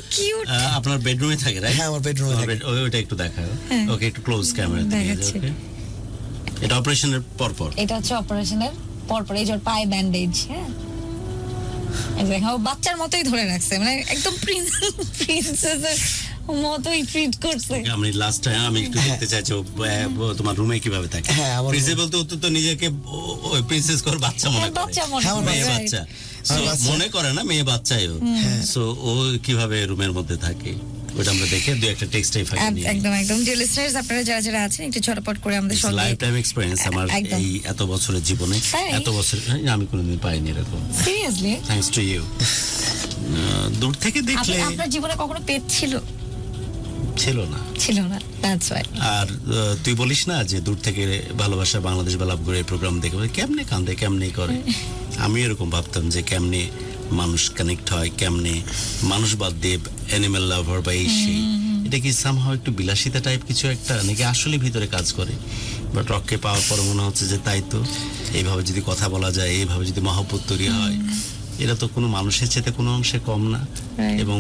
আপনার বেডরুমে থাকে, রাইট? হ্যাঁ, আমার বেডরুমে থাকে। ওইটা একটু দেখাও। ওকে, একটু ক্লোজ ক্যামেরা দেখাচ্ছি। এটা অপারেশনের পরপর, এটা হচ্ছে অপারেশনের পরপর, এই যে ওর পায়ে ব্যান্ডেজ। হ্যাঁ, ও বাচ্চার মতোই ধরে রাখছে, মানে একদম প্রিন্সেসের মতোই ট্রিট করছে। আমি লাস্ট টাইম আমি একটু দেখতে চাইছি তোমার রুমে কিভাবে থাকে। প্রিন্সেস বলতে তো নিজেকে ওই প্রিন্সেস কর বাচ্চা মনে করে, মেয়ে বাচ্চা মনে করে না, মেয়ে বাচ্চাই ও। সো ও কিভাবে রুমের মধ্যে থাকে ওটা আমরা দেখে দুই একটা টেক্সটাই ফাঁকি নিয়ে একদম ডিয়ার লিসনার্স, আপনারা যারা আছেন একটু ঝটপট করে আমাদের সঙ্গে। লাইফ টাইম এক্সপেরিয়েন্স আমার এই এত বছরের জীবনে, এত বছর আমি কোনোদিন পাইনি এরকম। Seriously, thanks to you. দূর থেকে দেখলে আপনার জীবনে কখনো পেট ছিল না? That's why. আর তুই বলিস না যে দূর থেকে ভালোবাসা বাংলাদেশ বা লাভ করে প্রোগ্রাম দেখে কেমনে কান্দে, কেমনে করে। আমি এরকম ভাবতাম যে কেমনে মানুষ কানেক্ট হয়, কেমনে মানুষ বাদ দিয়ে অ্যানিমেল লাভার বা এই সেই, এটা কি সামহাও একটু বিলাসিতা টাইপ কিছু একটা, নাকি আসলে ভিতরে কাজ করে? বাট রককে পাওয়ার পর মনে হচ্ছে যে তাই তো, এইভাবে যদি কথা বলা যায়, এইভাবে যদি মহব্বত তৈরি হয়, এরা তো কোনো মানুষের চেয়ে কোনো অংশে কম না, এবং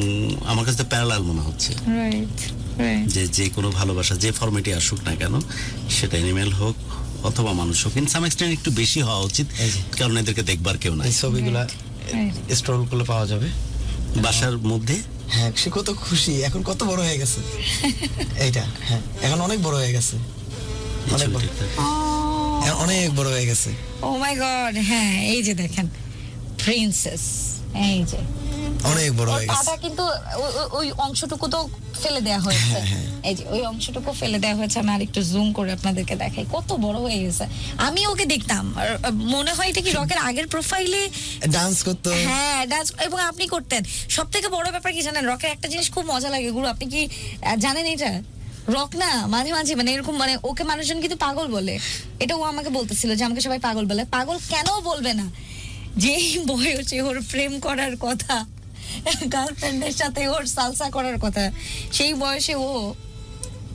আমার কাছে প্যারালাল মনে হচ্ছে। যে কোনো ভালোবাসা যে ফরম্যাটে আসুক না কেন, সেটা অ্যানিমেল হোক অথবা মানুষ হোক, ইন সাম এক্সটেন্ট একটু বেশি হওয়া উচিত, কারণ এদেরকে দেখবার কেউ নাই। ছবিগুলা স্ক্রল করলে পাওয়া যাবে বাসার মধ্যে। হ্যাঁ, সে কত খুশি, এখন কত বড় হয়ে গেছে এইটা। হ্যাঁ, এখন অনেক বড় হয়ে গেছে, অনেক বড়। অনেক বড় হয়ে গেছে। ও মাই গড, হ্যাঁ এই যে দেখেন প্রিন্সেস, এই যে অনেক বড় হয়ে গেছে। পাটা কিন্তু ওই অংশটুকু তো ফেলে দেয়া হয়েছে, এই যে ওই অংশটুকু ফেলে দেয়া হয়েছে। আমি আরেকটু জুম করে আপনাদেরকে দেখাই কত বড় হয়ে গেছে। আমি ওকে দেখতাম, আর মনে হয় এটা কি রকের আগের প্রোফাইলে ডান্স করতো। হ্যাঁ ডান্স, এবং আপনি করতেন। সব থেকে বড় ব্যাপার কি জানেন, রকের একটা জিনিস খুব মজা লাগে গুরু, আপনি কি জানেন এটা? রক না মাঝে মাঝে মানে এরকম, মানে ওকে মানুষজন কিন্তু পাগল বলে, এটা ও আমাকে বলতেছিল যে আমাকে সবাই পাগল বলে। পাগল কেন বলবে না, যেই বয়সে ওর প্রেম করার কথা, গার্লফ্রেন্ডের সাথে ওর সালসা করার কথা, সেই বয়সে ও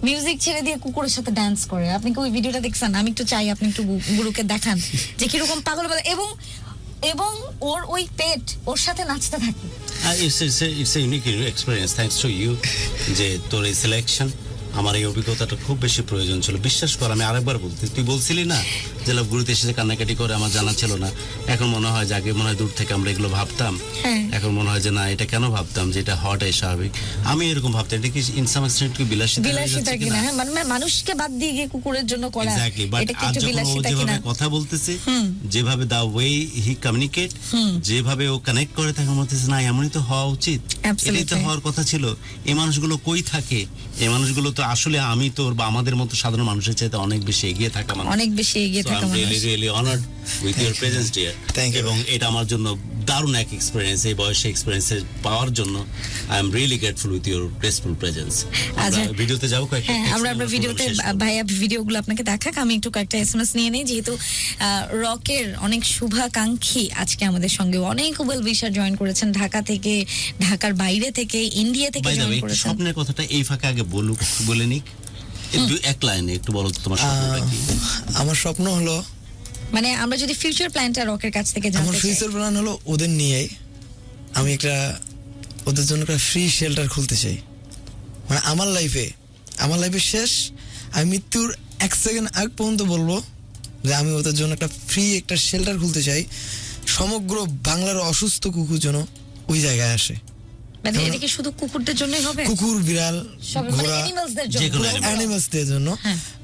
মিউজিক ছেড়ে দিয়ে কুকুরের সাথে ডান্স করে। আপনি কি ওই ভিডিওটা দেখছেন? আমি একটু চাই আপনি একটু গুরুকে দেখান যে কিরকম পাগল বলে, এবং এবং ওর ওই পেট ওর সাথে নাচতে থাকে। It's a unique experience thanks to you, যে তোর এই সিলেকশন। আমার এই অভিজ্ঞতাটা খুব বেশি প্রয়োজন ছিল, বিশ্বাস কর। আমি আরেকবার বলতে, তুই বলছিলি না যে লাভ গুরুতে এসে কান্নাকাটি করে, আমার জানা ছিল না। এখন মনে হয় যে আগে মনে হয় দূর থেকে আমরা এগুলো ভাবতাম, এখন মনে হয় যে না, এটা কেন ভাবতাম যে এটা হওয়াটাই স্বাভাবিক। আমি এরকম ভাবতাম, এটা কি ইন সাম এক্সটেন্ট কি বিলাসিতা কিনা, মানে মানুষকে বাদ দিয়ে গিয়ে কুকুরের জন্য করা, এক্স্যাক্টলি। বাট আজ যখন ও যেভাবে কথা বলতেছে, যেভাবে দা ওয়ে হি কমিউনিকেট, যেভাবে ও কানেক্ট করে, তখন মনে হচ্ছে না এমনই তো হওয়া উচিত, এটাই তো হওয়ার কথা ছিল। এই মানুষগুলো কই থাকে? এই মানুষগুলো তো আসলে আমি তোর বা আমাদের মতো সাধারণ মানুষের চাইতে অনেক বেশি এগিয়ে থাকা মানুষ, অনেক বেশি এগিয়ে থাকা মানুষ। Really really honoured with your presence dear. এবং এটা আমার জন্য দারুণ এক এক্সপেরিয়েন্স, এই বয়সে এক্সপেরিয়েন্স পাওয়ার জন্য I am really grateful with your graceful presence. আমরা ভিডিওতে যাবো কয়েকটা, আমরা ভিডিওতে ভাইয়া ভিডিওগুলো আপনাকে দেখাক। আমি একটু কয়েকটা এসএমএস নিয়ে নেই, যেহেতু রকের অনেক শুভাকাঙ্ক্ষী আজকে আমাদের সঙ্গে অনেক ওয়েল উইশার জয়েন করেছেন, ঢাকা থেকে, ঢাকার বাইরে থেকে, ইন্ডিয়া থেকে জয়েন করেছেন। স্বপ্নের কথাটা এই ফাঁকে আগে বলে নিক, এক লাইনে একটু বলো তোমার স্বপ্নটা কি? আমার স্বপ্ন হলো, মানে আমরা যদি ফিউচার প্ল্যানটা রকের কাছ থেকে জানতে চাই। আমার ফিউচার প্ল্যান হলো ওদের নিয়েই আমি ওদের জন্য একটা ফ্রি শেল্টার খুলতে চাই। মানে আমার লাইফে শেষ, আমি মৃত্যুর 1 সেকেন্ড আগ পর্যন্ত বলবো যে আমি ওদের জন্য একটা শেল্টার খুলতে চাই। সমগ্র বাংলার অসুস্থ কুকুর যেন ওই জায়গায় আসে। মানে এটা কি শুধু কুকুরদের জন্যই হবে? কুকুর, বিড়াল, ঘোড়া, অ্যানিমালসদের জন্য।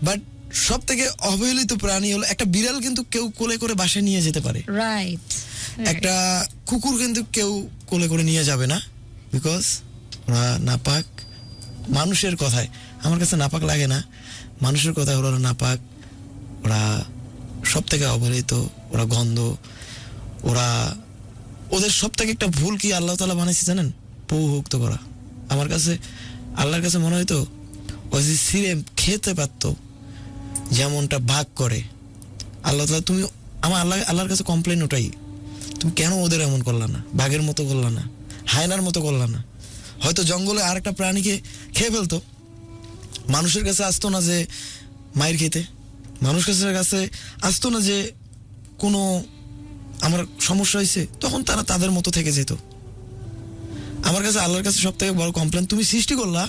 বাট সব থেকে অবহেলিত প্রাণী হলো একটা বিড়াল, কিন্তু কেউ কোলে করে বাসায় নিয়ে যেতে পারে, রাইট। একটা কুকুর কিন্তু কেউ কোলে করে নিয়ে যাবে না, বিকজ ওরা নাপাক। মানুষের কথায় আমার কাছে নাপাক লাগে না, মানুষের কথায় ওরা নাপাক, ওরা সব থেকে অবহেলিত, ওরা গন্ধ, ওদের সব থেকে একটা ভুল কি আল্লাহ তাআলা বানাইছে জানেন? পৌভুক্ত করা। আমার কাছে আল্লাহর কাছে মনে হয়তো ওই যে সিরে খেতে পারতো যেমনটা ভাগ করে আল্লাহ তাআলা, তুমি আল্লাহর কাছে কমপ্লেন ওটাই, তুমি কেন ওদের এমন করলা না? বাঘের মতো করলা না, হায়নার মতো করলা না? হয়তো জঙ্গলে আর একটা প্রাণীকে খেয়ে ফেলতো, মানুষের কাছে আসতো না যে মায়ের খেতে, মানুষের কাছে আসতো না যে কোনো আমার সমস্যা হয়েছে, তখন তারা তাদের মতো থেকে যেত। আমার কাছে আল্লাহর কাছে সব থেকে বড় কমপ্লেন, তুমি সৃষ্টি করলা,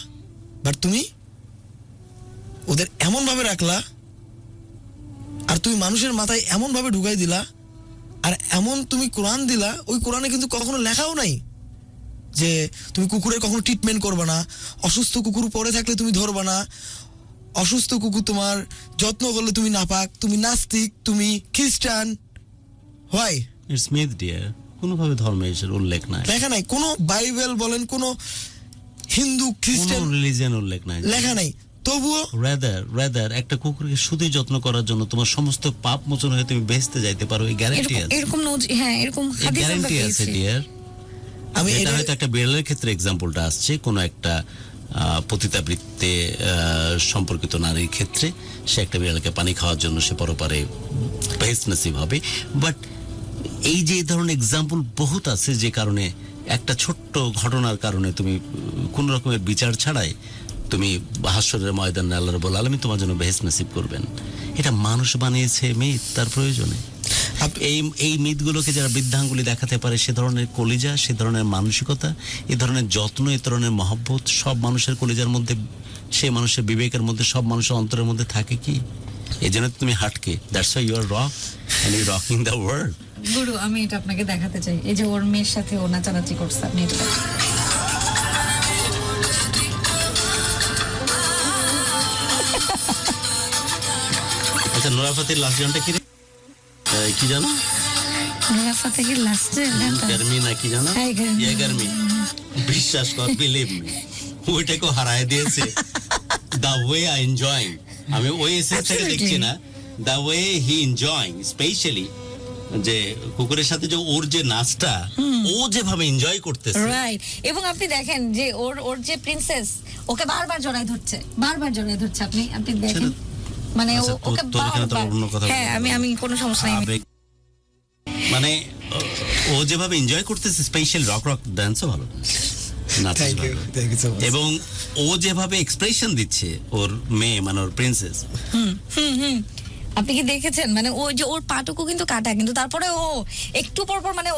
বাট তুমি ওদের এমন ভাবে রাখলা, আর তুমি মানুষের মাথায় এমন ভাবে ঢুকাই দিলা, আর এমন তুমি কোরআন দিলা, ওই কোরআনে কিন্তু কখনো লেখাও নাই যে তুমি কুকুরের কখনো ট্রিটমেন্ট করবে না, অসুস্থ কুকুর পড়ে থাকলে তুমি ধরবা না, অসুস্থ কুকুর তোমার যত্ন করলে তুমি নাপাক, তুমি নাস্তিক, তুমি খ্রিস্টান। হোয়াই? ইটস মিথ ডিয়ার, কোনোভাবে ধর্মের উল্লেখ নাই, লেখা নাই। কোনো বাইবেল বলেন, কোনো হিন্দু, খ্রিস্টান রিলিজিয়ন উল্লেখ নাই, লেখা নাই। তবুও রাদার একটা কুকুরকে শুধুই যত্ন করার জন্য তোমার সমস্ত পাপ মোচন হয়ে তুমি বেহেশতে যাইতে পারো, এই গ্যারান্টি আছে। এরকম হাদিস আমরা পেয়েছি ডিয়ার। আমি এটা হয়তো একটা বিড়ালের ক্ষেত্রে এক্সাম্পলটা আসছে, কোনো একটা পতিতাবৃত্তে সম্পর্কিত নারীর ক্ষেত্রে সে একটা বিড়ালকে পানি খাওয়ার জন্য সে পরপারে বেহেশত নসিব হবে। বাট এই যে ধরনের এক্সাম্পল বহুত আছে, যে কারণে একটা ছোট্ট ঘটনার কারণে তুমি কোন রকমের বিচার ছাড়াই তুমি হাসরের ময়দানে আল্লাহ রাব্বুল আলামিন তোমার জন্য বেহেশত নসিব করবেন। এটা মানুষ বানিয়েছে মিথ তার প্রয়োজনে। এই মিথগুলোকে যারা বৃদ্ধাঙ্গুলি দেখাতে পারে, সে ধরনের কলিজা, সে ধরনের মানসিকতা, এই ধরনের যত্ন, এই ধরনের মহব্বত সব মানুষের কলিজার মধ্যে, সে মানুষের বিবেকের মধ্যে, সব মানুষের অন্তরের মধ্যে থাকে কি? এই জন্য তুমি হাটকে, that's why you are rock and you rocking the world. গুরু, আমি এটা আপনাকে দেখাতে চাই, এই যে ওর মেয়ের সাথে ও নাচানাচি করছে, আপনি এটা আচ্ছা নোরা ফাতেহির লাস্ট গানটা কি রে? কি জানো? নোরা ফাতেহির লাস্টে গানটা গার্মি না কি জানো? হ্যাঁ, গার্মি। ইয়ে গার্মি। বিশ্বাস কর, বিলিভ মি, ওইটাকে হারায় দিয়েছে। দ্য ওয়ে আই এনজয়িং, আমি ওই এসেন্স থেকে Absolutely. দেখছি না, the way he enjoying, specially যে কুকুরের সাথে যে ওর যে নাচটা, ও যেভাবে এনজয় করতেছে। রাইট। এবং আপনি দেখেন যে ওর যে প্রিন্সেস ওকে বারবার জড়ায় ধরছে, আপনি দেখেন, মানে আচ্ছা, ওকে তোর এখানে তো বারবার, অন্য কথা হ্যাঁ বলবো। আমি কোনো সমস্যা নেই, আবেগ, মানে ও যেভাবে এনজয় করতেছে, স্পেশাল রক ডান্সও ভালো, নাচও থ্যাংক ইউ ভালো। So much. এবং ও যেভাবে এক্সপ্রেশন দিচ্ছে ওর মেয়ে, মানে ওর প্রিন্সেস, আপনি কি দেখেছেন, মানে ওই যে ওর পাটুকু কিন্তু কাটা, কিন্তু তারপরে ও একটু পর পর মানে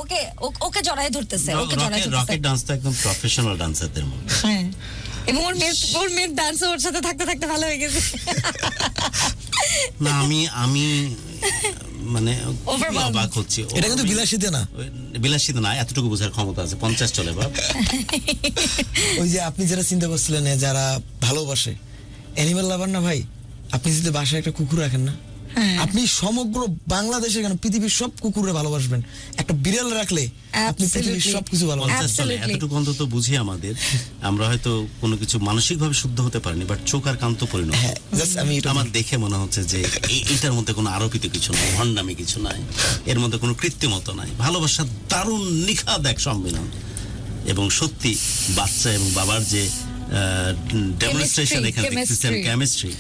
ওকে জড়ায় ধরতেছে, রকেট ডান্স তো একদম প্রফেশনাল ডান্সারদের মতো। হ্যাঁ। এবং ওর মেয়ের ডান্স ওর সাথে থাকতে থাকতে ভালো হয়ে গেছে। না আমি মানে খুবই Overwhelmed. অবাক হচ্ছি। এটা কিন্তু বিলাসিতা না, বিলাসিতা না, এতটুকু বোঝার ক্ষমতা আছে, 50 চলে বাপ। ওই যে আপনি যারা চিন্তা করছিলেন যারা ভালোবাসে অ্যানিমাল লাভার না ভাই, আপনি যদি বাসায় একটা কুকুর রাখেন না, হ্যাঁ। আপনি সমগ্র বাংলাদেশে কেন পৃথিবীর সব কুকুরে ভালোবাসবেন। একটা বিড়াল রাখলে আপনি পৃথিবীর Absolutely. সবকিছু ভালোবাসবেন। 50 চলে, Absolutely. এতটুকু অন্তত বুঝি আমাদের। আমরা হয়তো কোনো কিছু মানসিকভাবে শুদ্ধ হতে পারিনি, বাট চোখ আর কান তো পরিণত। হ্যাঁ, জাস্ট আমি এটা আমার দেখে মনে হচ্ছে যে এটার মধ্যে কোনো আরোপিত কিছু নাই, ভণ্ডামি কিছু নাই, এর মধ্যে কোনো কৃত্রিমতা নাই, ভালোবাসার দারুণ নিখাদ এক সম্মিলন। এবং সত্যি বাচ্চা এবং বাবার যে ডেমনস্ট্রেশন এখানে দেখতেছেন, কেমিস্ট্রি,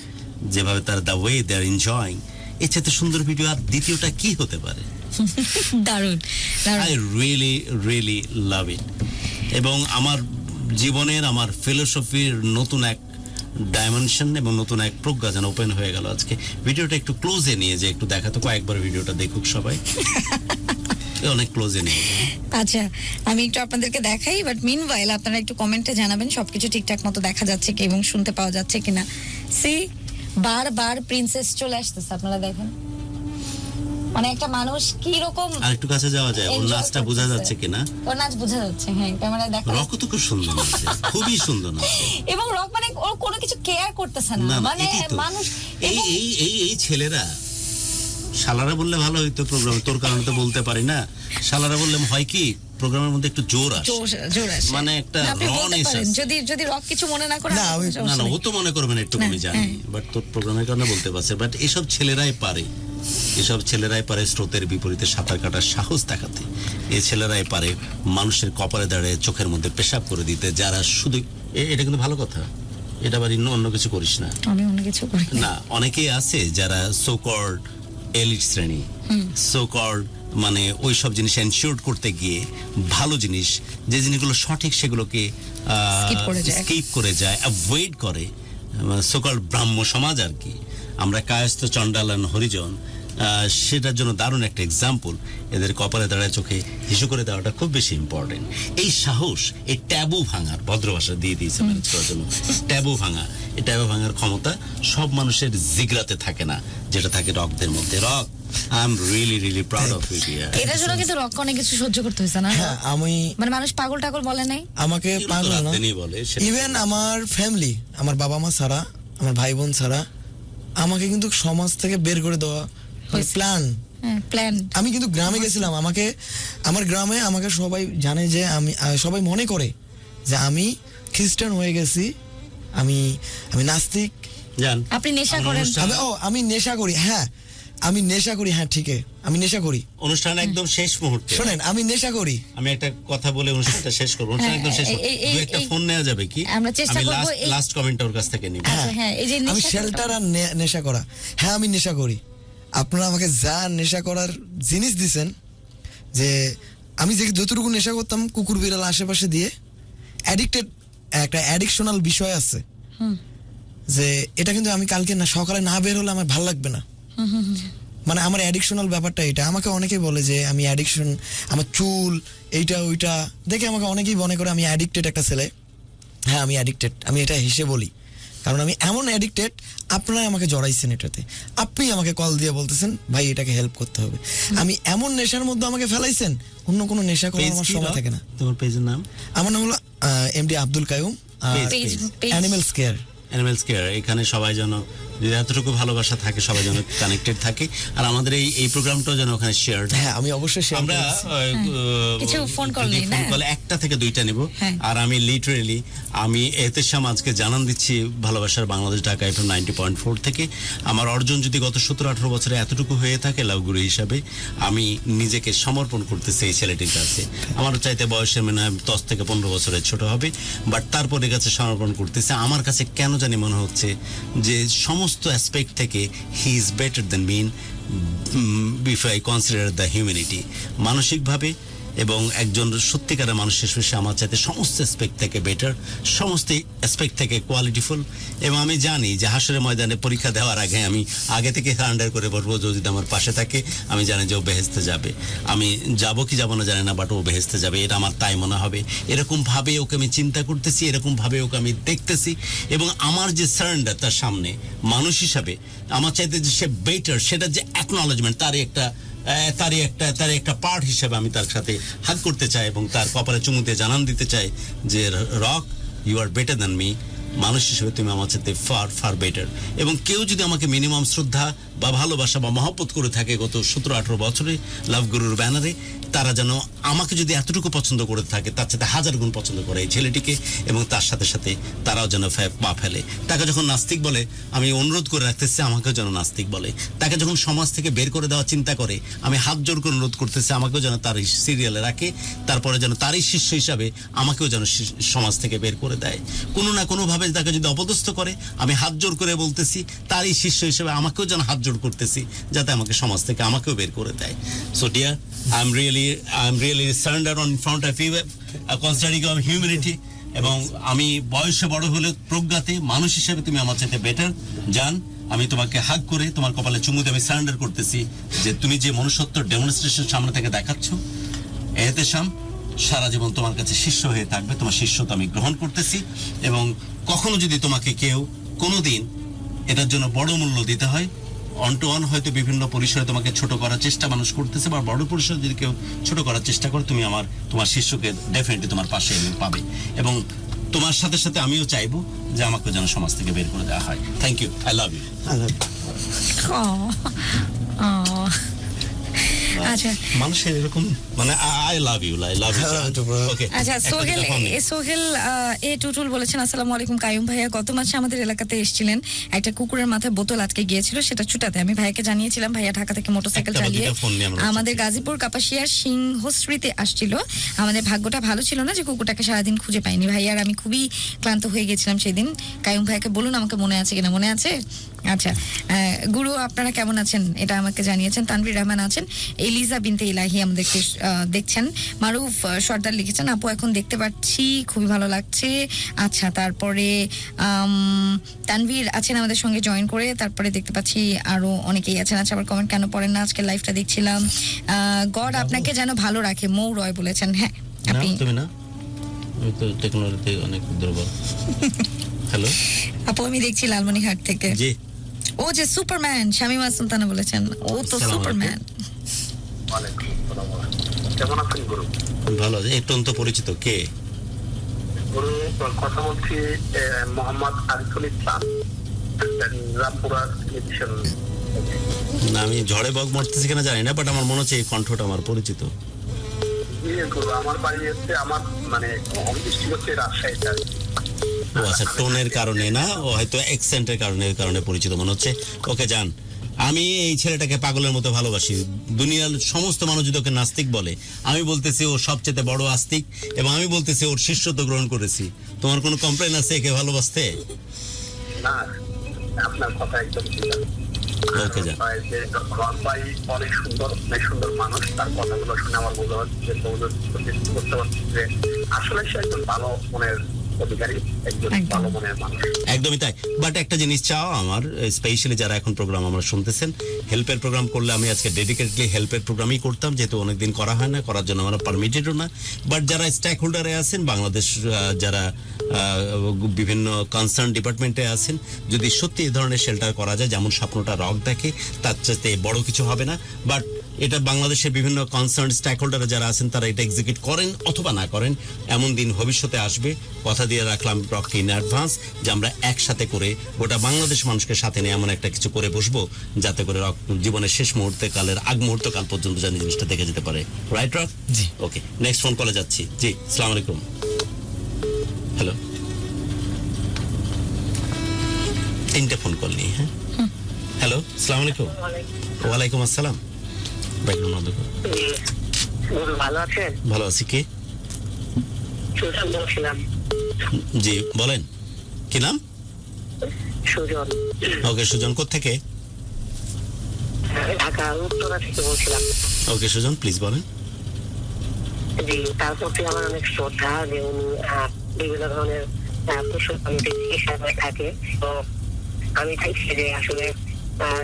যেভাবে তার the way they are enjoying, এর চাইতে সুন্দর ভিডিও আর দ্বিতীয়টা কি হতে পারে? দারুণ আই রিয়েলি লাভ ইট। এবং আমার জীবনের, আমার ফিলোসফির নতুন এক ডাইমেনশন এবং নতুন এক প্রজ্ঞা যেন ওপেন হয়ে গেল আজকে। ভিডিওটা একটু ক্লোজে নিয়ে যে একটু দেখাতো, কয়েকবার ভিডিওটা দেখুক সবাই, অনেক ক্লোজে নিয়ে। আচ্ছা, আমি একটু আপনাদেরকে দেখাই, বাট মিনওয়াইল আপনারা একটু কমেন্টে জানাবেন সবকিছু ঠিকঠাক মতো দেখা যাচ্ছে কি এবং শুনতে পাওয়া যাচ্ছে কিনা। সি, বারবার প্রিন্সেস চলে আসতেছে, আপনারা দেখেন, মানে একটা মানুষ কি রকম আর একটু কাছে যাওয়া যায়, ওর enjoy নাচটা বোঝা করতেছে। যাচ্ছে কিনা? ওর নাচ বোঝা যাচ্ছে, হ্যাঁ ক্যামেরায় দেখা রক তো খুব সুন্দর নাচে, খুবই সুন্দর নাচে। এবং রক মানে ওর কোনো কিছু কেয়ার করতেছে না, না, মানে এটাই তো। মানুষ এই এবং- এই এই এই ছেলেরা, শালারা বললে ভালো হইতো প্রোগ্রামে, তোর কারণে তো বলতে পারি না। শালারা বললে হয় কি, প্রোগ্রামের মধ্যে একটু জোর আসে, জোর আসে। মানে একটা না, আপনি বলতে rawness পারেন, আছে। যদি রক কিছু মনে না করে, না, আমার কোনো আমি- সমস্যা না, নেই। ও তো মনে করবেন একটু, আমি না, জানি, হ্যাঁ। বাট তোর প্রোগ্রামের কারণে বলতে পারছে। বাট এসব ছেলেরাই পারে, এসব ছেলেরাই পারে স্রোতের বিপরীতে সাঁতার কাটার সাহস দেখাতে। এই ছেলেরাই পারে মানুষের কপালে দাঁড়িয়ে চোখের মধ্যে পেশাব করে দিতে, যারা শুধু এটা কিন্তু ভালো কথা, এটা আবার অন্য কিছু করিস না। আমি অন্য কিছু করি না। না, অনেকেই আছে যারা সো কল্ড এলিট শ্রেণী, সো কল্ড মানে ওই সব জিনিস এনশিওর করতে গিয়ে ভালো জিনিস, যে জিনিসগুলো সঠিক, সেগুলোকে স্কিপ করে যায়, অ্যাভয়েড করে, সো কল্ড ব্রাহ্ম সমাজ আর কি। আমরা কায়স্থ, চণ্ডাল আর হরিজন, সেটার জন্য দারুণ একটা এক্সাম্পল। এদের কপালে দাঁড়ায় চোখে হিসু করে দেওয়াটা খুব বেশি ইম্পর্টেন্ট। এই সাহস, এই ট্যাবু ভাঙার, ভদ্র ভাষা দিয়ে দিয়েছে ম্যানেজ করার জন্য, ট্যাবু ভাঙা, এই ট্যাবু ভাঙার ক্ষমতা সব মানুষের জিগরাতে থাকে না, যেটা থাকে রকদের মধ্যে। Rock, I am really proud of you dear. এটার জন্য কিন্তু রক অনেক কিছু সহ্য করতে হয়েছে না? হ্যাঁ, আমি মানে মানুষ পাগল টাগল বলে নাই, আমাকে পাগল না, বলে ইভেন আমার ফ্যামিলি, আমার বাবা মা ছাড়া, আমার ভাই বোন ছাড়া আমাকে কিন্তু সমাজ থেকে বের করে দেওয়া প্ল্যান। প্ল্যান। আমি কিন্তু গ্রামে গেছিলাম, আমাকে আমার গ্রামে আমাকে সবাই জানে যে আমি, সবাই মনে করে যে আমি খ্রিস্টান হয়ে গেছি, আমি নাস্তিক। জান, আপনি নেশা করেন? আমি নেশা করি, হ্যাঁ আমি নেশা করি, হ্যাঁ ঠিক, আমি নেশা করি। অনুষ্ঠান একদম শেষ মুহূর্তে শোনেন, আমি নেশা করি। আমি একটা কথা বলে অনুষ্ঠানটা শেষ করবো। অনুষ্ঠান একদম শেষ, দু একটা ফোন নেওয়া যাবে কি? আমরা চেষ্টা আমি করবো লাস্ট কমেন্ট ওর কাছ থেকে নিব। আচ্ছা, হ্যাঁ, এই যে আমি নেশা শেল্টার আর নেশা করা, হ্যাঁ আমি নেশা করি। আপনারা আমাকে যা নেশা করার জিনিস দিছেন, যে আমি যে যতটুকু নেশা করতাম কুকুর বিড়াল আশেপাশে দিয়ে, অ্যাডিক্টেড, একটা অ্যাডিকশনাল বিষয় আছে, যে এটা কিন্তু আমি কালকে না সকালে না বের হলে আমার ভালো লাগবে না। মানে আমার অ্যাডিকশনাল ব্যাপারটা এটা। আমাকে অনেকেই বলে যে আমি অ্যাডিকশন, আমার চুল এইটা ওইটা দেখে আমাকে অনেকেই মনে করে আমি অ্যাডিক্টেড একটা ছেলে। হ্যাঁ আমি অ্যাডিক্টেড, আমি এটা হেসে বলি, কারণ আমি এমন অ্যাডিক্টেড, আপনারাই আমাকে জড়াইছেন এটাতে। আপনি আমাকে কল দিয়ে বলতেছেন ভাই এটাকে হেল্প করতে হবে। আমি এমন নেশার মধ্যে আমাকে ফেলাইছেন, অন্য কোনো নেশা করার আমার সময় থাকে না। তোমার পেজের নাম? আমার নাম হলো MD Abdul Qayyum, Page. Animals care. Animals care. এখানে সবাই যেন যদি এতটুকু ভালোবাসা থাকে সবাই যেন কানেক্টেড থাকে, আর আমাদের এই প্রোগ্রামটাও যেন ওখানে শেয়ার। হ্যাঁ, আমি অবশ্যই শেয়ার আমরা কিছু ফোন করলে একটা থেকে দুইটা নেব। আর আমি লিটারেলি আমি এহতেশাম আজকে জানান দিচ্ছি ভালোবাসার বাংলাদেশ ঢাকা FM 90.4 থেকে। আমার অর্জন যদি গত 17-18 বছরে এতটুকু হয়ে থাকে লাভগুরু হিসাবে, আমি নিজেকে সমর্পণ করতেছি এই ছেলেটির কাছে। আমার চাইতে বয়সে মনে হয় 10 থেকে 15 বছরের ছোট হবে, বাট তারপরে কাছে সমর্পণ করতেছে। আমার কাছে কেন জানি মনে হচ্ছে যে সমস্ত অ্যাসপেক্ট থেকে he is better than mean if I consider the humanity. মানসিকভাবে এবং একজন সত্যিকারের মানুষের শেষে আমার চাইতে সমস্ত অ্যাসপেক্ট থেকে বেটার, সমস্ত অ্যাসপেক্ট থেকে কোয়ালিটিফুল। এবং আমি জানি যে হাসরের ময়দানে পরীক্ষা দেওয়ার আগে আমি আগে থেকে সারেন্ডার করে বলবো, যদি আমার পাশে থাকে আমি জানি যে ও বেহেস্তে যাবে। আমি যাব কি যাব না জানি না, বাট ও বেহেস্তে যাবে, এটা আমার তাই মনে হবে। এরকমভাবে ওকে আমি চিন্তা করতেছি, এরকমভাবে ওকে আমি দেখতেছি, এবং আমার যে সারেন্ডার তার সামনে মানুষ হিসাবে আমার চাইতে যে সে বেটার, সেটা যে অ্যাকনলেজমেন্ট, তারই একটা পার্ট হিসেবে আমি তার সাথে হাত করতে চাই এবং তার কপালে চুমুতে জানান দিতে চাই যে Rock, you are better than me. মানুষ হিসেবে তুমি আমার সাথে ফার ফার বেটার। এবং কেউ যদি আমাকে মিনিমাম শ্রদ্ধা বা ভালোবাসা বা মহব্বত করে থাকে গত 17-18 বছরে লাভগুরুর ব্যানারে, তারা যেন আমাকে যদি এতটুকু পছন্দ করে থাকে তার সাথে 1000 গুণ পছন্দ করে এই ছেলেটিকে, এবং তার সাথে সাথে তারাও যেন পা ফেলে। তাকে যখন নাস্তিক বলে, আমি অনুরোধ করে রাখতেছি আমাকেও যেন নাস্তিক বলে। তাকে যখন সমাজ থেকে বের করে দেওয়ার চিন্তা করে, আমি হাত জোর করে অনুরোধ করতেছি আমাকেও যেন তার সিরিয়ালে রাখে, তারপরে যেন তারই শিষ্য হিসাবে আমাকেও যেন সমাজ থেকে বের করে দেয়। কোনো না কোনোভাবে তাকে যদি অপদস্থ করে, আমি হাত জোর করে বলতেছি তারই শিষ্য হিসেবে আমাকেও যেন হাত জোর করতেছি, যাতে আমাকে সমাজ থেকে আমাকেও বের করে দেয়। So dear, I'm really surrender on in front of you, considering your humanity. এবং আমি বয়সে বড় হলে প্রজ্ঞাতে মানুষ হিসেবে তুমি আমার চাইতে বেটার। জান, আমি তোমাকে হাগ করে তোমার কপালে চুমু দিয়ে আমি সারেন্ডার করতেছি যে তুমি যে মনুষ্যত্ব ডেমনস্ট্রেশন সামনে থেকে দেখাচ্ছ, এহতেশাম সারা জীবন তোমার কাছে শিষ্য হয়ে থাকবে। তোমার শিষ্যতা আমি গ্রহণ করতেছি, এবং কখনো যদি তোমাকে কেউ কোনোদিন এটার জন্য বড় মূল্য দিতে হয়, অন টু অন হয়তো বিভিন্ন পরিসরে তোমাকে ছোট করার চেষ্টা মানুষ করতেছে, বা বড় পরিসরে যদি কেউ ছোট করার চেষ্টা করে, তুমি তোমার শিষ্যকে ডেফিনেটলি তোমার পাশে পাবে। এবং তোমার সাথে সাথে আমিও চাইবো যে আমাকে যেন সমাজ থেকে বের করে দেওয়া হয়। Thank you, I love you. আচ্ছা, মানুষের এরকম মানে আই লাভ ইউ, ওকে। আচ্ছা, সোহেল এ টুটুল বলেছেন, আসসালামু আলাইকুম কাইয়ুম ভাইয়া, গত মাসে আমাদের এলাকাতে এসেছিলেন, একটা কুকুরের মাথায় বোতল আটকে গিয়েছিল, সেটা ছুটাতে আমি ভাইয়াকে জানিয়েছিলাম। ভাইয়া ঢাকা থেকে মোটরসাইকেল চালিয়ে আমাদের গাজীপুর কাপাসিয়ার সিংহশ্রীতে আসছিল। আমাদের ভাগ্যটা ভালো ছিল না যে কুকুরটাকে সারাদিন খুঁজে পাইনি। ভাইয়ার আমি খুবই ক্লান্ত হয়ে গেছিলাম সেদিন। কাইয়ুম ভাইয়াকে বলুন আমাকে মনে আছে কিনা। মনে আছে? আচ্ছা, গুরু আপনারা কেমন আছেন এটা আমাকে জানিয়েছেন। তানভীর রহমান আছেন, এলিজা বিনতে ইলাহি আমাদেরকে দেখছেন। মারুফ সর্দার লিখেছেন, আপু এখন দেখতে পাচ্ছি, খুবই ভালো লাগছে। আচ্ছা, তারপরে তানভীর আছেন আমাদের সঙ্গে জয়েন করে, তারপরে দেখতে পাচ্ছি আরো অনেকেই আছেন। আচ্ছা, আবার কমেন্ট কেন পড়েন না, আজকে লাইভটা দেখছিলাম। গড আপনাকে যেন ভালো রাখে, মৌ রয় বলেছেন। হ্যাঁ, আপনি তুমি না, আমি তো টেকনোলজিতে অনেক দুর্বল। হ্যালো আপু, আমি দেখছি লালমনিরহাট থেকে। জি, ও যে সুপারম্যান শামিমা সুলতানা বলেছেন, ও তো সুপারম্যান। কেমন আছেন গুরু? ভালো আছে। একটু অন্ত পরিচিত কে? গুরু কথা বলছি মোহাম্মদ আরিফুল ইসলাম, রামপুরা টেলিভিশন। না, আমি ঝড়ে বক মরতেছি কিনা জানি না, বাট আমার মনে হচ্ছে এই কণ্ঠটা আমার পরিচিত। গুরু আমার বাড়ি হচ্ছে, আমার মানে হোম ডিস্ট্রিক্ট হচ্ছে রাজশাহীতে। ও আচ্ছা, টোনের কারণে না, ও হয়তো অ্যাকসেন্টের কারণে পরিচিত মনে হচ্ছে। ওকে যান, আমি এই ছেলেটাকে পাগলের মতো ভালোবাসি। দুনিয়ার সমস্ত মানুষ যদি ওকে নাস্তিক বলে, আমি বলতেছি ও সবচেয়ে বড় আস্তিক, এবং আমি বলতেছি ওর শিষ্যত্ব গ্রহণ করেছি। তোমার কোনো কমপ্লেন আছে একে ভালোবাসতে? না, আপনার কথা একদম ঠিক আছে। ওকে যান। অনেক সুন্দর মানুষ, তার কথাগুলো শুনে আমার বোঝা হচ্ছে, করতে পারছি যে আসলে সে একজন ভালো মনের অধিকারী, একজন ভালো মনের মানুষ। একদমই তাই। বাট একটা জিনিস চাও আমার, স্পেশালি যারা এখন প্রোগ্রাম আমরা শুনতেছেন, হেল্পের প্রোগ্রাম করলে আমি আজকে ডেডিকেটলি হেল্পের প্রোগ্রামই করতাম, যেহেতু অনেকদিন করা হয় না, করার জন্য আমরা পারমিটেডও না। বাট যারা স্টেক হোল্ডারে আছেন, বাংলাদেশ যারা বিভিন্ন কনসার্ন ডিপার্টমেন্টে আছেন, যদি সত্যি এই ধরনের শেল্টার করা যায়, যেমন স্বপ্নটা রক দেখে, তার চাইতে বড় কিছু হবে না। বাট এটা বাংলাদেশের বিভিন্ন কনসার্ন স্টেক হোল্ডার যারা আছেন তারা এটা এক্সিকিউট করেন অথবা না করেন, এমন দিন ভবিষ্যতে আসবে। কথা দিয়ে রাখলাম রককে ইন অ্যাডভান্স যে আমরা একসাথে করে গোটা বাংলাদেশ মানুষকে সাথে নিয়ে এমন একটা কিছু করে বসবো যাতে করে রক জীবনের শেষ মুহূর্তে কালের আগ মুহূর্ত কাল পর্যন্ত যেন জিনিসটা দেখে যেতে পারে। Right rock? জি। ওকে, নেক্সট ফোন কলে যাচ্ছি। জি, আসসালামু আলাইকুম। হ্যালো, তিনটে ফোন কল নিয়ে। হ্যাঁ, হ্যালো, আসসালামু আলাইকুম। ওয়ালাইকুম আসসালাম। ব্যাকগ্রাউন্ড বন্ধ করো। ভালো আছেন? ভালো আছি। কে? সুজন বলছিলাম। জি বলেন, কি নাম? সুজন। ওকে সুজন, কোত্থেকে? ঢাকা উত্তরা থেকে বলছিলাম। ওকে সুজন, প্লিজ বলেন। জি, তার প্রতি আমার অনেক শ্রদ্ধা যে উনি বিভিন্ন ধরনের পশুপালিত চিকিৎসা করে থাকে। তো আমি চাইছি যে আসলে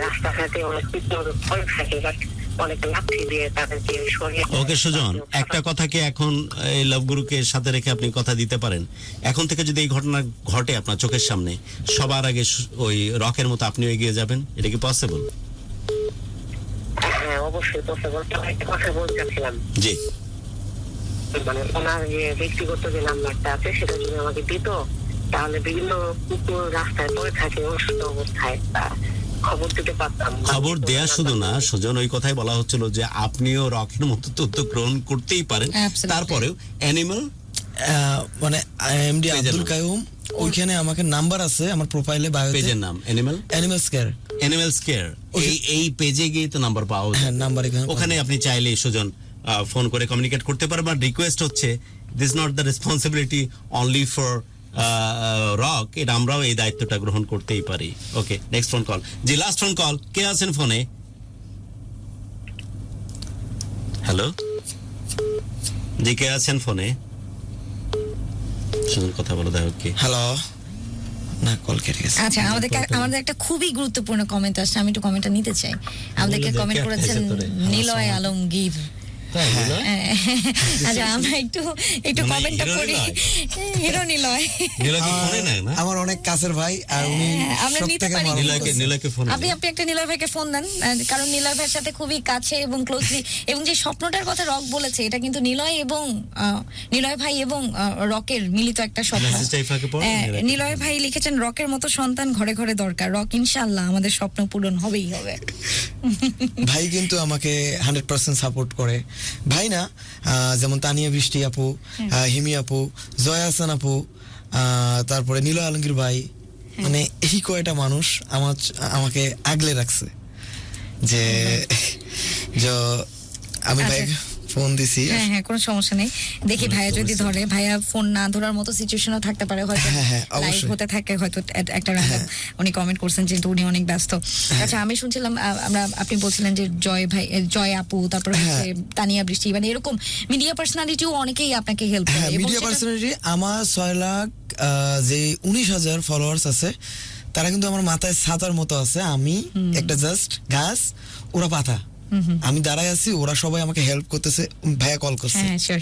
রাস্তাঘাটে অনেক পিছনে ভয় থাকে, বাট অনেক লাঠি দিয়ে তাদেরকে সরিয়ে। ওকে সুজন, একটা কথা কি এখন এই লাভগুরুকে সাথে রেখে আপনি কথা দিতে পারেন? এখন থেকে যদি এই ঘটনা ঘটে আপনার চোখের সামনে, সবার আগে ওই রকের মতো আপনিও এগিয়ে যাবেন, এটা কি পসিবল? হ্যাঁ, অবশ্যই পসিবল। তো একটা কথা বলতে চাচ্ছিলাম, জি। মানে ওনার যে ব্যক্তিগত যে নাম্বারটা আছে সেটা যদি আমাকে দিত, তাহলে বিভিন্ন কুকুর রাস্তায় পড়ে থাকে অসুস্থ অবস্থায়, তা খবর দিতে পারতাম। খবর দেয়া শুধু না সুজন, ওই কথাই বলা হচ্ছিল যে আপনিও রকের মতো তথ্য গ্রহণ করতেই পারেন। Absolutely. তারপরেও অ্যানিমাল মানে এমডি আব্দুল কাইয়ুম, ওইখানে আমাকে নাম্বার আছে আমার প্রোফাইলে, বায়োতে। পেজের নাম অ্যানিমাল কেয়ার। Animal care. এই পেজে গিয়ে তো নাম্বার পাওয়া যায়। হ্যাঁ, নাম্বার এখানে ওখানে আপনি চাইলে সুজন ফোন করে কমিউনিকেট করতে পারবেন। আর রিকোয়েস্ট হচ্ছে, this not the responsibility only for rock, এটা আমরাও এই দায়িত্বটা গ্রহণ করতেই পারি। ওকে, নেক্সট ফোন কল। জি, লাস্ট ফোন কল। কে আছেন ফোনে? হ্যালো, জি, কে আছেন ফোনে? সুজন কথা বলো, দেখো কি। হ্যালো, না কল কেটে গেছে। আচ্ছা, আমাদের একটা খুবই গুরুত্বপূর্ণ কমেন্ট আসছে, আমি একটু কমেন্টটা নিতে চাই। আমাদেরকে কমেন্ট করেছেন নিলয় আলমগীর। আচ্ছা, আমরা একটু কমেন্টটা পড়ি। হিরো নিলয় আমার অনেক কাছের ভাই, আর উনি আমরা নিতে পারি। নিলয়কে ফোন আপনি একটা নিলয় ভাইকে ফোন দেন, কারণ নিলয় ভাইয়ের সাথে খুবই কাছে এবং ক্লোজলি, এবং যে স্বপ্নটার কথা রক বলেছে এটা কিন্তু নিলয় ভাই এবং রকের মিলিত একটা স্বপ্ন। নিলয় ভাই লিখেছেন, রকের মতো সন্তান ঘরে ঘরে দরকার। রক ইনশাআল্লাহ আমাদের স্বপ্ন পূরণ হবেই হবে। ভাই কিন্তু আমাকে 100% সাপোর্ট করে। ভাই না, যেমন তানিয়া বৃষ্টি আপু, হিমি আপু, জয়া হাসান আপু, তারপরে নীলয় আলমগীর ভাই, মানে এই কয়টা মানুষ আমাকে আগলে রাখছে যে আমি ভাই ফোন দিছি। হ্যাঁ, কোনো সমস্যা নেই। দেখি ভাইয়া যদি ধরে, ভাইয়া ফোন না ধরার মতো সিচুয়েশনও থাকতে পারে, হয়তো লাইভ হতে থাকে, হয়তো একটা রান্ডাম উনি কমেন্ট করছেন যেহেতু উনি অনেক ব্যস্ত। আচ্ছা, আমি শুনছিলাম আপনি বলছিলেন যে জয় আপু, তারপর তানিয়া বৃষ্টি, মানে এরকম মিডিয়া পার্সোনালিটিও অনেকেই আপনাকে হেল্প করে। মিডিয়া পার্সোনালিটি আমার 6 লাখ যে 19,000 ফলোয়ার্স আছে, তারা কিন্তু আমার মাথায় ছাতার মতো আছে। আমি একটা জাস্ট ঘাস, ওরা পাতা। আমি দাঁড়ায় আছি, ওরা সবাই আমাকে হেল্প করতেছে। ভাইয়া কল করছে। হ্যাঁ, শিওর।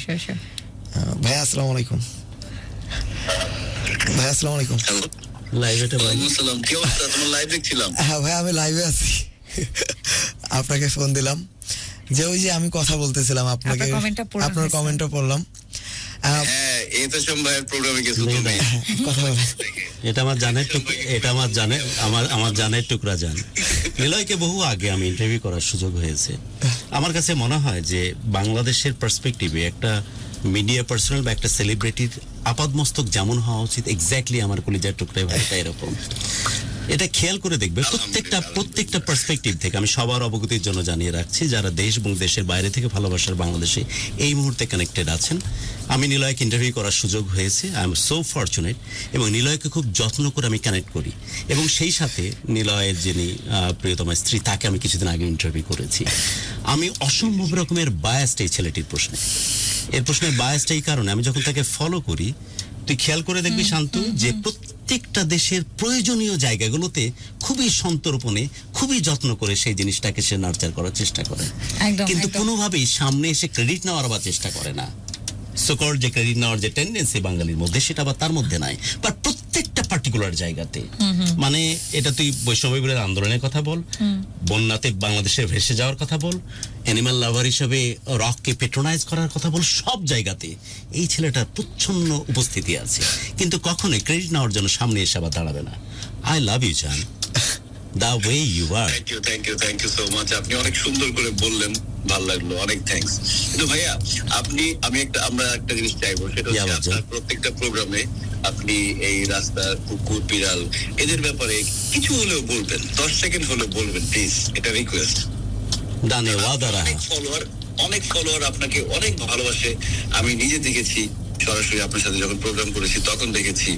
ভাইয়া আসসালামু আলাইকুম। ভাইয়া আসসালামু আলাইকুম। লাইভেটা ভাই। আসসালাম, কি অবস্থা? তোমার লাইভ দেখছিলাম। হ্যাঁ ভাই, আমি লাইভে আছি। আপনাকে ফোন দিলাম যে ওই যে আমি কথা বলতেছিলাম আপনাকে, আপনার কমেন্টটা পড়লাম। হ্যাঁ, এই তো ভাইয়ের প্রোগ্রামে গেছো তুমি। কথা বলে এটা আমার জানের টুকরা জান। নিলয়কে বহু আগে আমি ইন্টারভিউ করার সুযোগ হয়েছে। আমার কাছে মনে হয় যে বাংলাদেশের পার্সপেক্টিভে একটা মিডিয়া পার্সোনাল বা একটা সেলিব্রিটির আপাদমস্তক যেমন হওয়া উচিত, এক্স্যাক্টলি আমার কলিজার টুকরা ভাইটা এরকম। এটা খেয়াল করে দেখবে প্রত্যেকটা পার্সপেক্টিভ থেকে। আমি সবার অবগতির জন্য জানিয়ে রাখছি, যারা দেশ এবং দেশের বাইরে থেকে ভালোবাসার বাংলাদেশে এই মুহূর্তে কানেক্টেড আছেন, আমি নিলয়কে ইন্টারভিউ করার সুযোগ হয়েছে। I am so fortunate. এবং নিলয়কে খুব যত্ন করে আমি কানেক্ট করি, এবং সেই সাথে নিলয়ের যিনি প্রিয়তমা স্ত্রী, তাকে আমি কিছুদিন আগে ইন্টারভিউ করেছি। আমি অসম্ভব রকমের বায়াসড এই ছেলেটির প্রশ্নে। এর প্রশ্নের বায়াসড এই কারণে, আমি যখন তাকে ফলো করি, তুই খেয়াল করে দেখবি শান্তু, যে প্রত্যেকটা দেশের প্রয়োজনীয় জায়গাগুলোতে খুবই সন্তর্পণে, খুবই যত্ন করে সেই জিনিসটাকে সে নার্চার করার চেষ্টা করে, কিন্তু কোনোভাবেই সামনে এসে ক্রেডিট নেওয়ার আবার চেষ্টা করে না। সুকর যে ক্রেডিট নেওয়ার যে টেন্ডেন্সি বাঙালির মধ্যে, সেটা আবার তার মধ্যে নাই। বাট প্রত্যেকটা পার্টিকুলার জায়গাতে, মানে এটা তুই বৈষম্য বিরোধী আন্দোলনের কথা বল, বন্যাতে বাংলাদেশের ভেসে যাওয়ার কথা বল, অ্যানিমাল লাভার হিসেবে রককে পেট্রোনাইজ করার কথা বল, সব জায়গাতে এই ছেলেটার প্রচ্ছন্ন উপস্থিতি আছে, কিন্তু কখনোই ক্রেডিট নেওয়ার জন্য সামনে এসে আবার দাঁড়াবে না। আই লাভ ইউ জান, the way you are. Thank you so much. আপনি অনেক সুন্দর করে বললেন, ভালো লাগলো, অনেক থ্যাঙ্কস। কিন্তু ভাইয়া আমরা একটা জিনিস চাইবো, সেটা হচ্ছে আপনার প্রত্যেকটা প্রোগ্রামে আপনি এই রাস্তার কুকুর বিড়াল এদের ব্যাপারে কিছু হলেও বলবেন, 10 সেকেন্ড হলেও বলবেন প্লিজ, এটা রিকোয়েস্ট। ডানে ওয়াদা রাহা। অনেক ফলোয়ার আপনাকে অনেক ভালোবাসে, আমি নিজে দেখেছি, সরাসরি আপনার সাথে যখন প্রোগ্রাম করেছি তখন দেখেছি,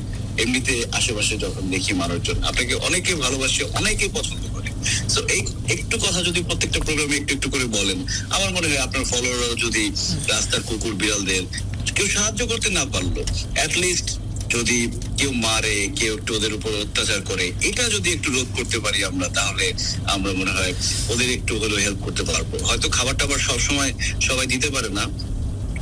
এমনিতে আশেপাশে যখন দেখি মানুষজন আপনাকে অনেকে ভালোবাসে, অনেকে পছন্দ করে। সো এই একটু কথা যদি প্রত্যেকটা প্রোগ্রামে একটু একটু করে বলেন, আমার মনে হয় আপনার ফলোয়াররা যদি রাস্তার কুকুর বিড়ালদের কেউ সাহায্য করতে না পারলো, অ্যাটলিস্ট যদি কেউ মারে, কেউ একটু ওদের উপর অত্যাচার করে, এটা যদি একটু রোধ করতে পারি আমরা, তাহলে আমরা মনে হয় ওদের একটু হলেও হেল্প করতে পারবো। হয়তো খাবার টাবার সবসময় সবাই দিতে পারে না,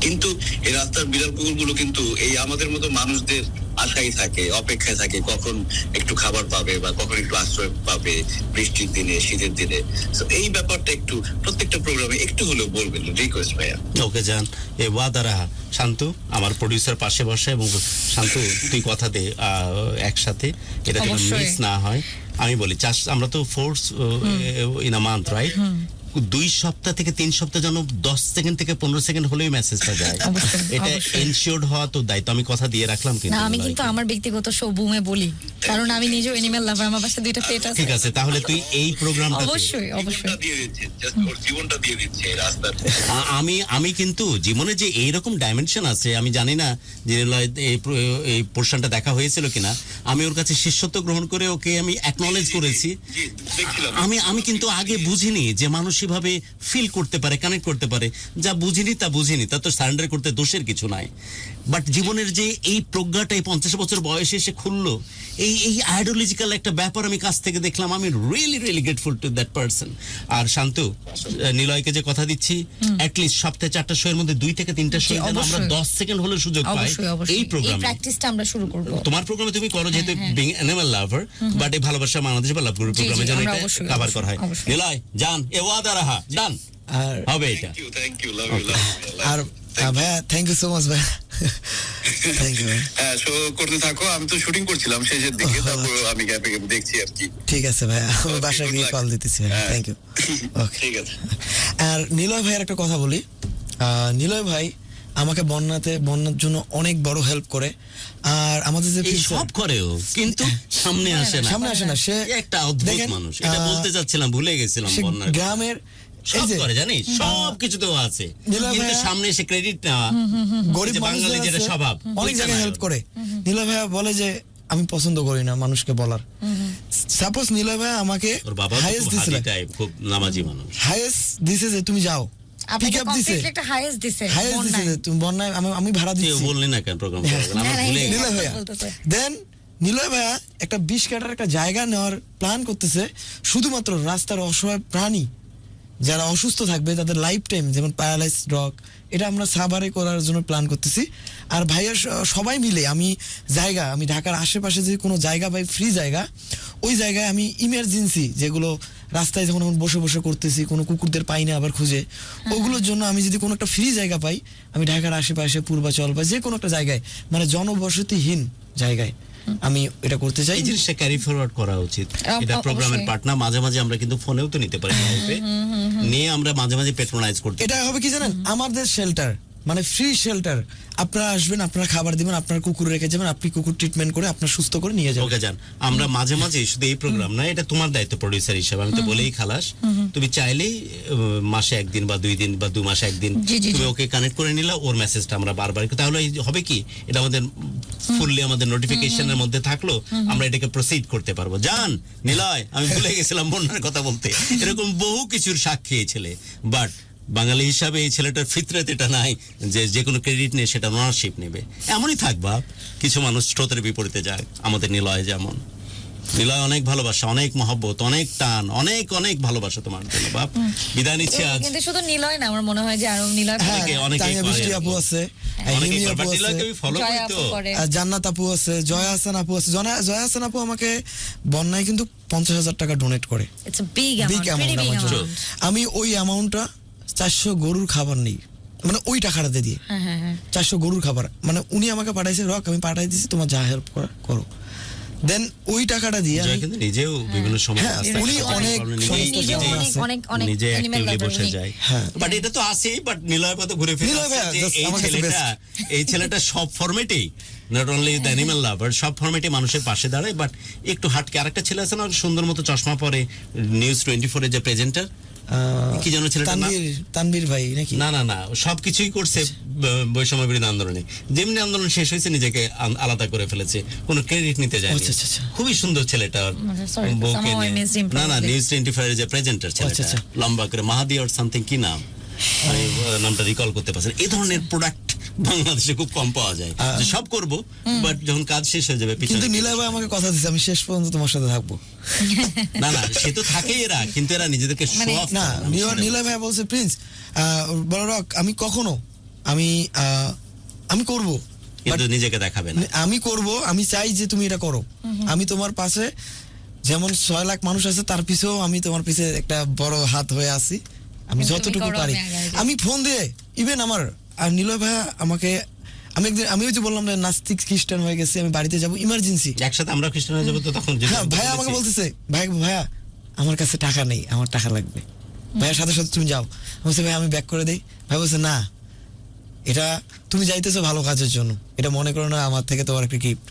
কিন্তু এই রাস্তার বিড়াল কুকুরগুলো কিন্তু এই আমাদের মতো মানুষদের আশাই থাকে, অপেক্ষায় থাকে কখন একটু খাবার পাবে বা কখন একটু আশ্রয় পাবে বৃষ্টির দিনে, শীতের দিনে। তো এই ব্যাপারটা একটু প্রত্যেকটা প্রোগ্রামে একটু হলেও বলবেন, রিকোয়েস্ট ভাইয়া। ওকে জান, এ ওয়াদা রাহা। শান্তু আমার প্রডিউসার পাশে বসে, এবং শান্তু তুই কথা দে একসাথে এটা যেন মিস না হয়। আমি বলি আমরা তো force in a month, right? 2 সপ্তাহ থেকে 3 সপ্তাহ যেন 10 সেকেন্ড থেকে 15 সেকেন্ড হলেই মেসেজটা যায়, এটা এনশিওরড হওয়া তো দায়িত্ব। আমি কথা দিয়ে রাখলাম। কিন্তু আমি কিন্তু আমার ব্যক্তিগত শোভুমে বলি, কারণ আমি নিজেও অ্যানিমাল লাভার, আমার পাশে 2টা পেট আছে। ঠিক আছে, তাহলে তুই এই প্রোগ্রামটা অবশ্যই জীবনটা দিয়ে দিচ্ছে রাস্তার। আমি কিন্তু জীবনে যে এইরকম ডাইমেনশন আছে আমি জানি না যে এই পোর্শনটা দেখা হয়েছিল কিনা। আমি ওর কাছে শিষ্যত্ব গ্রহণ করে ওকে আমি অ্যাকনলেজ করেছি। আমি কিন্তু আগে বুঝিনি যে মানুষ এভাবে ফিল করতে পারে, কানেক্ট করতে পারে। যা বুঝিনি তা তো সারেন্ডার করতে দোষের কিছু নাই। বাট জীবনের যে এই প্রজ্ঞাটা এই 50 বছর বয়সে এসে খুললো, এই আইডিওলজিক্যাল একটা ব্যাপার আমি কাছ থেকে দেখলাম। আমি really grateful to that person. আর শান্তু, নিলয়কে যে কথা দিচ্ছি, অ্যাটলিস্ট সপ্তাহে 4টা শোয়ের মধ্যে 2 থেকে 3টা শো যেন আমরা 10 সেকেন্ড হলেও সুযোগ পাই এই প্রোগ্রামে। প্র্যাকটিসটা আমরা শুরু করব। তোমার প্রোগ্রামে তুমি করো, যেহেতু বিং অ্যানিমাল লাভার, বাট এই ভালোবাসা বাংলাদেশ বা লাভ গ্রুপ প্রোগ্রামে যেন এটা কভার করা হয়। নিলয় জান, এ ওয়াদা রাহা, ডান হবে এটা। Thank you, love you. আর ভাইয়া থ্যাংক ইউ সো মাচ ভাইয়া, থ্যাংক ইউ। হ্যাঁ, শো করতে থাকো। আমি তো শুটিং করছিলাম শেষের দিকে, তারপর আমি গ্যাপে দেখছি আর কি। ঠিক আছে ভাইয়া, আমি বাসায় গিয়ে কল দিতেছি। Thank you. ওকে, ঠিক আছে। আর নিলয় ভাইয়ের একটা কথা বলি। নিলয় ভাই আমাকে বন্যার জন্য অনেক বড় হেল্প করে। আর আমাদের যে সব করেও কিন্তু সামনে আসে না, সে একটা অদ্ভুত মানুষ। এটা বলতে যাচ্ছিলাম, ভুলে গেছিলাম। বন্যার গ্রামের সব করে জানিস, সব কিছুতেও আছে, কিন্তু সামনে এসে ক্রেডিট নেওয়া, গরিব বাঙালি যেটা স্বভাব, অনেক জায়গায় হেল্প করে। নিলয় ভাইয়া বলে যে আমি পছন্দ করি না মানুষকে বলার। সাপোজ নিলয় ভাইয়া আমাকে হাইয়েস্ট দিছিল, খুব নামাজি মানুষ, হাইয়েস্ট দিছে যে তুমি যাও, পিক আপ দিছে, একটা হাইয়েস্ট দিছে, তুমি বন্যায় আমি ভাড়া দিচ্ছি। বললি না কেন প্রোগ্রাম? নিলয় ভাইয়া দেন নিলয় ভাইয়া একটা 20 কাঠার একটা জায়গা নেওয়ার প্ল্যান করতেছে, শুধুমাত্র রাস্তার অসহায় প্রাণী যারা অসুস্থ থাকবে তাদের লাইফ টাইম, যেমন প্যারালাইজ ডগ, এটা আমরা সাভারে করার জন্য প্ল্যান করতেছি। আর ভাইয়া সবাই মিলে আমি ঢাকার আশেপাশে যে কোনো জায়গা পাই, ফ্রি জায়গা, ওই জায়গায় আমি ইমার্জেন্সি যেগুলো রাস্তায় যখন বসে বসে করতেছি, কোনো কুকুরদের পাই না আবার খুঁজে, ওগুলোর জন্য আমি যদি কোনো একটা ফ্রি জায়গা পাই, আমি ঢাকার আশেপাশে পূর্বাচল বা যে কোনো একটা জায়গায়, মানে জনবসতিহীন জায়গায় আমি এটা করতে চাই। এই জিনিসটা ক্যারি ফরওয়ার্ড করা উচিত। এটা প্রোগ্রামের পার্টনার, মাঝে মাঝে আমরা কিন্তু ফোনেও তো নিতে পারি, নিয়ে আমরা মাঝে মাঝে পেট্রোনাইজ করতে। এটা হবে কি জানেন, আমাদের শেল্টার, মানে ফ্রি শেল্টার। আপনারা আসবেন, আপনারা খাবার দিবেন, আপনার কুকুর রেখে যাবেন, আপনি কুকুর ট্রিটমেন্ট করে আপনার সুস্থ করে নিয়ে যাবেন। ওকে যান, আমরা মাঝে মাঝে শুধু এই প্রোগ্রাম না, এটা তোমার দায়িত্ব প্রোডিউসার হিসেবে, আমি তো বলেই খালাস, তুমি চাইলেই মাসে 1 দিন বা 2 দিন বা 2 মাসে 1 দিন তুমি ওকে কানেক্ট করে নিলা, ওর মেসেজটা আমরা বারবার, তাহলে হবে কি, এটা আমাদের ফুললি আমাদের নোটিফিকেশনের মধ্যে থাকলো, আমরা এটাকে প্রসিড করতে পারবো। জান নিলয়, আমি ভুলে গেছিলাম বন্যার কথা বলতে, এরকম বহু কিছুর সাক্ষী এই ছেলে। বাট বাঙালি হিসাবে এই ছেলেটার ফিতরত এটা নাই যে কোনো ক্রেডিট নেই, সেটা ওনারশিপ নেবে। এমনই থাকবা, কিছু মানুষ স্রোতের বিপরীতে যায়, আমাদের নিলয় যেমন। নিলয় অনেক ভালোবাসা, অনেক মহব্বত, অনেক টান, অনেক অনেক ভালোবাসা তোমার জন্য বাপ। বিদায় নিচ্ছি আজ। কিন্তু শুধু নিলয় না, আমার মনে হয় যে আরো নিলয় হ্যাঁ, অনেকেই তানিয়া করে বৃষ্টি আর কি। আপু আছে, অনেকেই হিমি করে, আপু but আছে, নিলয়কে আমি follow জয়া করি আপু তো। করে। জান্নাত আপু আছে, জয়া হাসান আপু আছে। জয়া হাসান আপু আমাকে বন্যায় কিন্তু 50,000 টাকা ডোনেট করে। It's a big Big amount, amount very big আমার জন্য। অ্যামাউন্ট। আমি ওই অ্যামাউন্টটা 400 গরুর খাবার নেই, মানে ওই টাকাটাতে দিয়ে হ্যাঁ হ্যাঁ হ্যাঁ 400 গরুর খাবার, মানে উনি আমাকে পাঠাইছে, রক আমি পাঠাই দিছি, তোমার যা হেল্প করো। দেন ওই টাকাটা দিয়ে জয় আমি কিন্তু নিজেও বিভিন্ন সময় হ্যাঁ, রাস্তায় উনি ঘাটে অনেক প্রবলেম সমস্ত নিজেই- জায়গায় নিজেই- আছে। অনেক অনেক নিজে অ্যানিমেল actively বসে যায়। হ্যাঁ। বাট এটা তো আছেই, বাট নিলয়ের মতো ঘুরে ফিরে নিলয় ভাইয়া, আসছে যে just এই আমার কাছে ছেলেটা সব ফরম্যাটেই, not only the animal lover, সব ফরম্যাটে মানুষের পাশে দাঁড়ায়। বাট একটু হাটকে আরেকটা ছেলে আছে না, সুন্দর মতো চশমা পরে, নিউজ 24 এর যে প্রেজেন্টার, কি যেন ছেলেটার নাম? তানভীর ভাই নাকি? না না না, সবকিছুই করছে বৈষম্য বিরোধী আন্দোলনে। যেমনি আন্দোলন শেষ হয়েছে নিজেকে আলাদা করে ফেলেছে, কোনো ক্রেডিট নিতে যায়নি। আচ্ছা, আচ্ছা, আচ্ছা। খুবই সুন্দর ছেলেটা। sorry, বউকে somehow I নিয়ে- missed him না না, probably. নিউজ 24 এর যে প্রেজেন্টার ছেলেটা, আচ্ছা, আচ্ছা। লম্বা করে মাহাদি অর সামথিং, কি নাম আমি নামটা রিকল করতে পারছি না। এই ধরনের প্রোডাক্ট বাংলাদেশে খুব কম পাওয়া যায়, যে সব করব, বাট যখন কাজ শেষ হয়ে যাবে পিছনে। কিন্তু নিলয় ভাই আমাকে কথা দিচ্ছে আমি শেষ পর্যন্ত তোমার সাথে থাকবো। না না, সে তো থাকেই এরা, কিন্তু এরা নিজেদেরকে শো মানে- অফ না, নিলয় ভাই বলছে প্রিন্স বড় রক আমি কখনো আমি করব, কিন্তু নিজেকে দেখাবে না। আমি করব, আমি চাই যে তুমি এটা করো। আমি তোমার পাশে, যেমন 6 লাখ মানুষ আছে তার পিছেও আমি তোমার পিছে একটা বড় হাত হয়ে আছি, আমি তুমি যতটুকু করো, পারি। আমি আগাই যাই। আমি ফোন দিয়ে ইভেন আমার আর নিলয় ভাইয়া আমাকে, আমি ওই যে বললাম না নাস্তিক খ্রিস্টান হয়ে গেছে, আমি বাড়িতে যাব ইমার্জেন্সি। একসাথে আমরা খ্রিস্টান হয়ে যাবো তো তখন যদি হ্যাঁ, আমি ভাইয়া আমাকে বলেছি, বলতেছে ভাইয়া আমার কাছে টাকা নেই, আমার টাকা লাগবে। ভাইয়ার সাথে সাথে তুমি যাও। আমি বলছি ভাই আমি ব্যাক করে দেই। ভাই বলছে না, এটা তুমি যাইতেছো ভালো কাজের জন্য, এটা মনে করো না আমার থেকে তোমার একটা গিফট।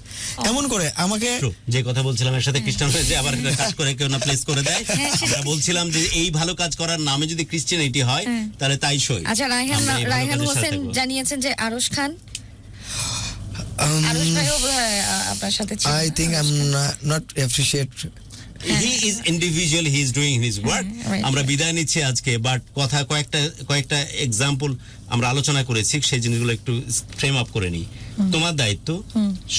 এমন করে আমাকে True, যে কথা বলছিলাম এর সাথে খ্রিস্টান হয়েছে, আবার একটা কাজ করে কেউ না প্লেস করে দেয়। আমরা বলছিলাম যে এই ভালো কাজ করার নামে যদি ক্রিশ্চিয়ানিটি হয়, তাহলে তাই সই। আচ্ছা, আমরা এই ভালো রায়হান কাজের সাথে হোসেন থাকবো। জানিয়েছেন যে আরশ খান, আরশ ভাইও বোধহয় আপনার সাথে ছিল। I think I am not appreciate. He is individual, he is doing his work. right. আমরা বিদায় নিচ্ছি আজকে, বাট কথা কয়েকটা এক্সাম্পল আমরা আলোচনা করেছি, সেই জিনিসগুলো একটু ফ্রেম আপ করে নিই। তোমার দায়িত্ব,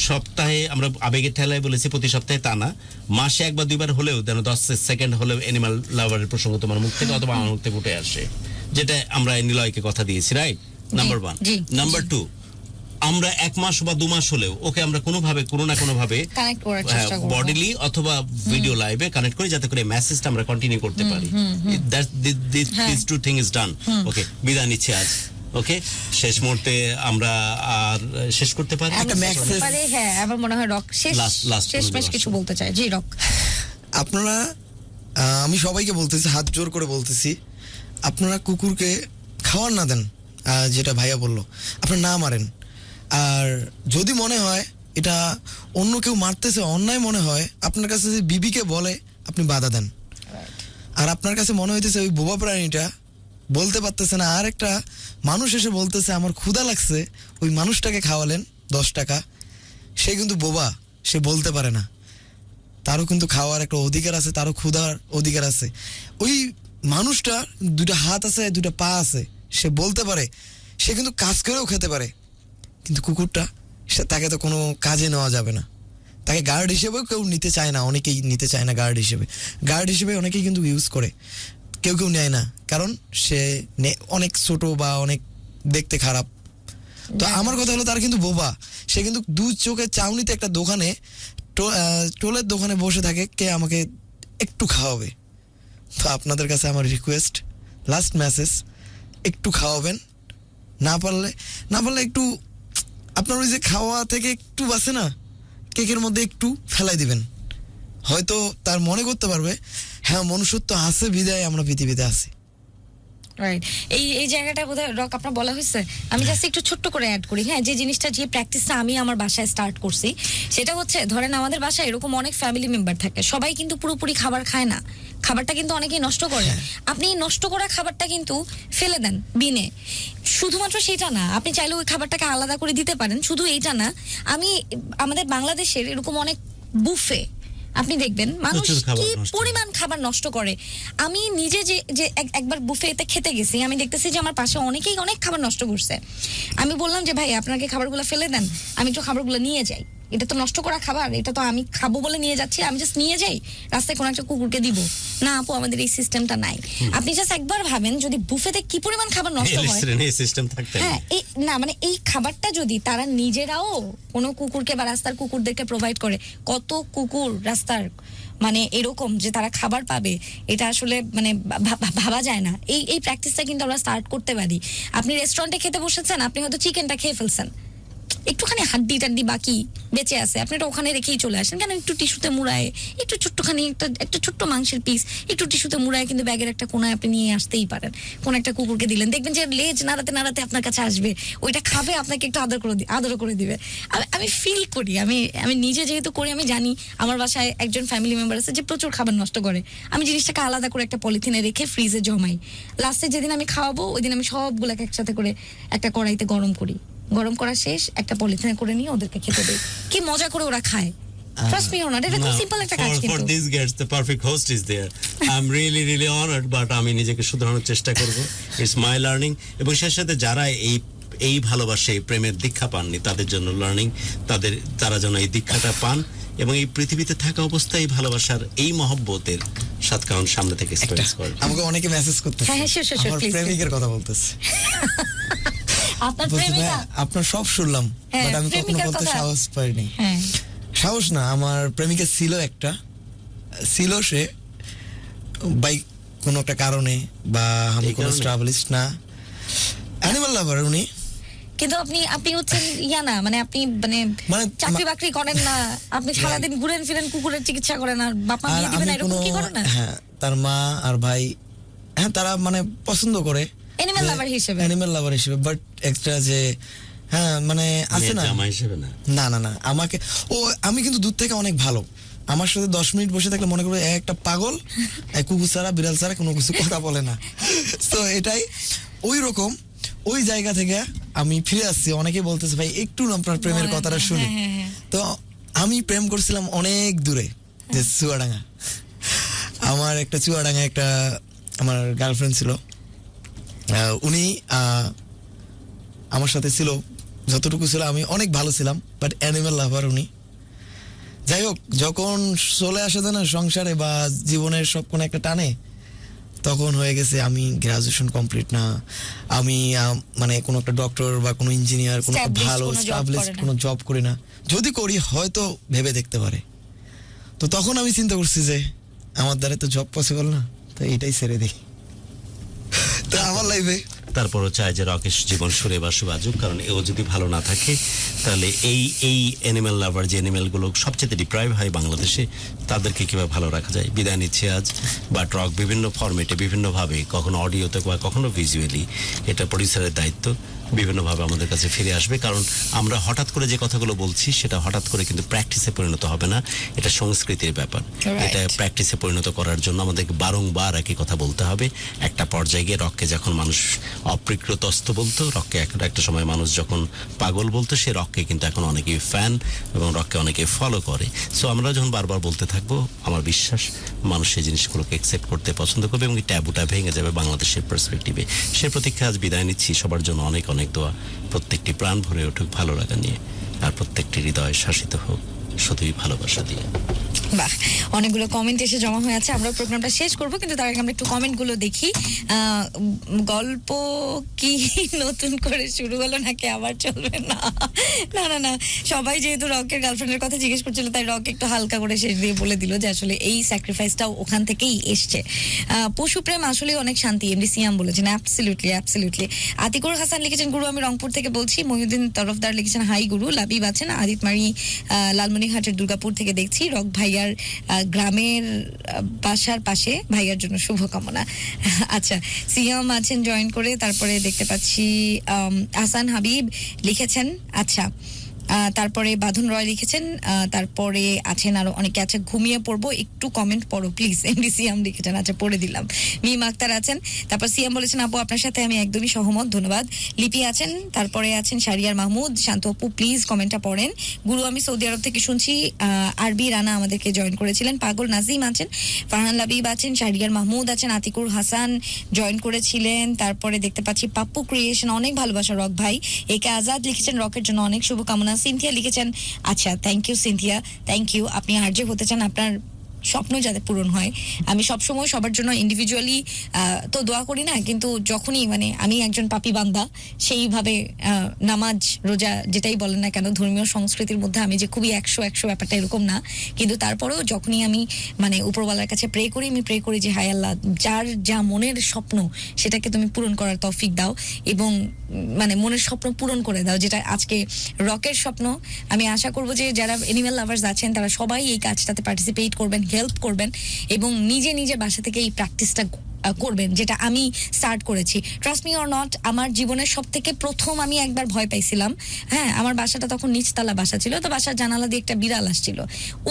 সপ্তাহে আমরা আবেগের ঠেলায় বলেছি প্রতি সপ্তাহে তা না, মাসে একবার দুইবার হলেও যেন 10 সেকেন্ড হলেও অ্যানিমাল লাভারের প্রসঙ্গ তোমার মুখ থেকে অথবা আমার মুখ থেকে উঠে আসে, যেটা আমরা নিলয়কে কথা দিয়েছি, রাইট? নাম্বার 1। জি, নাম্বার 2, আমরা 1 মাস বা 2 মাস হলেও ওকে আমরা কোনো না কোনো ভাবে কানেক্ট করার চেষ্টা করব। বডিলি অথবা ভিডিও লাইভে কানেক্ট করি, যাতে করে মেসেজটা আমরা কন্টিনিউ করতে পারি। This two thing is done. Okay, বিদায় নিচ্ছি আজ। ওকে, শেষ মুহূর্তে আমরা আর শেষ করতে পারি একটা message- হ্যাঁ, আমার মনে হয় রক Last শেষ বলে দেওয়া কিছু আসলে। বলতে চাই। জি রক। আপনারা আমি সবাইকে বলতেছি, হাত জোর করে বলতেছি, আপনারা কুকুরকে খাওয়ার না দেন, যেটা ভাইয়া বললো, আপনারা না মারেন। আর যদি মনে হয় এটা অন্য কেউ মারতেছে অন্যায় মনে হয়, আপনার কাছে যে বিবিকে বলে আপনি বাধা দেন। আর আপনার কাছে মনে হইতেছে ওই বোবা প্রাণীটা বলতে পারতেছে না, আর একটা মানুষ এসে বলতেছে আমার ক্ষুধা লাগছে, ওই মানুষটাকে খাওয়ালেন 10 টাকা, সে কিন্তু বোবা, সে বলতে পারে না, তারও কিন্তু খাওয়ার একটা অধিকার আছে, তারও ক্ষুধার অধিকার আছে। ওই মানুষটা 2টা হাত আছে, 2টা পা আছে, সে বলতে পারে, সে কিন্তু কাজ করেও খেতে পারে। কিন্তু কুকুরটা, তাকে তো কোনো কাজে নেওয়া যাবে না, তাকে গার্ড হিসেবেও কেউ নিতে চায় না, অনেকেই নিতে চায় না গার্ড হিসেবে অনেকেই কিন্তু ইউজ করে, কেউ নেয় না, কারণ সে অনেক ছোট বা অনেক দেখতে খারাপ। তো আমার কথা হলো তার কিন্তু বোবা, সে কিন্তু 2 চোখের চাউনিতে একটা দোকানে, টোলের দোকানে বসে থাকে, কে আমাকে একটু খাওয়াবে। তো আপনাদের কাছে আমার রিকোয়েস্ট, লাস্ট মেসেজ, একটু খাওয়াবেন, না পারলে একটু আপনার ওই যে খাওয়া থেকে একটু বাঁচে না, কেকের মধ্যে একটু ফেলাই দিবেন, হয়তো তার মনে করতে পারবে হ্যাঁ মনুষ্যত্ব আছে বিদায় আমরা পৃথিবীতে আছি। রাইট, এই জায়গাটা বোধহয় রক আপনার বলা হয়েছে। আমি জাস্ট একটু ছোট্ট করে অ্যাড করি। হ্যাঁ, যে জিনিসটা, যে প্র্যাকটিসটা আমি আমার বাসায় স্টার্ট করছি, সেটা হচ্ছে, ধরেন আমাদের বাসায় এরকম অনেক ফ্যামিলি মেম্বার থাকে, সবাই কিন্তু পুরোপুরি খাবার খায় না, খাবারটা কিন্তু অনেকেই নষ্ট করে। আপনি নষ্ট করা খাবারটা কিন্তু ফেলে দেন বিনে। শুধুমাত্র সেটা না, আপনি চাইলে ওই খাবারটাকে আলাদা করে দিতে পারেন। শুধু এইটা না, আমাদের বাংলাদেশের এরকম অনেক বুফে আপনি দেখবেন মানুষ প্রচুর খাবার কি নষ্ট পরিমাণ খাবার নষ্ট করে। আমি নিজে যে একবার বুফেতে খেতে গেছি, আমি দেখতেছি যে আমার পাশে অনেকেই অনেক খাবার নষ্ট করছে। আমি বললাম যে ভাই আপনাকে খাবারগুলো ফেলে দেন, আমি একটু খাবারগুলো নিয়ে যাই। এটা তো নষ্ট করা খাবার, এটা তো আমি খাবো বলে নিয়ে যাচ্ছি, আমি জাস্ট নিয়ে যাই রাস্তায় কোনো একটা কুকুরকে দিব না। আপু আমাদের এই সিস্টেমটা নাই। আপনি জাস্ট একবার ভাবেন যদি বুফেতে কি পরিমাণ খাবার নষ্ট হয়। এই সিস্টেম থাকতে হ্যাঁ, এই না মানে এই খাবারটা যদি তারা নিজেরাও কোনো কুকুরকে বা রাস্তার কুকুরদেরকে প্রোভাইড করে, কত কুকুর রাস্তার মানে এরকম যে তারা খাবার পাবে, এটা আসলে মানে ভাবা যায় না। এই প্র্যাকটিসটা কিন্তু আমরা স্টার্ট করতে পারি। আপনি রেস্টুরেন্টে খেতে বসেছেন, আপনি হয়তো চিকেনটা খেয়ে ফেলছেন, একটুখানি হাড্ডি টাড্ডি বাকি বেঁচে আছে, আপনি এটা ওখানে রেখেই চলে আসেন কেন? একটু টিস্যুতে মুড়ায়, একটু ছোট্টখানি একটা ছোট্ট মাংসের পিস একটু টিস্যুতে মুড়ায় কিন্তু ব্যাগের একটা কোনায় আপনি নিয়ে আসতেই পারেন। কোন একটা কুকুরকে দিলেন, দেখবেন যে লেজ নাড়াতে নাড়াতে আপনার কাছে আসবে, ওইটা খাবে, আপনাকে একটু আদর করে দিবে। আমি ফিল করি, আমি নিজে যেহেতু করি, আমি জানি আমার বাসায় একজন ফ্যামিলি মেম্বার আছে যে প্রচুর খাবার নষ্ট করে। আমি জিনিসটাকে আলাদা করে একটা পলিথিনে রেখে ফ্রিজে জমাই। লাস্টে যেদিন আমি খাওয়াবো ওই দিন আমি সবগুলোকে একসাথে করে একটা কড়াইতে গরম করি, গরম করা শেষ একটা পলিথিনে করে নিয়ে ওদেরকে খেতে দেই। কি মজা করে ওরা খায়। Trust me or not, এটা খুব সিম্পল একটা কাজ কিন্তু। For these guests the perfect host is there. I'm really honored, but আমি নিজেকে শুধরানোর চেষ্টা করব। It's my learning, এবং সেই সাথে যারা এই ভালোবাসে, এই প্রেমের দীক্ষা পাননি তাদের জন্য লার্নিং, তারা যেন এই দীক্ষাটা পান এবং এই পৃথিবীতে থাকা অবস্থায় এই ভালোবাসার এই মহব্বতের সাত কারণ সামনে থেকে এক্সপেরিয়েন্স করে। আমাকে অনেকে মেসেজ করতেছে, হ্যাঁ sure, আমার please, প্রেমিকের কথা বলতেছে। আপনার প্রেমিকা? আপনার সব শুনলাম, বাট আমি কখনো বলতে সাহস পাইনি। হ্যাঁ, সাহস না, আমার প্রেমিকা ছিল একটা, ছিল সে বাই কোনো একটা কারণে, বা আমি কোনো ট্রাভেলিস্ট না, অ্যানিমাল লাভার উনি। কিন্তু আপনি হচ্ছেন না, মানে আপনি মানে চাকরি বাকরি করেন না, আপনি সারাদিন ঘুরেন ফিরেন, কুকুরের চিকিৎসা করেন, আর বাপ মা দিয়ে দিবেন এরকম কি করেন না? হ্যাঁ, তার মা আর ভাই, হ্যাঁ তারা মানে পছন্দ করে অ্যানিমাল লাভার হিসেবে, বাট এক্সট্রা যে হ্যাঁ মানে আছে না, জামা হিসেবে না, না আমাকে আমি কিন্তু দূর থেকে অনেক ভালো। আমার সাথে 10 মিনিট বসে থাকলে মনে করবে একটা পাগল, কুকুর ছাড়া বিড়াল ছাড়া কোনো কিছু কথা বলে না। তো এটাই ওই রকম, ওই জায়গা থেকে আমি ফিরে আসছি। অনেকে বলতেছে ভাই একটু আপনার প্রেমের কথাটা শুনি। তো আমি প্রেম করছিলাম অনেক দূরে, যে চুয়াডাঙ্গা। আমার একটা চুয়াডাঙ্গা একটা আমার গার্লফ্রেন্ড ছিল, উনি আমার সাথে ছিল, যতটুকু ছিল আমি অনেক ভালো ছিলাম, বাট অ্যানিমাল লাভার উনি। যাই হোক, যখন চলে আসে না সংসারে বা জীবনের সব কোনো একটা টানে, তখন হয়ে গেছে আমি গ্রাজুয়েশন কমপ্লিট না, আমি মানে কোনো একটা ডক্টর বা কোনো ইঞ্জিনিয়ার, কোনো ভালো এস্টাবলিশড কোনো জব করি না, যদি করি হয়তো ভেবে দেখতে পারে। তো তখন আমি চিন্তা করছি যে আমার দ্বারা তো জব পসিবল না, তো এটাই ছেড়ে দিই। তো আমার লাইফে তারপরও চাই যে রকেশ জীবন সুরে বাসুক, কারণ এও যদি ভালো না থাকে তাহলে এই অ্যানিম্যাল লাভার যে অ্যানিম্যালগুলো সবচেয়ে ডিপ্রাইভ হয় বাংলাদেশে, তাদেরকে কীভাবে ভালো রাখা যায়। বিদায় নিচ্ছে আজ, বাট রক বিভিন্ন ফরম্যাটে বিভিন্নভাবে, কখনো অডিওতে বা কখনো ভিজুয়ালি, এটা প্রডিউসারের দায়িত্ব, বিভিন্নভাবে আমাদের কাছে ফিরে আসবে। কারণ আমরা হঠাৎ করে যে কথাগুলো বলছি সেটা হঠাৎ করে কিন্তু প্র্যাকটিসে পরিণত হবে না, এটা সংস্কৃতির ব্যাপার। এটা প্র্যাকটিসে পরিণত করার জন্য আমাদেরকে বারংবার একই কথা বলতে হবে। একটা পর্যায়ে গিয়ে রককে যখন মানুষ অপ্রকৃতস্থ বলতো, রককে একটা সময় মানুষ যখন পাগল বলতো, সে রককে কিন্তু এখন অনেকেই ফ্যান এবং রককে অনেকে ফলো করে। সো আমরা যখন বারবার বলতে থাকবো, আমার বিশ্বাস মানুষ সেই জিনিসগুলোকে অ্যাকসেপ্ট করতে পছন্দ করবে এবং এই ট্যাবুটা ভেঙে যাবে বাংলাদেশের পার্সপেক্টিভে। সে প্রতীক্ষা আজ বিদায় নিচ্ছি। সবার জন্য অনেক দোয়া, প্রত্যেকটি প্রাণ ভরে উঠুক ভালো লাগা নিয়ে, আর প্রত্যেকটি হৃদয় শাসিত হোক শুধুই ভালোবাসা দিয়ে। বাহ, অনেকগুলো কমেন্ট এসে জমা হয়ে আছে। আমরা প্রোগ্রামটা শেষ করব, কিন্তু তার আগে আমরা একটু কমেন্টগুলো দেখি। গল্প কি নতুন করে শুরু হলো নাকি আবার চলবে? না, সবাই যেহেতু রকের গার্লফ্রেন্ডের কথা জিজ্ঞেস করছিল, তাই রক একটু হালকা করে শেষ দিয়ে বলে দিল যে আসলে এই স্যাক্রিফাইসটাও ওখান থেকেই এসছে। পশুপ্রেম আসলে অনেক শান্তি, এমডি সিয়াম বলেছেন। অ্যাবসলিউটলি। আতিকুর হাসান লিখেছেন, গুরু আমি রংপুর থেকে বলছি। মহিউদ্দিন তরফদার লিখেছেন, হাই গুরু। লাবিব আছেন, আদিত মারি লালমনিরহাটের দুর্গাপুর থেকে দেখছি। রক ভাইয়ার গ্রামের বাসার পাশে, ভাইয়ার জন্য শুভকামনা। আচ্ছা, সিয়াম আছেন জয়েন করে। তারপরে দেখতে পাচ্ছি হাসান হাবিব লিখেছেন। আচ্ছা, তারপরে বাঁধন রয় লিখেছেন। তারপরে আছেন আরো অনেকে। আচ্ছা, ঘুমিয়ে পড়বো, একটু কমেন্ট পড়ো প্লিজ। এমডি সিয়াম লিখেছেন। আচ্ছা, পড়ে দিলাম। মিম আক্তার আছেন। তারপর সিয়াম বলেছেন, আপু আপনার সাথে আমি একদমই সহমত, ধন্যবাদ। লিপি আছেন। তারপরে আছেন শারিয়ার মাহমুদ। শান্ত আপু প্লিজ কমেন্টটা পড়েন। গুরু আমি সৌদি আরব থেকে শুনছি। আরবি রানা আমাদেরকে জয়েন করেছিলেন। পাগল নাজিম আছেন। ফারহান লাবিব আছেন। শারিয়ার মাহমুদ আছেন। আতিকুর হাসান জয়েন করেছিলেন। তারপরে দেখতে পাচ্ছি পাপ্পু ক্রিয়েশন, অনেক ভালোবাসা রক ভাই। একে আজাদ লিখেছেন, রকের জন্য অনেক শুভকামনা সিনথিয়া লিখেছেন, আচ্ছা thank you Cynthia, thank you. আপনি আরজে হতে চান, আপনার স্বপ্ন যাতে পূরণ হয়। আমি সবসময় সবার জন্য ইন্ডিভিজুয়ালি তো দোয়া করি না, কিন্তু যখনই মানে আমি একজন পাপী বান্দা, সেইভাবে নামাজ রোজা যেটাই বলেন না কেন, ধর্মীয় সংস্কৃতির মধ্যে আমি যে খুবই 100 ব্যাপারটা এরকম না, কিন্তু তারপরেও যখনই আমি মানে উপরওয়ালার কাছে প্রে করি, আমি প্রে করি যে হায় আল্লাহ, যার যা মনের স্বপ্ন সেটাকে তুমি পূরণ করার তৌফিক দাও, এবং মানে মনের স্বপ্ন পূরণ করে দাও, যেটা আজকে রকের স্বপ্ন। আমি আশা করব যে যারা এনিম্যাল লাভার্স আছেন তারা সবাই এই কাজটাতে পার্টিসিপেট করবেন, হেল্প করবেন, এবং নিজে নিজে বাসা থেকে এই প্র্যাকটিসটা করবেন, যেটা আমি স্টার্ট করেছি। ট্রাস্ট মি অর নট, আমার জীবনের সব থেকে প্রথম আমি একবার ভয় পাইছিলাম। হ্যাঁ, আমার বাসাটা তখন নিচতলা বাসা ছিল, তো বাসার জানালা দিয়ে একটা বিড়াল আসছিল।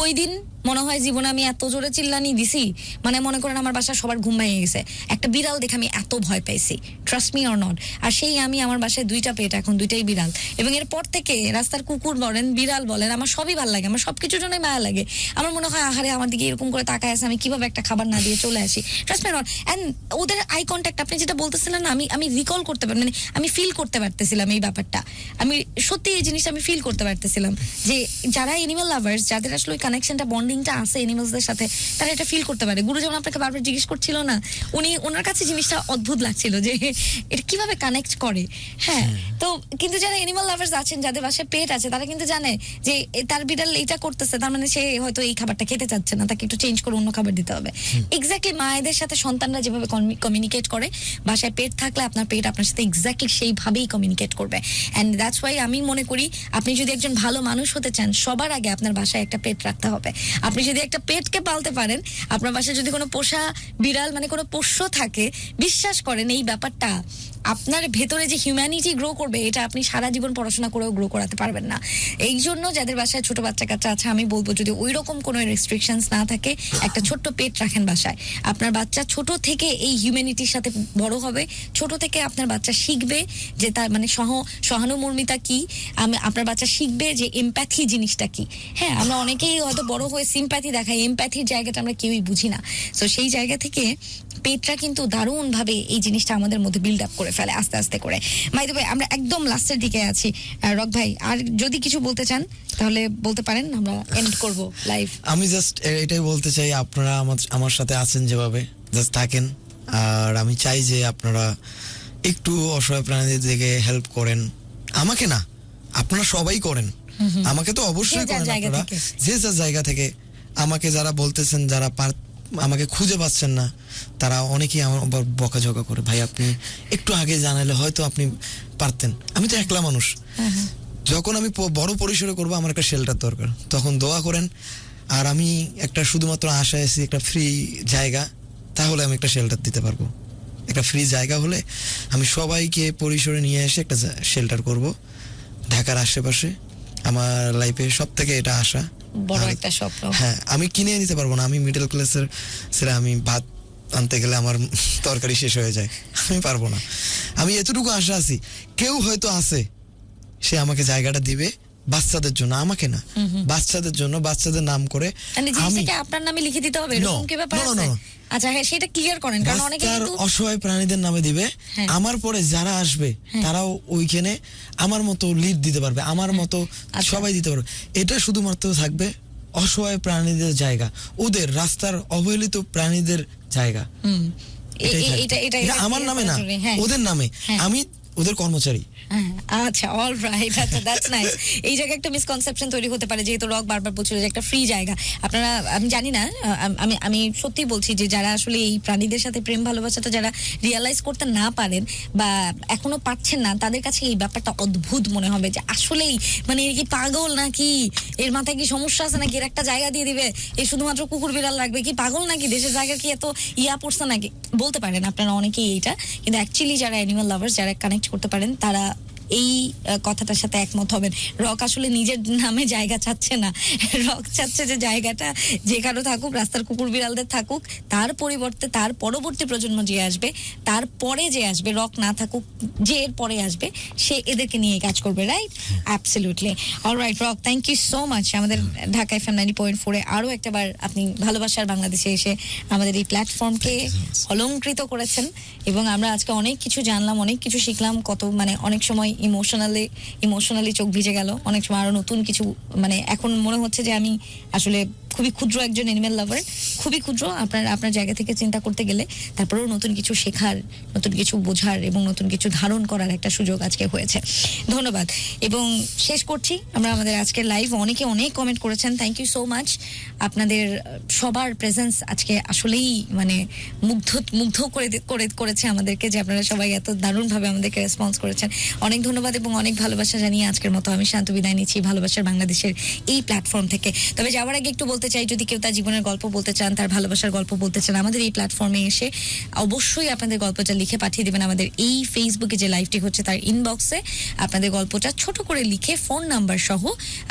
ওই দিন মনে হয় জীবনে আমি এত জোরে চিল্লানি দিছি, মানে মনে করেন আমার বাসা সবার ঘুম ভেঙে গেছে। একটা বিড়াল দেখে আমি এত ভয় পাইছি, ট্রাস্ট মি অর নট। আর সেই আমি, আমার বাসায় 2টা পেট, এখন 2টাই বিড়াল, এবং এরপর থেকে রাস্তার কুকুর বলেন, বিড়াল বলেন, আমার সবই ভালো লাগে, আমার সবকিছুর জন্যই মায়া লাগে। আমার মনে হয় আহারে আমার দিকে এরকম করে তাকায় আছে, আমি কিভাবে একটা খাবার না দিয়ে চলে আসি। Trust me or not. And ওদের আই কন্ট্যাক্ট, আপনি যেটা বলতেছিলেন না, আমি রিকল করতে পারি, মানে আমি ফিল করতে পারতেছিলাম এই ব্যাপারটা। আমি সত্যি এই জিনিসটা আমি ফিল করতে পারতেছিলাম যে যারা এনিম্যাল লাভার্স, যাদের আসলে ওই কানেকশনটা, বন্ডিংটা আছে এনিমালসদের সাথে, তারা এটা ফিল করতে পারে। গুরু যেমন আপনাকে বারবার জিজ্ঞেস করছিল না, ওনার কাছে জিনিসটা অদ্ভুত লাগছিল যে এটা কিভাবে কানেক্ট করে। হ্যাঁ, তো কিন্তু যারা এনিম্যাল লাভার্স আছেন, যাদের বাসায় পেট আছে, তারা কিন্তু জানে যে তার বিড়াল এটা করতেছে, তার মানে সে হয়তো এই খাবারটা খেতে চাচ্ছে না, তাকে একটু চেঞ্জ করে অন্য খাবার দিতে হবে। এক্স্যাক্টলি মায়েদের সাথে সন্তানরা যেভাবে কমিউনিকেট করে, বাসায় পেট থাকলে আপনার পেট আপনার সাথে এক্স্যাক্টলি সেইভাবেই কমিউনিকেট করবে। অ্যান্ড দ্যাটস ওয়াই আমি মনে করি আপনি যদি একজন ভালো মানুষ হতে চান, সবার আগে আপনার বাসায় একটা পেট রাখতে হবে। আপনি যদি একটা পেটকে পালতে পারেন, আপনার বাসায় যদি কোনো পোষা বিড়াল মানে কোনো পোষ্য থাকে, বিশ্বাস করেন এই ব্যাপারটা আপনার ভেতরে যে হিউম্যানিটি গ্রো করবে, এটা আপনি সারা জীবন পড়াশোনা করেও গ্রো করাতে পারবেন না। এই জন্য যাদের বাসায় ছোট বাচ্চা কাচ্চা আছে, আমি বলবো যদি ওই রকম কোনো রেস্ট্রিকশনস না থাকে, একটা ছোট্ট পেট রাখেন বাসায়। আপনার বাচ্চা ছোট থেকে এই হিউম্যানিটির সাথে বড় হবে, ছোট থেকে আপনার বাচ্চা শিখবে যে তার মানে সহানুমর্মিতা কি, আপনার বাচ্চা শিখবে যে এমপ্যাথি জিনিসটা কি। হ্যাঁ, আমরা অনেকেই হয়তো বড় হয়ে সিম্প্যাথি দেখাই, এমপ্যাথির জায়গাটা আমরা কেউই বুঝি না। তো সেই জায়গা থেকে পেটটা কিন্তু দারুণ ভাবে এই জিনিসটা আমাদের মধ্যে বিল্ড আপ করে ফেলে আস্তে আস্তে করে। বাই দ্য ওয়ে, আমরা একদম লাস্টের দিকে আছি। রক ভাই, আর যদি কিছু বলতে চান তাহলে বলতে পারেন, আমরা এন্ড করব লাইভ। আমি জাস্ট এটাই বলতে চাই, আপনারা আমার সাথে আছেন যেভাবে, জাস্ট থাকেন। আর আমি চাই যে আপনারা একটু অসহায় প্রাণীদের দিকে হেল্প করেন। আমাকে না, আপনারা সবাই করেন, আমাকে তো অবশ্যই করেন আপনারা, যে যার জায়গা থেকে। আমাকে যারা বলতেছেন, যারা আমাকে খুঁজে পাচ্ছেন না, তারা অনেকেই আমার বকাঝকা করে, ভাই আপনি একটু আগে জানালে হয়তো আপনি পারতেন। আমি তো একলা মানুষ, যখন আমি বড় পরিসরে করবো আমার একটা শেল্টার দরকার, তখন দোয়া করেন। আর আমি একটা শুধুমাত্র আশায় আছি একটা ফ্রি জায়গা, তাহলে আমি একটা শেল্টার দিতে পারবো। একটা ফ্রি জায়গা হলে আমি সবাইকে পরিসরে নিয়ে এসে একটা শেল্টার করব ঢাকার আশেপাশে। আমার লাইফে সব থেকে এটা আশা, বড় একটা স্বপ্ন। হ্যাঁ, আমি কিনে নিতে পারবো না, আমি মিডল ক্লাসের ছেলে, আমি ভাত আনতে গেলে আমার তরকারি শেষ হয়ে যায়, আমি পারবো না। আমি এতটুকু আশা আছি, কেউ হয়তো আছে, সে আমাকে জায়গাটা দিবে বাচ্চাদের জন্য, আমাকে না, বাচ্চাদের জন্য, বাচ্চাদের নাম করে। আমি আপনার নামে লিখে দিতে হবে এরকম কি ব্যাপার আছে? আচ্ছা হ্যাঁ, সেটা ক্লিয়ার করেন, কারণ অনেকে কিন্তু অসহায় প্রাণীদের নামে দিবে। আমার পরে যারা আসবে তারাও ওইখানে আমার মতো লিড দিতে পারবে, আমার মতো সবাই দিতে পারবে। এটা শুধুমাত্র থাকবে অসহায় প্রাণীদের জায়গা, ওদের রাস্তার অবহেলিত প্রাণীদের জায়গা। এটা আমার নামে না, ওদের নামে, আমি ওদের কর্মচারী। আচ্ছা, অলরাইট, আচ্ছা দ্যাটস নাইস। এই জায়গায় একটা মিসকনসেপশন তৈরি হতে পারে, যেহেতু রক বারবার বলছিল যে একটা ফ্রি জায়গা। আপনারা, আমি জানি না, আমি সত্যি বলছি যে যারা আসলে এই প্রাণীদের সাথে প্রেম ভালোবাসাটা যারা রিয়ালাইজ করতে না পারেন বা এখনো পারছেন না, তাদের কাছে এই ব্যাপারটা অদ্ভুত মনে হবে যে আসলেই মানে এর কি পাগল নাকি, এর মাথায় কি সমস্যা আছে নাকি, এর একটা জায়গা দিয়ে দিবে, এই শুধুমাত্র কুকুর বিড়াল রাখবে, কি পাগল নাকি, দেশের জায়গার কি এত পড়ছে নাকি, বলতে পারেন আপনারা অনেকেই এইটা। কিন্তু অ্যাকচুয়ালি যারা অ্যানিমাল লাভার্স, যারা কানেক্ট করতে পারেন, তারা এই কথাটার সাথে একমত হবেন। রক আসলে নিজের নামে জায়গা চাচ্ছে না, রক চাচ্ছে যে জায়গাটা যেখানে থাকুক, রাস্তার কুকুর বিড়ালদের থাকুক, তার পরিবর্তে তার পরবর্তী প্রজন্ম যে আসবে, তারপরে যে আসবে, রক না থাকুক, যে এর পরে আসবে, সে এদেরকে নিয়ে কাজ করবে, right? Absolutely. Alright Rock, thank you so much. আমাদের ঢাকা FM 90.4-এ আরো একটাবার আপনি ভালোবাসার বাংলাদেশে এসে আমাদের এই প্ল্যাটফর্মকে অলংকৃত করেছেন, এবং আমরা আজকে অনেক কিছু জানলাম, অনেক কিছু শিখলাম। কত মানে অনেক সময় ইমোশনালি চোখ ভিজে গেল, অনেক সময় আরো নতুন কিছু, মানে এখন মনে হচ্ছে যে আমি আসলে খুবই ক্ষুদ্র একজন এনিম্যাল লাভার, খুবই ক্ষুদ্র আপনার জায়গা থেকে চিন্তা করতে গেলে। তারপরেও নতুন কিছু শেখার, নতুন কিছু বোঝার এবং নতুন কিছু ধারণ করার একটা সুযোগ আজকে হয়েছে। ধন্যবাদ। এবং শেষ করছি আমরা আমাদের আজকের লাইভ। অনেকে অনেক কমেন্ট করেছেন, থ্যাংক ইউ সো মাচ। আপনাদের সবার প্রেজেন্স আজকে আসলেই মানে মুগ্ধ করেছে আমাদেরকে, যে আপনারা সবাই এত দারুণভাবে আমাদেরকে রেসপন্স করেছেন। অনেক ধন্যবাদ এবং অনেক ভালোবাসা জানিয়ে আজকের মতো আমি শান্ত বিদায় নিচ্ছি ভালোবাসার বাংলাদেশের এই প্ল্যাটফর্ম থেকে। তবে যাওয়ার আগে একটু বলতে চাই, যদি কেউ তার জীবনের গল্প বলতে চান, তার ভালোবাসার গল্প বলতে চান, আমাদের এই প্ল্যাটফর্মে এসে অবশ্যই আপনাদের গল্পটা লিখে পাঠিয়ে দেবেন আমাদের এই ফেসবুকে যে লাইভটি হচ্ছে তার ইনবক্সে। আপনাদের গল্পটা ছোট করে লিখে ফোন নাম্বার সহ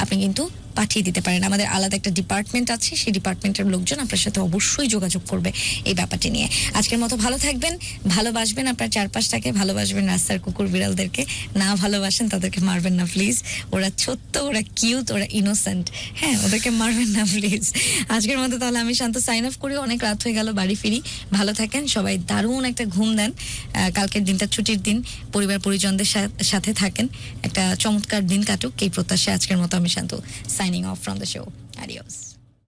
আপনি কিন্তু পাঠিয়ে দিতে পারেন। আমাদের আলাদা একটা ডিপার্টমেন্ট আছে, সেই ডিপার্টমেন্টের লোকজন আপনার সাথে অবশ্যই যোগাযোগ করবে এই ব্যাপারটি নিয়ে। আজকের মতো ভালো থাকবেন, ভালোবাসবেন আপনার চারপাশটাকে, ভালোবাসবেন রাস্তার কুকুর বিড়ালদেরকে। না ভালোবাসেন তাদেরকে মারবেন না প্লিজ, ওরা ছোট্ট, ওরা কিউট, ওরা ইনোসেন্ট, হ্যাঁ ওদেরকে মারবেন না প্লিজ। আজকের মতো তাহলে আমি শান্ত সাইন অফ করি, অনেক রাত হয়ে গেল, বাড়ি ফিরি। ভালো থাকেন সবাই, দারুণ একটা ঘুম দেন, কালকের দিনটা ছুটির দিন, পরিবার পরিজনদের সাথে থাকেন, একটা চমৎকার দিন কাটুক এই প্রত্যাশায় আজকের মতো আমি শান্ত signing off from the show. Adios.